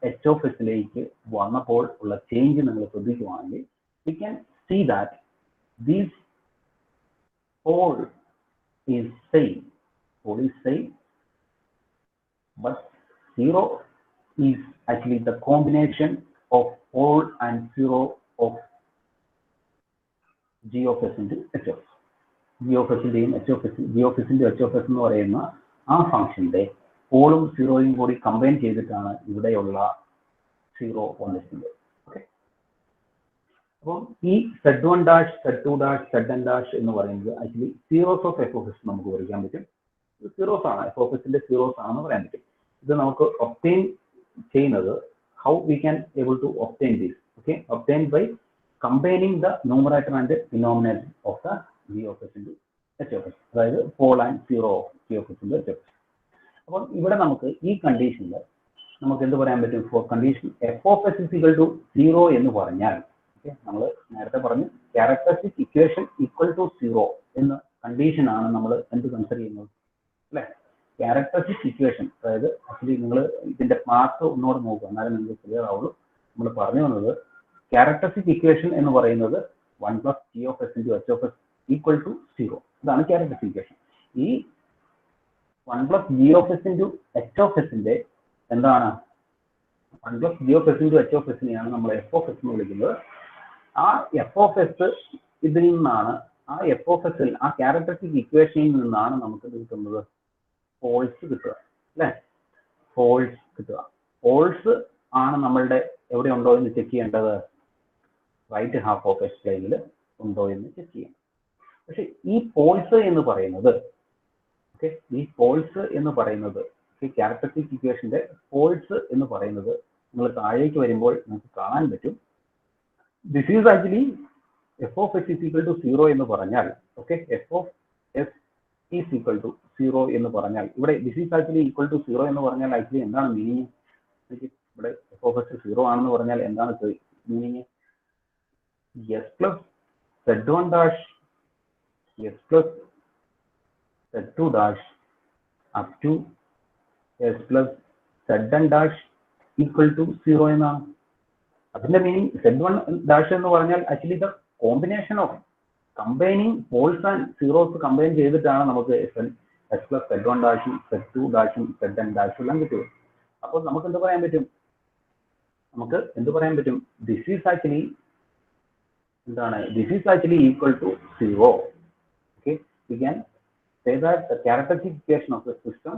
H of എസിലേക്ക് വന്നപ്പോൾ ഉള്ള ചേഞ്ച് നിങ്ങൾ ശ്രദ്ധിക്കുവാണെങ്കിൽ we can see that these pole is same. Pole is same, but zero is actually the combination of pole and zero of g of s into h of s. g of s ഇന്റെയും h of s, g of s into h of s എന്ന് പറയുന്ന ആ ഫംഗ്ഷന്റെ പോളും സീറോയും കൂടി combine ചെയ്തിട്ടാണ് ഇവിടെയുള്ള zero വന്നിരിക്കുന്നത്. Okay, അപ്പം ഈ Z1 dash, Z2 dash, Zn dash എന്ന് പറയുന്നത് actually zeros of F of S നമുക്ക് കുറിക്കാൻ പറ്റും. സീറോസ് ആണ്, എഫ് ഓഫ് എസിന്റെ സീറോസ് ആണെന്ന് പറയാൻ പറ്റും. ഇത് നമുക്ക് ഒബ്റ്റെയിൻ ചെയ്യുന്നത് how we can able to obtain this, okay, obtained by combining the numerator and denominator of the g of s into h of s, അതായത് pole and zero of g of s into h of s. അപ്പോൾ ഇവിടെ നമുക്ക് ഈ കണ്ടീഷനിൽ നമുക്ക് എന്ത് പറയാൻ പറ്റും? For condition F of S is equal to 0 എന്ന് പറഞ്ഞാൽ, ഓക്കെ, നമ്മൾ നേരത്തെ പറഞ്ഞു ക്യാരക്ടറിസ്റ്റിക് ഇക്വേഷൻ ഈക്വൽ ടു 0 എന്ന കണ്ടീഷനാണ് നമ്മൾ എന്ത് കൺസിഡർ ചെയ്യുന്നത്, അല്ലേ? ക്യാരക്ടറിസ്റ്റിക് ഇക്വേഷൻ, അതായത് ആക്ച്വലി നിങ്ങൾ ഇതിന്റെ മാർക്ക് ഒന്നുകൂടെ നോക്കുക, എന്നാലും നിങ്ങൾക്ക് ക്ലിയർ ആവുള്ളൂ. നമ്മൾ പറഞ്ഞു വന്നത് ക്യാരക്ടറിസ്റ്റിക് ഇക്വേഷൻ എന്ന് പറയുന്നത് 1 plus g of s into h of s equal to 0. ഇതാണ് ക്യാരക്ടറിസ്റ്റിക് ഇക്വേഷൻ. ഈ 1 plus g of s into h of s ന്റെ എന്താണ്? 1 plus g of s into h of s നെയാണ് നമ്മൾ എഫ് ഓഫ് എസ് എന്ന് വിളിക്കുന്നത്. ആ F of S ഇതിൽ നിന്നാണ്, ആ എഫ് ഓഫ് എസിൽ ആ ക്യാരക്ടറിസ്റ്റിക് ഇക്വേഷനിൽ നിന്നാണ് നമുക്ക് കിട്ടുന്നത് പോൾസ് കിട്ടുക, അല്ലെ? പോൾസ് കിട്ടുക. പോൾസ് ആണ് നമ്മളുടെ എവിടെ ഉണ്ടോ എന്ന് ചെക്ക് ചെയ്യേണ്ടത്, റൈറ്റ് ഹാഫ് ഓഫ് എസ് പ്ലെയിനിൽ ഉണ്ടോ എന്ന് ചെക്ക് ചെയ്യണം. പക്ഷെ ഈ പോൾസ് എന്ന് പറയുന്നത്, ഓക്കെ, ഈ പോൾസ് എന്ന് പറയുന്നത്, ക്യാരക്ടറിസ്റ്റിക് ഇക്വേഷന്റെ പോൾസ് എന്ന് പറയുന്നത് നിങ്ങൾ താഴേക്ക് വരുമ്പോൾ നമുക്ക് കാണാൻ പറ്റും. This is actually F of S is equal to 0 എന്ന് പറഞ്ഞാൽ, okay, F of S is equal to 0 എന്ന് പറഞ്ഞാൽ, ഇവിടെ this is actually equal to 0 എന്ന് പറഞ്ഞാൽ ആക്ച്വലി എന്താണ് മീനിങ്? ഇവിടെ എഫ് ഓഫ് എസ് 0 ആണെന്ന് പറഞ്ഞാൽ എന്താണ് meaning? S plus z1 dash S plus z2 dash up to S plus zn dash equal to 0 എന്നാണ്. അതിന്റെ മീനിങ് z1 ഡാഷ് എന്ന് പറഞ്ഞാൽ actually the combination of combining poles and zeros combine ചെയ്തിട്ടാണ് നമുക്ക് S plus z1 ഡാഷും z2 ഡാഷും zn ഡാഷും എല്ലാം കിട്ടുക. അപ്പോൾ നമുക്ക് എന്ത് പറയാൻ പറ്റും? നമുക്ക് എന്ത് പറയാൻ പറ്റും? ദിസ് ഈസ് ആക്ച്വലി എന്താണ്? This is actually equal to 0. Okay, we can say that the characteristic equation of the system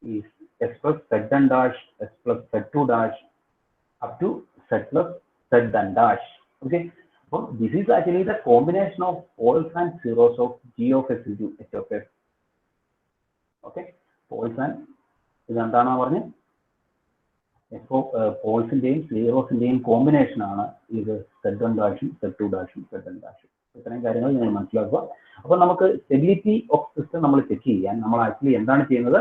is S plus zn dash S plus z2 dash up to z plus zn dash. Okay, അപ്പോൾ this is actually the combination of poles and zeros of g of s into h of s. Okay, poles and ഇതെന്താണോ പറഞ്ഞത്? പോൾസിന്റെയും സീറോസിന്റെയും combination ആണ് ഇത് z1 ഡാഷും z2 ഡാഷും zn ഡാഷും. ഇത്രയും കാര്യങ്ങൾ നിങ്ങൾ മനസ്സിലാക്കുക. അപ്പോൾ നമുക്ക് സ്റ്റെബിലിറ്റി ഓഫ് സിസ്റ്റം നമ്മൾ ചെക്ക് ചെയ്യാൻ നമ്മൾ ആക്ച്വലി എന്താണ് ചെയ്യുന്നത്?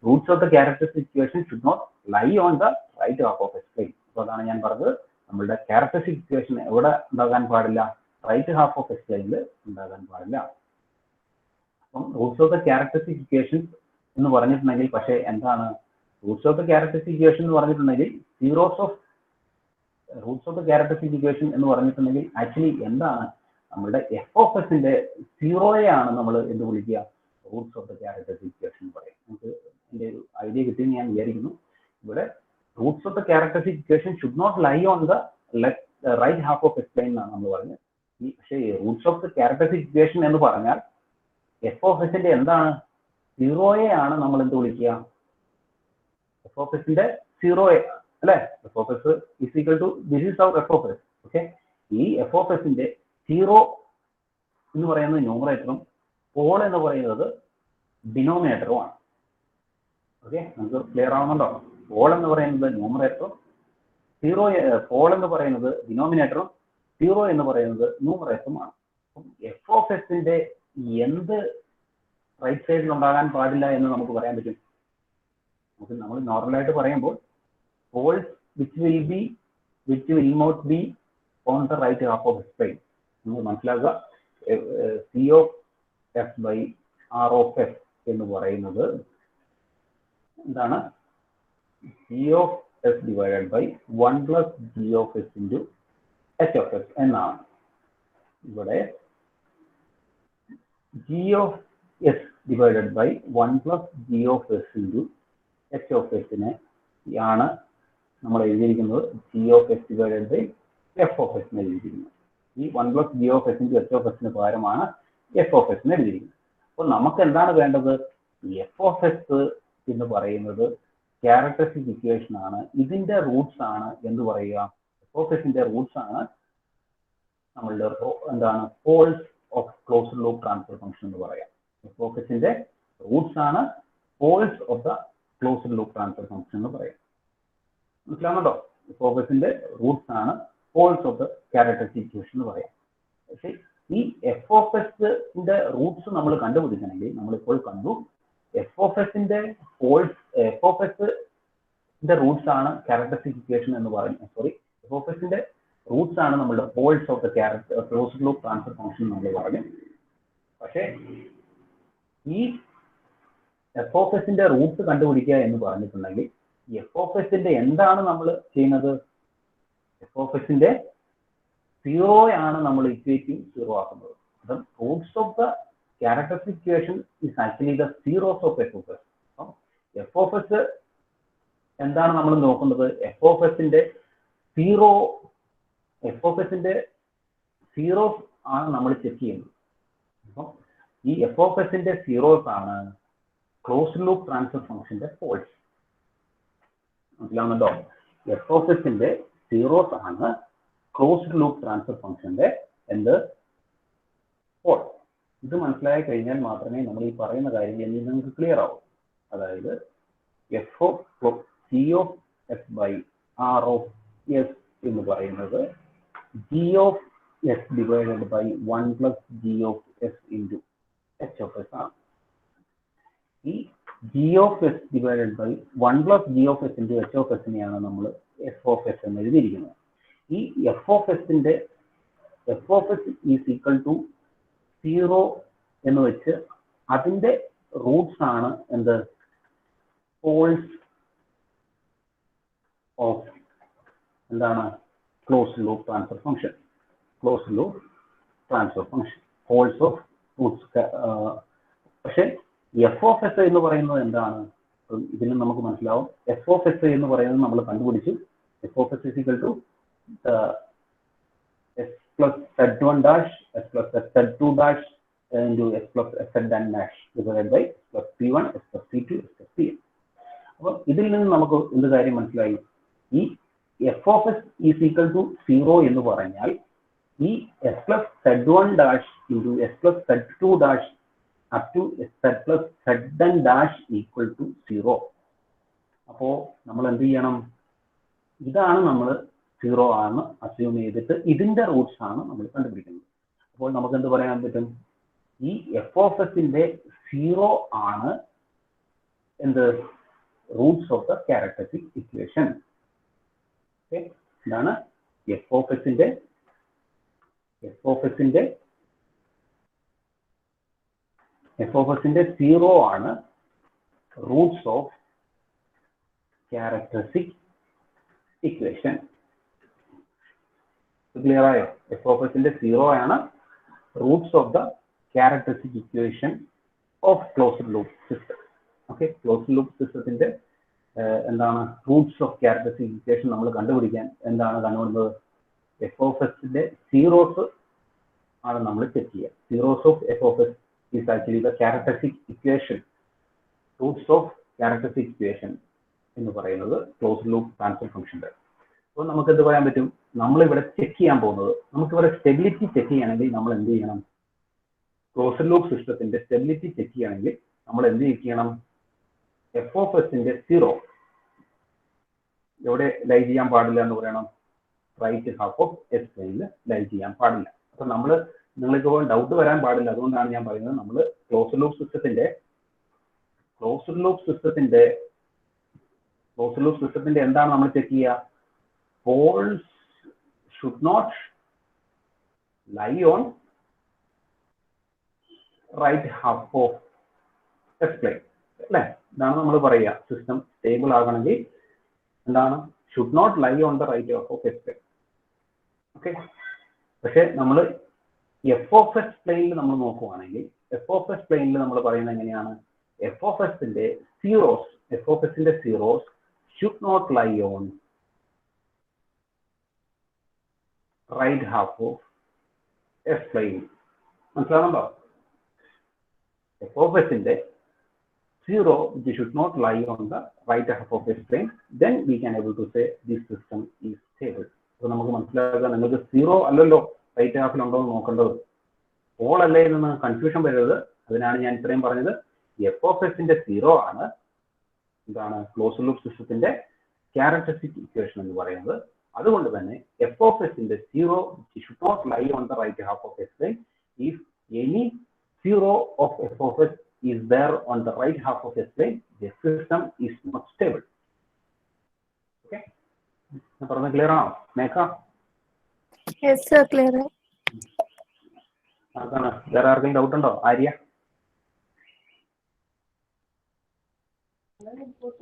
Roots of the characteristic equation should not lie on the right half of S plane. അപ്പോൾ അതാണ് ഞാൻ പറഞ്ഞത്, നമ്മളുടെ ക്യാരക്ടറിസ്റ്റിക് ഇക്വേഷൻ എവിടെ ഉണ്ടാകാൻ പാടില്ല? റൈറ്റ് ഹാഫ് ഓഫ് എസ് പ്ലെയിനിൽ ഉണ്ടാകാൻ പാടില്ല. അപ്പം Roots of the characteristic equation എന്ന് പറഞ്ഞിട്ടുണ്ടെങ്കിൽ, പക്ഷേ എന്താണ് Roots of the characteristic equation എന്ന് പറഞ്ഞിട്ടുണ്ടെങ്കിൽ zeros of Roots of the characteristic equation എന്ന് പറഞ്ഞിട്ടുണ്ടെങ്കിൽ ആക്ച്വലി എന്താണ്? നമ്മളുടെ എഫ് ഓഫ് എസിന്റെ സീറോയെയാണ് നമ്മൾ എന്ത് വിളിക്കുക? Roots of the characteristic equation എന്ന് പറയും. നമുക്ക് എൻ്റെ ഒരു ഐഡിയ കിട്ടിയെന്ന് ഞാൻ വിചാരിക്കുന്നു. ഇവിടെ roots of the characteristic equation should not lie on the right half of S plane എന്നാണ് നമ്മൾ പറഞ്ഞത്. പക്ഷേ roots of the characteristic equation എന്ന് പറഞ്ഞാൽ എഫ് ഓഫ് എസിന്റെ എന്താണ്? സീറോയെയാണ് നമ്മൾ എന്ത് വിളിക്കുക? എഫ് ഓഫ് എസിന്റെ സീറോയെ, അല്ലെ? F of S is equal to this is our F of S. Okay, ഈ എഫ് ഓഫ് എസിന്റെ സീറോ എന്ന് പറയുന്നത് ന്യൂമറേറ്ററും പോൾ എന്ന് പറയുന്നത് ഡിനോമിനേറ്ററുമാണ്. ഓക്കെ, നമുക്ക് ക്ലിയർ ആവുന്നുണ്ടോ? പോൾ എന്ന് പറയുന്നത് ന്യൂമറേറ്ററും സീറോ, പോൾ എന്ന് പറയുന്നത് ഡിനോമിനേറ്ററും സീറോ എന്ന് പറയുന്നത് ന്യൂമറേറ്ററുമാണ്. എഫ് ഓഫ് എസിന്റെ എന്ത് റൈറ്റ് സൈഡിൽ ഉണ്ടാകാൻ പാടില്ല എന്ന് നമുക്ക് പറയാൻ പറ്റും? നമുക്ക് നമ്മൾ നോർമലായിട്ട് പറയുമ്പോൾ poles which will not be on the right half of S plane. നിങ്ങൾ മനസ്സിലാക്കുക, C of F by R of F എന്ന് പറയുന്നത് എന്താണ്? G of S divided by 1 plus G of S into H of S എന്നാണ്. ഇവിടെ G of S divided by 1 plus G of S into H of എസിനെ ആണ് നമ്മൾ എഴുതിയിരിക്കുന്നത് G of S divided by F of എസിനെ എഴുതിയിരിക്കുന്നത്. ഈ 1 plus G of S into H of എസിന് പകരമാണ് എഫ് ഓഫ് എസിനെ എഴുതിയിരിക്കുന്നത്. അപ്പോൾ നമുക്ക് എന്താണ് വേണ്ടത്? എഫ് ഓഫ് എസ് എന്ന് പറയുന്നത് ക്യാരക്ടറിസ്റ്റിക് ഇക്വേഷൻ ആണ്. ഇതിന്റെ റൂട്ട്സ് ആണ് എന്ന് പറയുക, എഫ് ഓഫ് എസിന്റെ റൂട്ട്സ് ആണ് നമ്മളുടെ എന്താണ്? Poles of closed loop transfer function എന്ന് പറയാം. എഫ് ഓഫ് എസിന്റെ റൂട്ട്സ് ആണ് poles of the closed loop transfer function എന്ന് പറയും. മനസ്സിലാവുന്നുണ്ടോ? എഫ് ഓഫ് എസിന്റെ റൂട്ട്സ് ആണ് poles of the characteristic equation എന്ന് പറയാം. പക്ഷേ ഈ എഫ് ഓഫ് എസിന്റെ റൂട്ട്സ് നമ്മൾ കണ്ടുപിടിക്കണമെങ്കിൽ നമ്മളിപ്പോൾ കണ്ടു എഫ് ഓഫ് എസിന്റെ പോൾസ്, എഫ് ഓഫ് എസിന്റെ റൂട്ട്സ് ആണ് ക്യാരക്ടറിസ്റ്റിക് ഇക്വേഷൻ എന്ന് പറയുന്നത്. സോറി, എഫ് ഓഫ് എസിന്റെ റൂട്ട്സ് ആണ് നമ്മളുടെ poles of the closed loop transfer function നമ്മൾ പറഞ്ഞു. പക്ഷേ ഈ എഫ് ഓഫ് എസിന്റെ റൂട്ട്സ് കണ്ടുപിടിക്കുക എന്ന് പറഞ്ഞിട്ടുണ്ടെങ്കിൽ എഫ് ഓഫ് എസിന്റെ എന്താണ് നമ്മൾ ചെയ്യുന്നത്? എഫ് ഓഫ് എസിന്റെ സീറോയാണ് നമ്മൾ ഇക്വേറ്റിംഗ് സീറോ ആക്കുന്നത്. അപ്പം Roots of the characteristic equation is actually the zeros of F of S. അപ്പം എഫ് ഓഫ് എസ് എന്താണ് നമ്മൾ നോക്കുന്നത്? എഫ് ഓഫ് എസിന്റെ സീറോ, എഫ് ഓഫ് എസിന്റെ സീറോസ് ആണ് നമ്മൾ ചെക്ക് ചെയ്യുന്നത്. അപ്പം ഈ എഫ് ഓഫ് എസിന്റെ സീറോസ് ആണ് ക്ലോസ്ഡ് ലൂപ്പ് ട്രാൻസ്ഫർ ഫംഗ്ഷന്റെ പോൾസ്. മനസ്സിലാവുന്നുണ്ടോ? എഫ് ഓഫ് എസിന്റെ സീറോസ് ആണ് ക്ലോസ്ഡ് ലൂപ്പ് ട്രാൻസ്ഫർ ഫംഗ്ഷന്റെ എന്ത്? പോൾ. ഇത് മനസ്സിലായി കഴിഞ്ഞാൽ മാത്രമേ നമ്മൾ ഈ പറയുന്ന കാര്യങ്ങൾ നിങ്ങൾക്ക് ക്ലിയർ ആവും. അതായത് F of C of S by R of S എന്ന് പറയുന്നത് G of S divided by 1 plus G of S into H of S ആണ്. ഈ G of S divided by 1 plus G of S into H of എസിനെയാണ് നമ്മൾ F of S എന്ന് എഴുതിയിരിക്കുന്നത്. ഈ F of എസിന്റെ F of S is equal to 0 എന്ന് വെച്ച് അതിന്റെ റൂട്ട്സ് ആണ് എന്ത്? പോൾസ് ഓഫ് എന്താണ്? Closed loop transfer function. Closed loop transfer function poles of Roots. പക്ഷെ എഫ് ഓഫ് എസ് എന്ന് പറയുന്നത് എന്താണ്? ഇതിന് നമുക്ക് മനസ്സിലാവും. എഫ് ഓഫ് എസ് എന്ന് പറയുന്നത് നമ്മൾ കണ്ടുപിടിച്ചു. F of S equal to S plus z1 dash S plus z2 dash into s plus zn dash divided by s plus p1 s plus p2 s plus pn. അപ്പോൾ ഇതിൽ നിന്ന് നമുക്ക് എന്ത് കാര്യം മനസ്സിലായി? ഈ F of S is equal to 0 എന്ന് പറഞ്ഞാൽ ഈ S plus z1 dash into S plus z2 dash up to z plus zn dash equal to 0. അപ്പോൾ നമ്മൾ എന്ത് ചെയ്യണം? ഇതാണ് നമ്മൾ 0 ആണ് അസ്യൂം ചെയ്തിട്ട് ഇതിന്റെ റൂട്ട്സ് ആണ് നമ്മൾ കണ്ടുപിടിക്കുന്നത്. അപ്പോൾ നമുക്ക് എന്ത് പറയാൻ പറ്റും? ഈ എഫ് ഓഫ് എസിന്റെ 0 ആണ് എന്ത്? Roots of the characteristic equation. ഇതാണ് എഫ് ഓഫ് എസിന്റെ 0 ആണ് Roots of characteristic equation. Clear ആയോ? എഫ് ഓഫ് എസിന്റെ 0 ആണ് Roots of the characteristic equation of closed loop system. Okay, closed loop സിസ്റ്റത്തിന്റെ എന്താണ് റൂട്ട്സ് ഓഫ് ക്യാരക്ടറിസ്റ്റിക് ഇക്വേഷൻ നമ്മൾ കണ്ടുപിടിക്കാൻ എന്താണ് കണ്ടുപിടുന്നത്? എഫ് ഓഫ് എസിന്റെ സീറോസ് ആണ് നമ്മൾ ചെക്ക് ചെയ്യുക. Zeros of F of S is actually the characteristic equation. Roots of characteristic equation എന്ന് പറയുന്നത് ക്ലോസ്ഡ് ലൂപ്പ് ട്രാൻസ്ഫർ ഫംഗ്ഷന്റെ. അപ്പോൾ നമുക്ക് എന്ത് പറയാൻ പറ്റും? നമ്മളിവിടെ ചെക്ക് ചെയ്യാൻ പോകുന്നത്, നമുക്കിവിടെ സ്റ്റെബിലിറ്റി ചെക്ക് ചെയ്യണമെങ്കിൽ നമ്മൾ എന്ത് ചെയ്യണം? ക്ലോസ്ഡ് ലൂപ്പ് സിസ്റ്റത്തിന്റെ സ്റ്റെബിലിറ്റി ചെക്ക് ചെയ്യണമെങ്കിൽ നമ്മൾ എന്ത് ചെയ്യണം? എഫ് ഓഫ് എസിന്റെ 0 എവിടെ ലൈ ചെയ്യാൻ പാടില്ല എന്ന് പറയണം? റൈറ്റ് ഹാഫ് ഓഫ് എസ് പ്ലെയിനിൽ ലൈ ചെയ്യാൻ പാടില്ല. അപ്പൊ നിങ്ങൾക്ക് ഡൗട്ട് വരാൻ പാടില്ല. അതുകൊണ്ടാണ് ഞാൻ പറയുന്നത് നമ്മൾ ക്ലോസ്ഡ് ലൂപ്പ് സിസ്റ്റത്തിന്റെ എന്താണ് നമ്മൾ ചെക്ക് ചെയ്യുക? Poles should not lie on right half of S plane അല്ലേ? ഇതാണ് നമ്മൾ പറയുക. സിസ്റ്റം സ്റ്റേബിൾ ആകണമെങ്കിൽ എന്താണ്? Should not lie on the right half of S plane. Okay, പക്ഷെ നമ്മൾ എഫ് ഓഫ് എസ് പ്ലെയിനിൽ നമ്മൾ നോക്കുവാണെങ്കിൽ എഫ് ഓഫ് എസ് പ്ലെയിനിൽ നമ്മൾ പറയുന്നത് എങ്ങനെയാണ്? എഫ് ഓഫ് എസിന്റെ zeros should not lie on right half of S plane. മനസ്സിലാവുന്നുണ്ടോ? എഫ് ഓഫ് എസിന്റെ 0 which should not lie on the right half of this plane, then we can able to say this system is stable. So നമുക്ക് മനസ്സിലാക്കുക, നിങ്ങൾക്ക് 0 അല്ലല്ലോ right ഹാഫിൽ ഉണ്ടോ എന്ന് നോക്കേണ്ടത്. Paul അല്ലേ എന്ന് കൺഫ്യൂഷൻ വരരുത്. അതിനാണ് ഞാൻ ഇത്രയും പറഞ്ഞത്. എഫ് ഓഫ് എസിന്റെ സീറോ ആണ് എന്താണ് ക്ലോസ്ഡ് ലൂപ്പ് സിസ്റ്റത്തിന്റെ ക്യാരക്ടറിസ്റ്റിക് ഇക്വേഷൻ എന്ന് പറയുന്നത്. അതുകൊണ്ട് തന്നെ എഫ് ഓഫ് എസിന്റെ zero should not lie on the right half of S plane if any zero of F of S is there on the right half of S plane, the system is not stable. Okay, പറഞ്ഞ clear ആണോ മേഘ? Yes sir, clear. അതാണ്. വേറെ ആർക്കെങ്കിലും doubt ഉണ്ടോ? ആര്യ?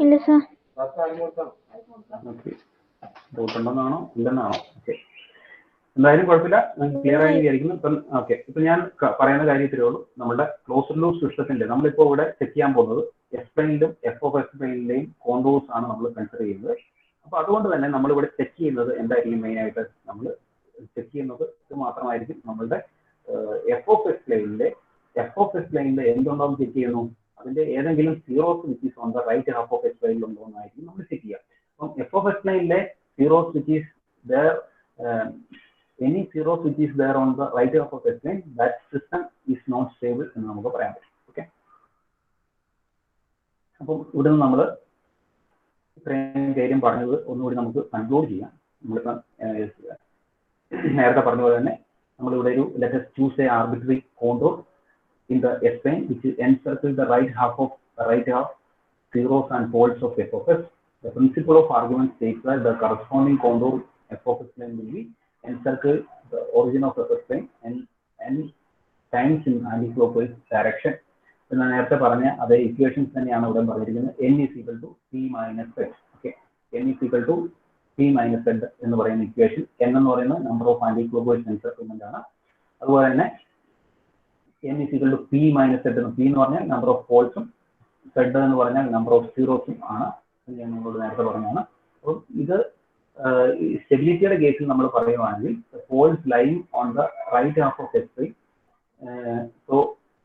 ഇല്ല sir. Okay, doubt ഉണ്ടെന്നാണോ ഇല്ലെന്നാണോ? Okay, എന്തായാലും കുഴപ്പമില്ല, ക്ലിയർ ആയി വിചാരിക്കുന്നു. ഇപ്പം ഓക്കെ, ഇപ്പൊ ഞാൻ പറയുന്ന കാര്യത്തിലേ ഉള്ളൂ. നമ്മുടെ ക്ലോസ്ഡ് ലൂപ്പ് സിസ്റ്റത്തിന്റെ നമ്മളിപ്പോ ഇവിടെ ചെക്ക് ചെയ്യാൻ പോകുന്നത് എസ് പ്ലെയിനിലും എഫ് ഓഫ് എസ് പ്ലെയിനിലെയും കോണ്ടൂർസ് ആണ് നമ്മൾ കൺസിഡർ ചെയ്യുന്നത്. അപ്പൊ അതുകൊണ്ട് തന്നെ നമ്മളിവിടെ ചെക്ക് ചെയ്യുന്നത് എന്തായിരിക്കും? മെയിൻ ആയിട്ട് നമ്മൾ ചെക്ക് ചെയ്യുന്നത് ഇത് മാത്രമായിരിക്കും. നമ്മളുടെ എഫ് ഓഫ് എസ് പ്ലെയിനിലെ എന്തുണ്ടോന്ന് ചെക്ക് ചെയ്യുന്നു, അതിന്റെ ഏതെങ്കിലും zeros which is on the right half of S പ്ലെയിനിൽ ഉണ്ടോ എന്നായിരിക്കും നമ്മൾ ചെക്ക് ചെയ്യുക. അപ്പം എഫ് ഓഫ് എസ് പ്ലെയിനിലെ zeros which is there any zeros which is there on the right half of S plane, that system is not stable എന്ന് നമുക്ക് പറയാൻ പറ്റും. ഓക്കെ, അപ്പം ഇവിടെ നിന്ന് നമ്മൾ ഇത്രയും കാര്യം പറഞ്ഞത് ഒന്നുകൂടി നമുക്ക് കൺക്ലൂഡ് ചെയ്യാം. നമ്മളിപ്പം നേരത്തെ പറഞ്ഞ പോലെ തന്നെ നമ്മളിവിടെ ഒരു let us choose a arbitrary contour in the S plane which encircles the right half zeros and poles of f of s. The principle of argument states that the corresponding contour f of s plane will be encircle the origin of the plane and times in anti-clockwise direction. എന്ന് നേരത്തെ പറഞ്ഞ അതേ equations തന്നെയാണ് ഇവിടെ പറഞ്ഞിരിക്കുന്നത്. n is equal to p minus z. Okay, n is equal to p minus z എന്ന് പറയുന്ന equation. n എന്ന് പറയുന്നത് നമ്പർ ഓഫ് ആന്റി-ക്ലോക്ക്വൈസ് എൻസർക്കിൾമെന്റ് ആണ്. അതുപോലെ തന്നെ n is equal to p minus z. p എന്ന് പറഞ്ഞാൽ നമ്പർ ഓഫ് പോൾസും z എന്ന് പറഞ്ഞാൽ നമ്പർ ഓഫ് സീറോസും ആണ്. ഞാൻ നിങ്ങളോട് നേരത്തെ പറഞ്ഞതാണ്. അപ്പം ഇത് സ്റ്റെബിലിറ്റിയുടെ കേസിൽ നമ്മൾ പറയുവാണെങ്കിൽ poles lying on the right half of S plane. So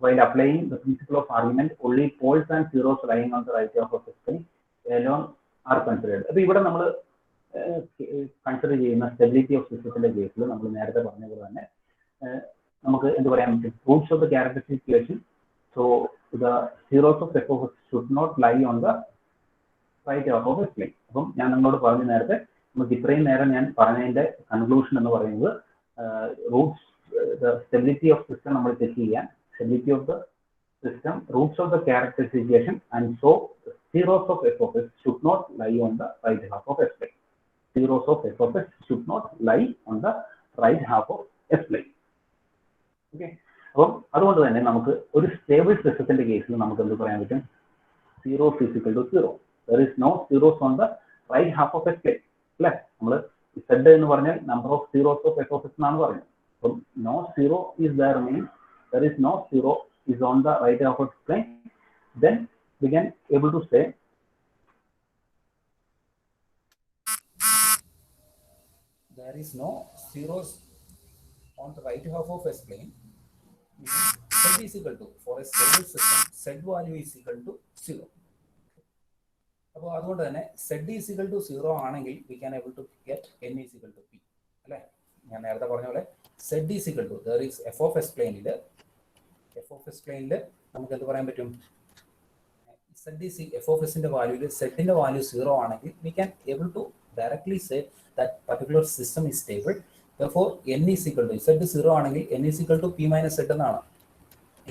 while applying the principle of argument, only poles and zeros lying on the right half of S plane alone are considered. അപ്പോൾ ഇവിടെ നമ്മൾ consider ചെയ്യുന്ന stability of സിസ്റ്റത്തിന്റെ കേസിൽ നമ്മൾ നേരത്തെ പറഞ്ഞ പോലെ തന്നെ നമുക്ക് എന്ത് പറയാൻ പറ്റും? Roots of the characteristic equation. So the zeros of F of S should not lie on the right half of S plane. അപ്പം ഞാൻ നിങ്ങളോട് പറഞ്ഞു നേരത്തെ, നമുക്ക് ഇത്രയും നേരം ഞാൻ പറഞ്ഞതിന്റെ കൺക്ലൂഷൻ എന്ന് പറയുന്നത് Roots the stability of system നമ്മൾ ചെക്ക് ചെയ്യാൻ, stability of the system, roots of the characteristic equation, and so the zeros of f of s should not lie on the right half of s plane. Zeros of f of s should not lie on the right half of s plane. Okay, അപ്പം അതുകൊണ്ട് തന്നെ നമുക്ക് ഒരു stable സിസ്റ്റത്തിന്റെ കേസിൽ നമുക്ക് എന്ത് പറയാൻ പറ്റും? zeros is equal to 0. There is no zeros on the right half of s plane. അല്ലെ, നമ്മൾ z എന്ന് പറഞ്ഞാൽ number of zeros of f of s എന്നാണ് പറഞ്ഞത്. അപ്പം no zero is there means there is no zero is on the right half of the plane. Then we can able to say there is no zeros on the right half of S plane. Z is equal to, for a stable system, Z value is equal to 0. അപ്പോൾ അതുകൊണ്ട് തന്നെ Z is equal to 0 ആണെങ്കിൽ we can able to get n is equal to p. അല്ലേ, ഞാൻ നേരത്തെ പറഞ്ഞ പോലെ Z is equal to, there is f of S പ്ലെയിനിൽ നമുക്ക് എന്ത് പറയാൻ പറ്റും? എഫ് ഓഫ് എസിന്റെ വാല്യൂവിൽ സെറ്റിന്റെ വാല്യൂ 0 ആണെങ്കിൽ we can able to directly say that particular system is stable. Therefore n is equal to, z 0 ആണെങ്കിൽ n is equal to p minus z എന്നാണ്.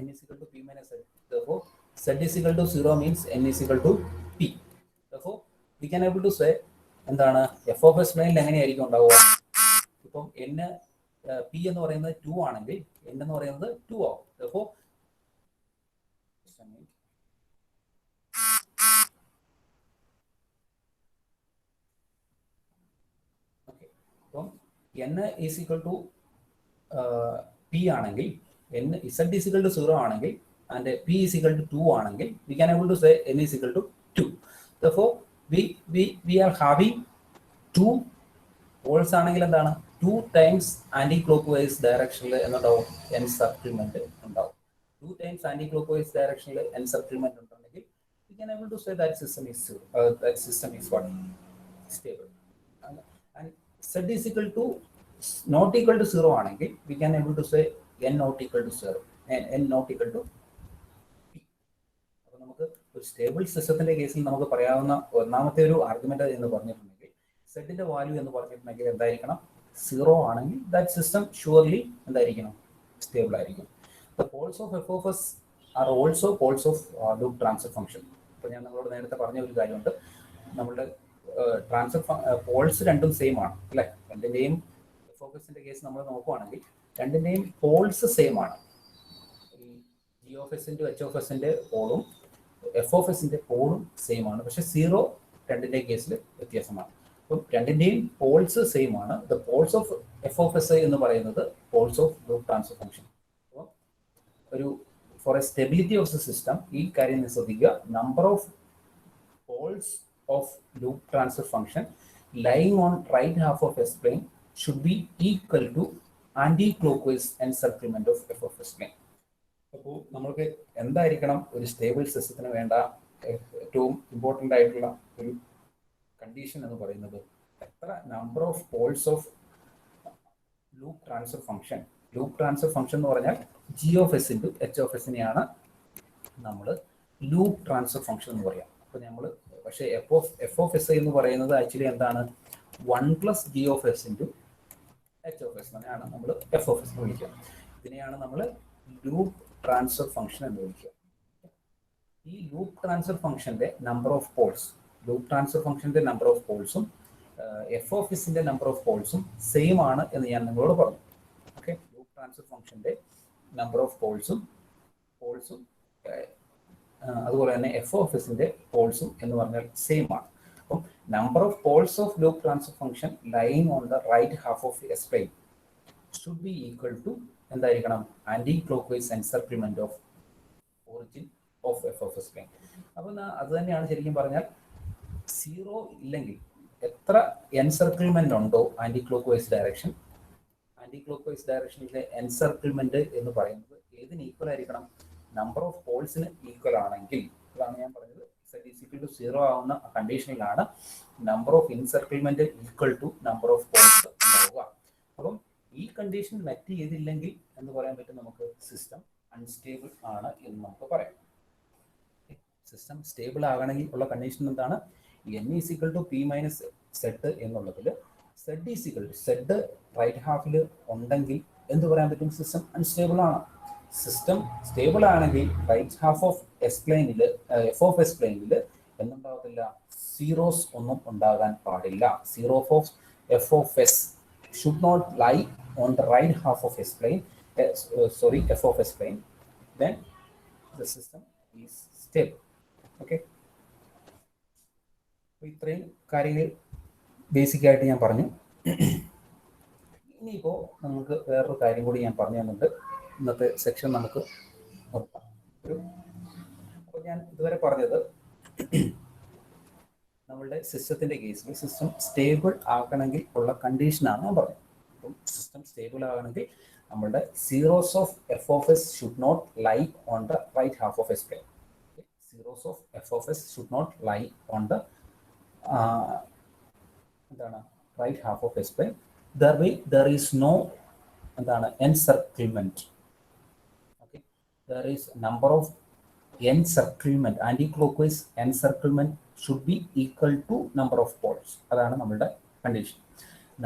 n is equal to p minus z. Therefore z is equal to 0 means n is equal to p. Therefore we can able to say എന്താണ് F of S പ്ലെയിനിൽ എങ്ങനെയായിരിക്കും ഉണ്ടാവുക? ഇപ്പം n p എന്ന് പറയുന്നത് 2 ആണെങ്കിൽ n എന്ന് പറയുന്നത് 2 ആവും. Therefore okay, അപ്പം n is equal to p ആണെങ്കിൽ n z is equal to 0 ആണെങ്കിൽ and p is equal to 2 ആണെങ്കിൽ we can able to say n is equal to 2. Therefore we are having 2 poles ആണെങ്കിൽ എന്താണ് 2 times anti-clockwise direction എന്നുണ്ടാവും encirclement ഉണ്ടാവും. 2 times anti-clockwise direction encirclement ഉണ്ടെങ്കിൽ we can able to say that system is what? Stable. And z is equal to not equal to 0 ആണെങ്കിൽ we can able to say n not equal to 0, n not equal to p. ഒരു stable സിസ്റ്റത്തിന്റെ കേസിൽ നമുക്ക് പറയാവുന്ന ഒന്നാമത്തെ ഒരു argument എന്ന് പറഞ്ഞിട്ടുണ്ടെങ്കിൽ സെഡിന്റെ വാല്യൂ എന്ന് പറഞ്ഞിട്ടുണ്ടെങ്കിൽ എന്തായിരിക്കണം? 0 ആണെങ്കിൽ ദാറ്റ് സിസ്റ്റം ഷുവർലി എന്തായിരിക്കണം? സ്റ്റേബിൾ ആയിരിക്കും. The poles of F of S are also Paul's of loop transfer function. അപ്പോൾ ഞാൻ നിങ്ങളോട് നേരത്തെ പറഞ്ഞ ഒരു കാര്യമുണ്ട്, നമ്മളുടെ ട്രാൻസ്ഫർ പോൾസ് രണ്ടും സെയിം ആണ് അല്ലെ. രണ്ടിന്റെയും എഫ് ഓഫ് എസിന്റെ കേസ് നമ്മൾ നോക്കുവാണെങ്കിൽ രണ്ടിന്റെയും പോൾസ് സെയിം ആണ്. ഈ G of S into H of എസിന്റെ പോളും എഫ് ഓഫ് എസിന്റെ പോളും സെയിം ആണ്. പക്ഷെ 0 രണ്ടിന്റെയും കേസിൽ വ്യത്യാസമാണ്. അപ്പം രണ്ടിന്റെയും പോൾസ് സെയിം ആണ്. The poles of F of S എന്ന് പറയുന്നത് poles of loop transfer function. അപ്പോൾ ഒരു for a stability of the system ഈ കാര്യം ശ്രദ്ധിക്കുക. Number of poles of loop transfer function lying on right half of S plane should be equal to anti-clockwise encirclement of f of S plane. അപ്പോൾ നമ്മൾക്ക് എന്തായിരിക്കണം ഒരു stable സിസ്റ്റത്തിന് വേണ്ട ഏറ്റവും ഇമ്പോർട്ടൻ്റ് ആയിട്ടുള്ള ഒരു കണ്ടീഷൻ എന്ന് പറയുന്നത്? എത്ര number of poles of loop transfer function. Loop transfer function എന്ന് പറഞ്ഞാൽ G of S into H of എസിനെയാണ് നമ്മൾ ലൂപ്പ് ട്രാൻസ്ഫർ ഫംഗ്ഷൻ എന്ന് പറയാം. അപ്പോൾ നമ്മൾ പക്ഷേ എഫ് ഓഫ് എസ് എന്ന് പറയുന്നത് ആക്ച്വലി എന്താണ്? 1 + G of S into H of S തന്നെയാണ് നമ്മൾ എഫ് ഓഫ് എസ് എന്ന് വിളിക്കുക. ഇതിനെയാണ് നമ്മൾ ലൂപ്പ് ട്രാൻസ്ഫർ ഫംഗ്ഷൻ എന്ന് വിളിക്കുക. ഈ ലൂപ്പ് ട്രാൻസ്ഫർ ഫംഗ്ഷന്റെ number of Paul's, loop transfer ഫംഗ്ഷന്റെ നമ്പർ ഓഫ് പോൾസും എഫ് ഓഫ് എസിന്റെ നമ്പർ ഓഫ് പോൾസും സെയിം ആണ് എന്ന് ഞാൻ നിങ്ങളോട് പറഞ്ഞു. ഓക്കെ, ലൂപ്പ് ട്രാൻസ്ഫർ ഫംഗ്ഷന്റെ നമ്പർ ഓഫ് പോൾസും അതുപോലെ തന്നെ എഫ് ഓഫ് എസിന്റെ പോൾസും എന്ന് പറഞ്ഞാൽ സെയിം ആണ്. അപ്പം number of poles of loop transfer function lying on the right half of S plane should be equal to എന്തായിരിക്കണം? Anti clock vice encirclement of origin of F of S plane. അപ്പം അത് തന്നെയാണ് ശരിക്കും പറഞ്ഞാൽ 0 ഇല്ലെങ്കിൽ എത്ര എൻസർക്കിൾമെന്റ് ഉണ്ടോ anti clock vice direction, anti clock vice ഡയറക്ഷനിലെ എൻസർക്കിൾമെന്റ് എന്ന് പറയുന്നത് ഏതിന് ഈക്വൽ ആയിരിക്കണം? നമ്പർ ഓഫ് പോൾസിന് ഈക്വൽ ആണെങ്കിൽ, അതാണ് ഞാൻ പറഞ്ഞത്, സെറ്റ് ഈസ് ഈക്വൽ ടു 0 ആവുന്ന കണ്ടീഷനിലാണ് number of encirclement equal to number of poles ഉണ്ടാവുക. അപ്പം ഈ കണ്ടീഷൻ മെറ്റ് ചെയ്തില്ലെങ്കിൽ എന്ന് പറയാൻ പറ്റും നമുക്ക് സിസ്റ്റം അൺസ്റ്റേബിൾ ആണ് എന്ന് നമുക്ക് പറയാം. സിസ്റ്റം സ്റ്റേബിൾ ആകണമെങ്കിൽ ഉള്ള കണ്ടീഷൻ എന്താണ്? n is equal to P minus Z എന്നുള്ളതിൽ Z is equal to Z right ഹാഫിൽ ഉണ്ടെങ്കിൽ എന്ത് പറയാൻ പറ്റും? സിസ്റ്റം അൺസ്റ്റേബിൾ ആണ്. സിസ്റ്റം സ്റ്റേബിൾ ആണെങ്കിൽ റൈറ്റ് ഹാഫ് ഓഫ് എസ് പ്ലെയിനിൽ എഫ് ഓഫ് എസ് പ്ലെയിനിൽ എന്തുണ്ടാകത്തില്ല? സീറോസ് ഒന്നും ഉണ്ടാകാൻ പാടില്ല. Zero of F of S should not lie on the right half of S plane, sorry F of S plane, then the system is stable. Okay, ഇത്രയും കാര്യങ്ങൾ basic ആയിട്ട് ഞാൻ പറഞ്ഞു. ഇനിയിപ്പോൾ നമുക്ക് വേറൊരു കാര്യം കൂടി ഞാൻ പറഞ്ഞു തന്നിട്ട് ഇന്നത്തെ സെക്ഷൻ നമുക്ക് നോക്കാം. അപ്പോൾ ഞാൻ ഇതുവരെ പറഞ്ഞത് നമ്മളുടെ സിസ്റ്റത്തിന്റെ കേസിൽ സിസ്റ്റം സ്റ്റേബിൾ ആക്കണമെങ്കിൽ ഉള്ള കണ്ടീഷനാണ് ഞാൻ പറഞ്ഞത്. അപ്പം സിസ്റ്റം സ്റ്റേബിൾ ആകണമെങ്കിൽ നമ്മളുടെ zeros of F of S should not lie on the right half of S plane. Zeros of F of S should not lie on the എന്താണ് right half of S plane. there is no എന്താണ് encirclement. Okay, there is number of encirclement, anti-clockwise encirclement should be equal to number of poles. അതാണ് നമ്മളുടെ condition.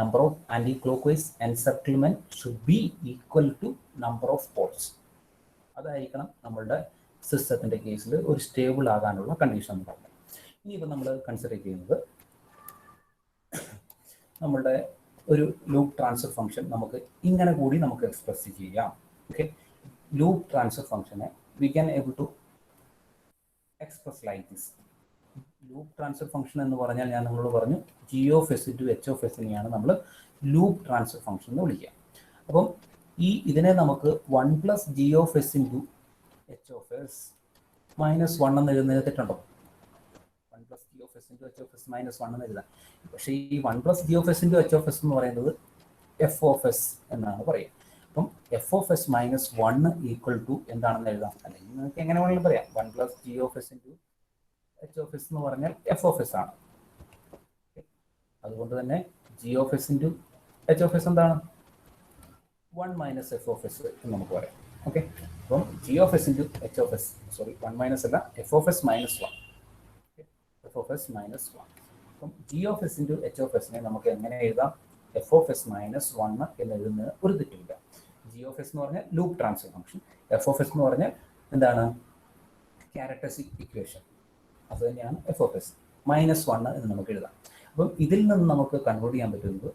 number of anti-clockwise encirclement should be equal to number of poles. അതായിരിക്കണം നമ്മളുടെ സിസ്റ്റത്തിന്റെ കേസിൽ ഒരു stable ആകാനുള്ള condition എന്ന് പറയുന്നത്. ഇനിയിപ്പോൾ നമ്മൾ കൺസിഡർ ചെയ്യുന്നത് നമ്മളുടെ ഒരു ലൂപ്പ് ട്രാൻസ്ഫർ ഫംഗ്ഷൻ നമുക്ക് ഇങ്ങനെ കൂടി നമുക്ക് എക്സ്പ്രസ് ചെയ്യാം. ഓക്കെ, ലൂപ്പ് ട്രാൻസ്ഫർ ഫംഗ്ഷനെ we can able to express like this. Loop transfer function എന്ന് പറഞ്ഞാൽ ഞാൻ നിങ്ങളോട് പറഞ്ഞു G of S to H of എസിനെയാണ് നമ്മൾ ലൂപ്പ് ട്രാൻസ്ഫർ ഫംഗ്ഷൻ എന്ന് വിളിക്കുക. അപ്പം ഇതിനെ നമുക്ക് 1 + G of S into H of S minus 1 എന്ന് എഴുതുന്നത് തെറ്റുണ്ടോ? 1 + G of S into H of S minus 1 എന്ന് എഴുതാം. പക്ഷേ ഈ 1 + G of S into H of S എന്ന് പറയുന്നത് എഫ് ഓഫ് എസ് എന്നാണ് പറയുക. അപ്പം F of S minus 1 equal to എന്താണെന്ന് എഴുതാം. അല്ലെങ്കിൽ നിങ്ങൾക്ക് എങ്ങനെ വേണമെങ്കിലും പറയാം 1 + G of S into H of S എന്ന് പറഞ്ഞാൽ എഫ് ഓഫ് എസ് ആണ്. അതുകൊണ്ട് തന്നെ G of S into H of S എന്താണ്? 1 - എഫ് ഓഫ് എസ് എന്ന് നമുക്ക് പറയാം. ഓക്കെ, അപ്പം G of S into H of S, sorry 1 minus അല്ല, F of S minus 1, F of S minus 1. അപ്പം G of S into H of എസിനെ നമുക്ക് എങ്ങനെ എഴുതാം? എഫ് ഓഫ് എസ് മൈനസ് 1 എന്ന് എഴുതുന്നതിന് ഒരു തെറ്റില്ല. ജി ഓഫ് എസ് എന്ന് പറഞ്ഞാൽ loop transfer function, F of S എന്ന് പറഞ്ഞാൽ എന്താണ്? Characteristic equation. അത് തന്നെയാണ് എഫ് ഓഫ് എസ് മൈനസ് 1 എന്ന് നമുക്ക് എഴുതാം. അപ്പം ഇതിൽ നിന്ന് നമുക്ക് കൺക്ലൂഡ് ചെയ്യാൻ പറ്റുന്നത്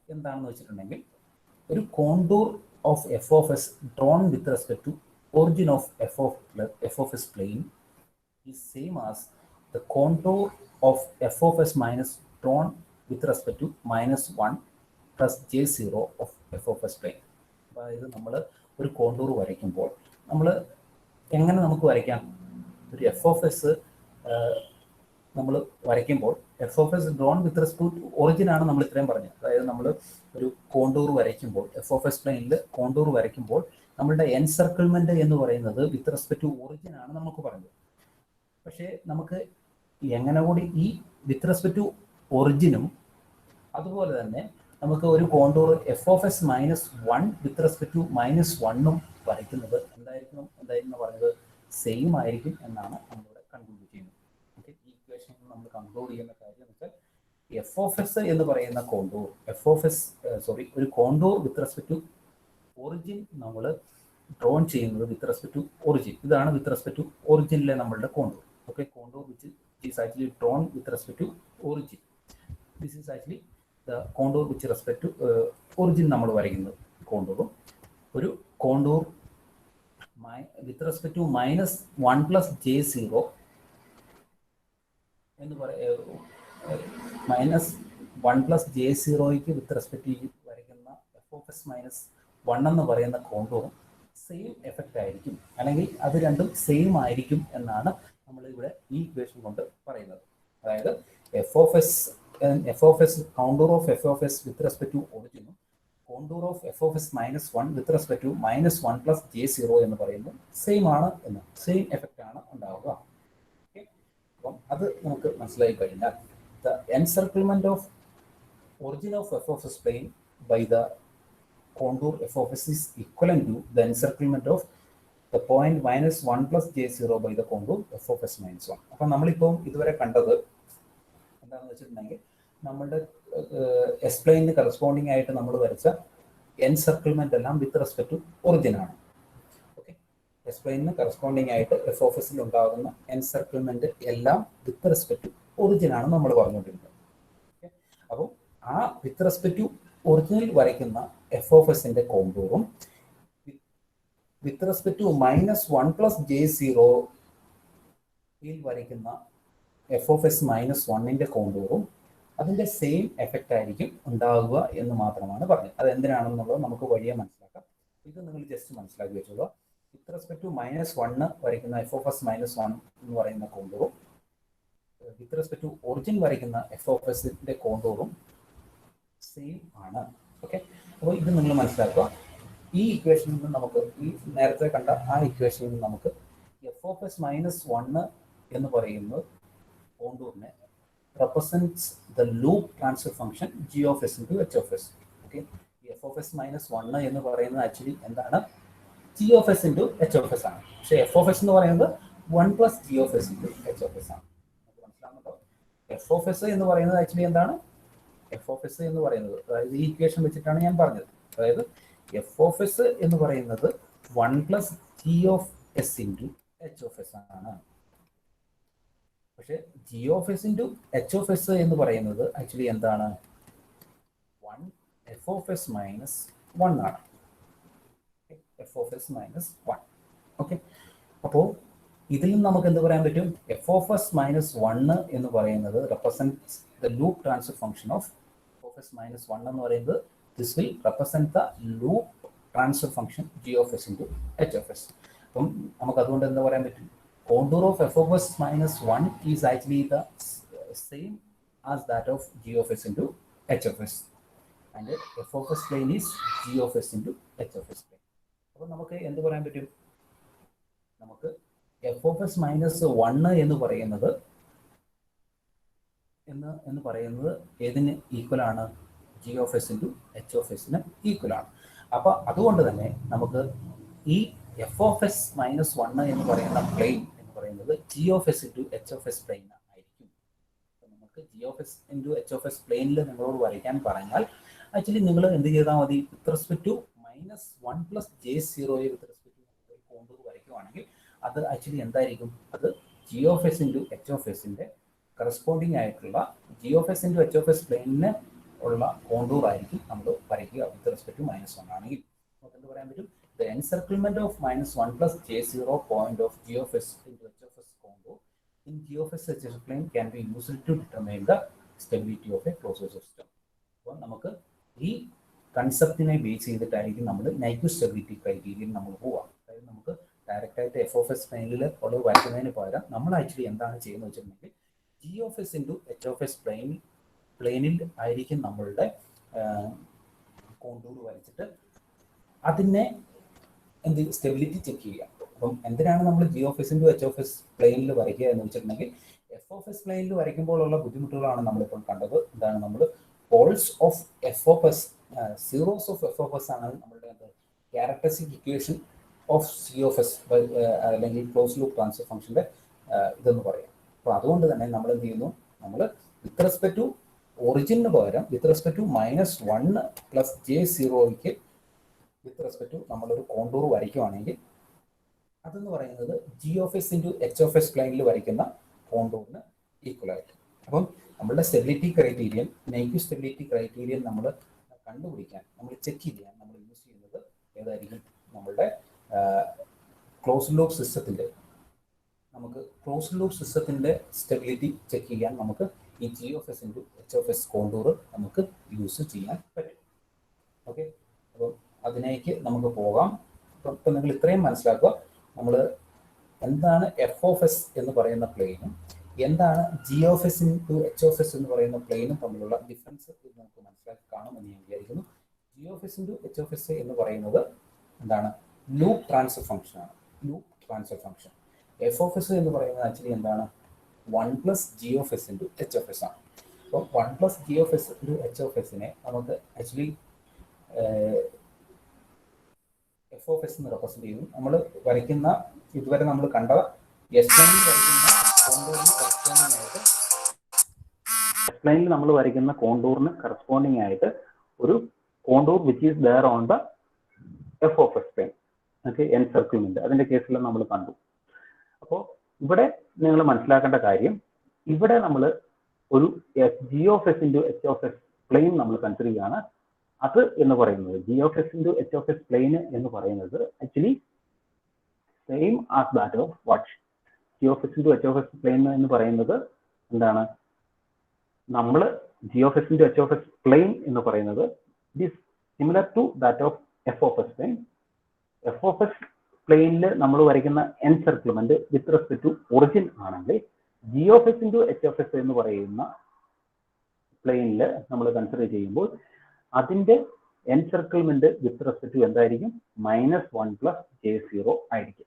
എന്താണെന്ന് വെച്ചിട്ടുണ്ടെങ്കിൽ, ഒരു contour of F of S drawn with respect to origin of F of S plane is same as the contour of F of S minus drawn with respect to -1 plus J0 of F of S plane. അതായത് നമ്മൾ ഒരു contour വരയ്ക്കുമ്പോൾ നമ്മൾ എങ്ങനെ നമുക്ക് വരയ്ക്കാം? ഒരു F of S നമ്മൾ വരയ്ക്കുമ്പോൾ F of S drawn with respect to origin ആണ് നമ്മൾ ഇത്രയും പറഞ്ഞത്. അതായത് നമ്മൾ ഒരു കോണ്ടൂർ വരയ്ക്കുമ്പോൾ, എഫ് ഓഫ് എസ് പ്ലെയിനിൽ കോണ്ടൂർ വരയ്ക്കുമ്പോൾ നമ്മളുടെ എൻസർക്കിൾമെന്റ് എന്ന് പറയുന്നത് വിത്ത് റെസ്പെക്ട് ടു ഒറിജിൻ ആണ് നമുക്ക് പറഞ്ഞത്. പക്ഷേ നമുക്ക് എങ്ങനെ കൂടി ഈ വിത്ത് റെസ്പെക്ട് ടു ഒറിജിനും അതുപോലെ തന്നെ നമുക്ക് ഒരു contour F of S -1 with respect to -1 വരയ്ക്കുന്നത് എന്തായിരുന്നു പറഞ്ഞത്? സെയിം ആയിരിക്കും എന്നാണ് നമ്മളിവിടെ കൺക്ലൂഡ് ചെയ്യുന്നത്. ഓക്കെ, ഈ ഇക്വേഷൻ നമ്മൾ കൺക്ലൂഡ് ചെയ്യുന്ന കാര്യം എന്ന് വെച്ചാൽ എഫ് ഓഫ് എസ് എന്ന് പറയുന്ന കോണ്ടൂർ, ഒരു contour with respect to origin നമ്മൾ ഡ്രോൺ ചെയ്യുന്നത് വിത്ത് റെസ്പെക്ട് ടു ഒറിജിൻ. ഇതാണ് വിത്ത് റെസ്പെക്ട് ടു ഒറിജിനിലെ നമ്മളുടെ contour. Okay, contour which is actually drawn with respect to origin. This is actually the contour which respect to origin നമ്മൾ വരയ്ക്കുന്നത് കോണ്ടൂറും. ഒരു contour with respect to -1 plus J0 എന്ന് -1 plus J0ക്ക് with respect to വരയ്ക്കുന്ന F of S -1 എന്ന് പറയുന്ന കോണ്ടൂറും same effect ആയിരിക്കും, അല്ലെങ്കിൽ അത് രണ്ടും സെയിം ആയിരിക്കും എന്നാണ് നമ്മൾ ഇവിടെ ഈ ഇക്വേഷൻ കൊണ്ട് പറയുന്നത്. അതായത് F of S contour of F of S with respect to ഒറിജിനും contour of F of S -1 with respect to -1 plus J0 എന്ന് പറയുന്നത് സെയിം ആണ് എന്ന്, സെയിം എഫക്റ്റ് ആണ് ഉണ്ടാവുക. ഓക്കെ, അപ്പം അത് നമുക്ക് മനസ്സിലായി കഴിഞ്ഞാൽ the encirclement of origin of F of S plane by the contour F of S is equivalent to the encirclement of the point -1 plus J0 by the contour F of S -1. അപ്പം നമ്മളിപ്പം ഇതുവരെ കണ്ടത് എന്താണെന്ന് വെച്ചിട്ടുണ്ടെങ്കിൽ, നമ്മളുടെ S പ്ലെയിനിന് corresponding ആയിട്ട് നമ്മൾ വരച്ച എൻസർക്കിൾമെന്റ് എല്ലാം വിത്ത് റെസ്പെക്ട് ടു ഒറിജിൻ ആണ്. ഓക്കെ, എസ് പ്ലെയിനിന് കറസ്പോണ്ടിങ് ആയിട്ട് എഫ് ഓഫ് എസിൽ ഉണ്ടാകുന്ന എൻസർക്കിൾമെന്റ് എല്ലാം വിത്ത് റെസ്പെക്ട് ടു ഒറിജിൻ ആണ് നമ്മൾ പറഞ്ഞുകൊണ്ടിരുന്നത്. ഓക്കെ, അപ്പോൾ ആ വിത്ത് റെസ്പെക്ട് ടു ഒറിജിനിൽ വരയ്ക്കുന്ന എഫ് ഓഫ് എസിന്റെ കോണ്ടൂറും with respect to -1 plus J0 വരയ്ക്കുന്ന എഫ് ഓഫ് എസ് -1ന്റെ കോണ്ടൂറും അതിന്റെ സെയിം എഫക്റ്റ് ആയിരിക്കും ഉണ്ടാവുക എന്ന് മാത്രമാണ് പറഞ്ഞത്. അത് എന്തിനാണെന്നുള്ളത് നമുക്ക് വഴിയെ മനസ്സിലാക്കാം. ഇത് നിങ്ങൾ ജസ്റ്റ് മനസ്സിലാക്കി വെച്ചോളൂ. വിത്ത് റെസ്പെക്ട് ടു -1 വരയ്ക്കുന്ന എഫ് ഓഫ് എസ് -1 എന്ന് പറയുന്ന കോണ്ടൂറും വിത്ത് റെസ്പെക്ട് ടു ഒറിജിൻ വരയ്ക്കുന്ന എഫ് ഓഫ് എസിന്റെ കോണ്ടൂറും സെയിം ആണ്. ഓക്കെ, അപ്പോൾ ഇത് നിങ്ങൾ മനസ്സിലാക്കുക. ഈ ഇക്വേഷനിൽ നിന്ന് നമുക്ക്, ഈ നേരത്തെ കണ്ട ആ ഇക്വേഷനിൽ നിന്ന് നമുക്ക് എഫ് ഓഫ് എസ് -1 എന്ന് പറയുന്നത് കോണ്ടൂറിനെ represents the loop transfer function g of s into h of s. Okay, f of s -1 എന്ന് പറയുന്നത് ആക്ച്വലി എന്താണ്? g of s into h of s ആണ്. പക്ഷേ f of s എന്ന് പറയുന്നത് 1 plus g of s into h of s ആണ്. നമുക്ക് മനസ്സിലാകുന്നുണ്ടോ? f of s എന്ന് പറയുന്നത് ആക്ച്വലി എന്താണ്? f of s എന്ന് പറയുന്നത്, അതായത് ഈ ഇക്വേഷൻ വെച്ചിട്ടാണ് ഞാൻ പറഞ്ഞത്. അതായത് f of s എന്ന് പറയുന്നത് 1 plus g of s into h of s ആണ്. പക്ഷെ G of S into H of S എന്ന് പറയുന്നത് ആക്ച്വലി എന്താണ്? 1 എഫ് ഓഫ് എസ് -1 ആണ്. F of S -1. ഓക്കെ, അപ്പോൾ ഇതിൽ നിന്ന് നമുക്ക് എന്ത് പറയാൻ പറ്റും? എഫ് ഓഫ് എസ് -1 എന്ന് പറയുന്നത് represents the loop transfer function of F S -1 എന്ന് പറയുന്നത് this will represent the loop transfer function G of S into H of S. അപ്പം നമുക്ക് അതുകൊണ്ട് എന്താ പറയാൻ പറ്റും? Contour of f of s -1 is actually the same as that of g of s into h of s, and f of s plane is g of s into h of s plane. അപ്പോൾ നമുക്ക് എന്ത് പറയാൻ പറ്റും? നമുക്ക് f of s -1 എന്ന് പറയുന്നത് ഏതിന് equal ആണ്? g of s into h of s ന് ഈക്വൽ ആണ്. അപ്പോൾ അതുകൊണ്ട് തന്നെ നമുക്ക് ഈ എഫ് ഓഫ് എസ് മൈനസ് 1 എന്ന് പറയുന്ന പ്ലെയിൻ എന്ന് പറയുന്നത് G of S into H of S plane ആയിരിക്കും. നമുക്ക് G of S into H of S പ്ലെയിനിൽ നിങ്ങളോട് വരയ്ക്കാൻ പറഞ്ഞാൽ ആക്ച്വലി നിങ്ങൾ എന്ത് ചെയ്താൽ മതി, with respect to -1 plus J0 with respect to contour വരയ്ക്കുവാണെങ്കിൽ അത് ആക്ച്വലി എന്തായിരിക്കും, അത് G of S into H of എസിൻ്റെ കറസ്പോണ്ടിങ് ആയിട്ടുള്ള G of S into H of S പ്ലെയിനിന് ഉള്ള കോണ്ടൂർ ആയിരിക്കും നമ്മൾ വരയ്ക്കുക വിത്ത് റെസ്പെക്ട് ടു -1 ആണെങ്കിൽ. നമുക്ക് എന്ത് പറയാൻ പറ്റും, the encirclement of -1 plus J0 point of G of S into H of S contour in G of S H of S plane can be used to determine the stability of a closed system. അപ്പോൾ നമുക്ക് ഈ കൺസെപ്റ്റിനെ base ചെയ്തിട്ടായിരിക്കും നമ്മൾ Nyquist stability criterion നമ്മൾ പോവാം. അതായത് നമുക്ക് direct ആയിട്ട് F of S പ്ലെയിനിൽ ഉള്ളത് വരയ്ക്കുന്നതിന് പകരം നമ്മൾ ആക്ച്വലി എന്താണ് ചെയ്യുന്നത് വെച്ചിട്ടുണ്ടെങ്കിൽ G of S into H of S പ്ലെയിനിൽ ആയിരിക്കും നമ്മളുടെ കോണ്ടൂർ വരച്ചിട്ട് അതിനെ എന്ത് സ്റ്റെബിലിറ്റി ചെക്ക് ചെയ്യാം. അപ്പം എന്തിനാണ് നമ്മൾ G of S into H of S പ്ലെയിനിൽ വരയ്ക്കുക എന്ന് വെച്ചിട്ടുണ്ടെങ്കിൽ എഫ് ഓഫ് എസ് പ്ലെയിനിൽ വരയ്ക്കുമ്പോഴുള്ള ബുദ്ധിമുട്ടുകളാണ് നമ്മളിപ്പോൾ കണ്ടത്. എന്താണ്, നമ്മൾ Paul's of F of S, zeros of F of S ആണ് നമ്മളുടെ characteristic equation of C of S അല്ലെങ്കിൽ ക്ലോസ് ലൂപ്പ് ട്രാൻസ്ഫർ ഫംഗ്ഷൻ്റെ ഇതെന്ന് പറയാം. അപ്പോൾ അതുകൊണ്ട് തന്നെ നമ്മൾ എന്ത് ചെയ്യുന്നു, നമ്മൾ വിത്ത് റെസ്പെക്ട് ടു ഒറിജിന് പകരം വിത്ത് റെസ്പെക്ട് ടു -1 പ്ലസ് J0ക്ക് വിത്ത് റെസ്പെക്ട് ടു നമ്മളൊരു കോണ്ടൂർ വരയ്ക്കുവാണെങ്കിൽ അതെന്ന് പറയുന്നത് G of S into H of S പ്ലെയിനിൽ വരയ്ക്കുന്ന കോണ്ടൂറിന് ഈക്വൽ ആയിട്ട്. അപ്പം നമ്മളുടെ stability criterion, negative stability criterion നമ്മൾ കണ്ടുപിടിക്കാൻ, നമ്മൾ ചെക്ക് ചെയ്യാൻ നമ്മൾ യൂസ് ചെയ്യുന്നത് ഏതായിരിക്കും, നമ്മളുടെ ക്ലോസ്ഡ് ലൂപ്പ് സിസ്റ്റത്തിൻ്റെ, നമുക്ക് ക്ലോസ്ഡ് ലൂപ്പ് സിസ്റ്റത്തിൻ്റെ സ്റ്റെബിലിറ്റി ചെക്ക് ചെയ്യാൻ നമുക്ക് ഈ G of S into H of S contour നമുക്ക് യൂസ് ചെയ്യാൻ പറ്റും. ഓക്കെ, അപ്പം അതിലേക്ക് നമുക്ക് പോകാം. അപ്പം നിങ്ങൾ ഇത്രയും മനസ്സിലാക്കുക, നമ്മൾ എന്താണ് എഫ് ഓഫ് എസ് എന്ന് പറയുന്ന പ്ലെയിനും എന്താണ് G of S into H of S എന്ന് പറയുന്ന പ്ലെയിനും തമ്മിലുള്ള ഡിഫറൻസ് നമുക്ക് മനസ്സിലാക്കി കാണുമെന്ന് ഞാൻ വിചാരിക്കുന്നു. G of S into H of S എന്ന് പറയുന്നത് എന്താണ്, ലൂപ്പ് ട്രാൻസ്ഫർ ഫംഗ്ഷൻ ആണ്, loop transfer function. F of S എന്ന് പറയുന്നത് ആക്ച്വലി എന്താണ്, 1 plus G of S into H of S ആണ്. അപ്പോൾ 1 plus G of S into H of എസിനെ നമുക്ക് ആക്ച്വലി എഫ് ഓഫ് എസ് എന്ന് റെപ്രസെന്റ് ചെയ്യുന്നു. നമ്മൾ വരയ്ക്കുന്ന ഇതുവരെ നമ്മൾ കണ്ട എസ് ലൈനിൽ നമ്മൾ വരയ്ക്കുന്ന കോണ്ടൂറിന് കറസ്പോണ്ടിങ് ആയിട്ട് ഒരു contour which is there on the F of S plane. Okay, encirclement അതിന്റെ കേസിൽ നമ്മൾ കണ്ടു. അപ്പോൾ ഇവിടെ നിങ്ങൾ മനസ്സിലാക്കേണ്ട കാര്യം, ഇവിടെ നമ്മൾ ഒരു G of S into H of S plane നമ്മൾ കൺസിഡർ ചെയ്യുകയാണ്. അത് എന്ന് പറയുന്നത് G of S into H of S plane എന്ന് പറയുന്നത് actually same as that of what G of S into H of S plane എന്ന് പറയുന്നത് എന്താണ്, നമ്മൾ G of S into H of S plane എന്ന് പറയുന്നത് it is similar to that of F of S plane. F of S പ്ലെയിനിൽ നമ്മൾ വരയ്ക്കുന്ന എൻസർക്കിൾമെന്റ് with respect to origin ആണെങ്കിൽ G of S into H of S എന്ന് പറയുന്ന പ്ലെയിനിൽ നമ്മൾ കൺസിഡർ ചെയ്യുമ്പോൾ അതിന്റെ എൻസർക്കിൾമെന്റ് വിത്ത് റെസ്പെക്ട് ടു എന്തായിരിക്കും, -1 പ്ലസ് J0 ആയിരിക്കും.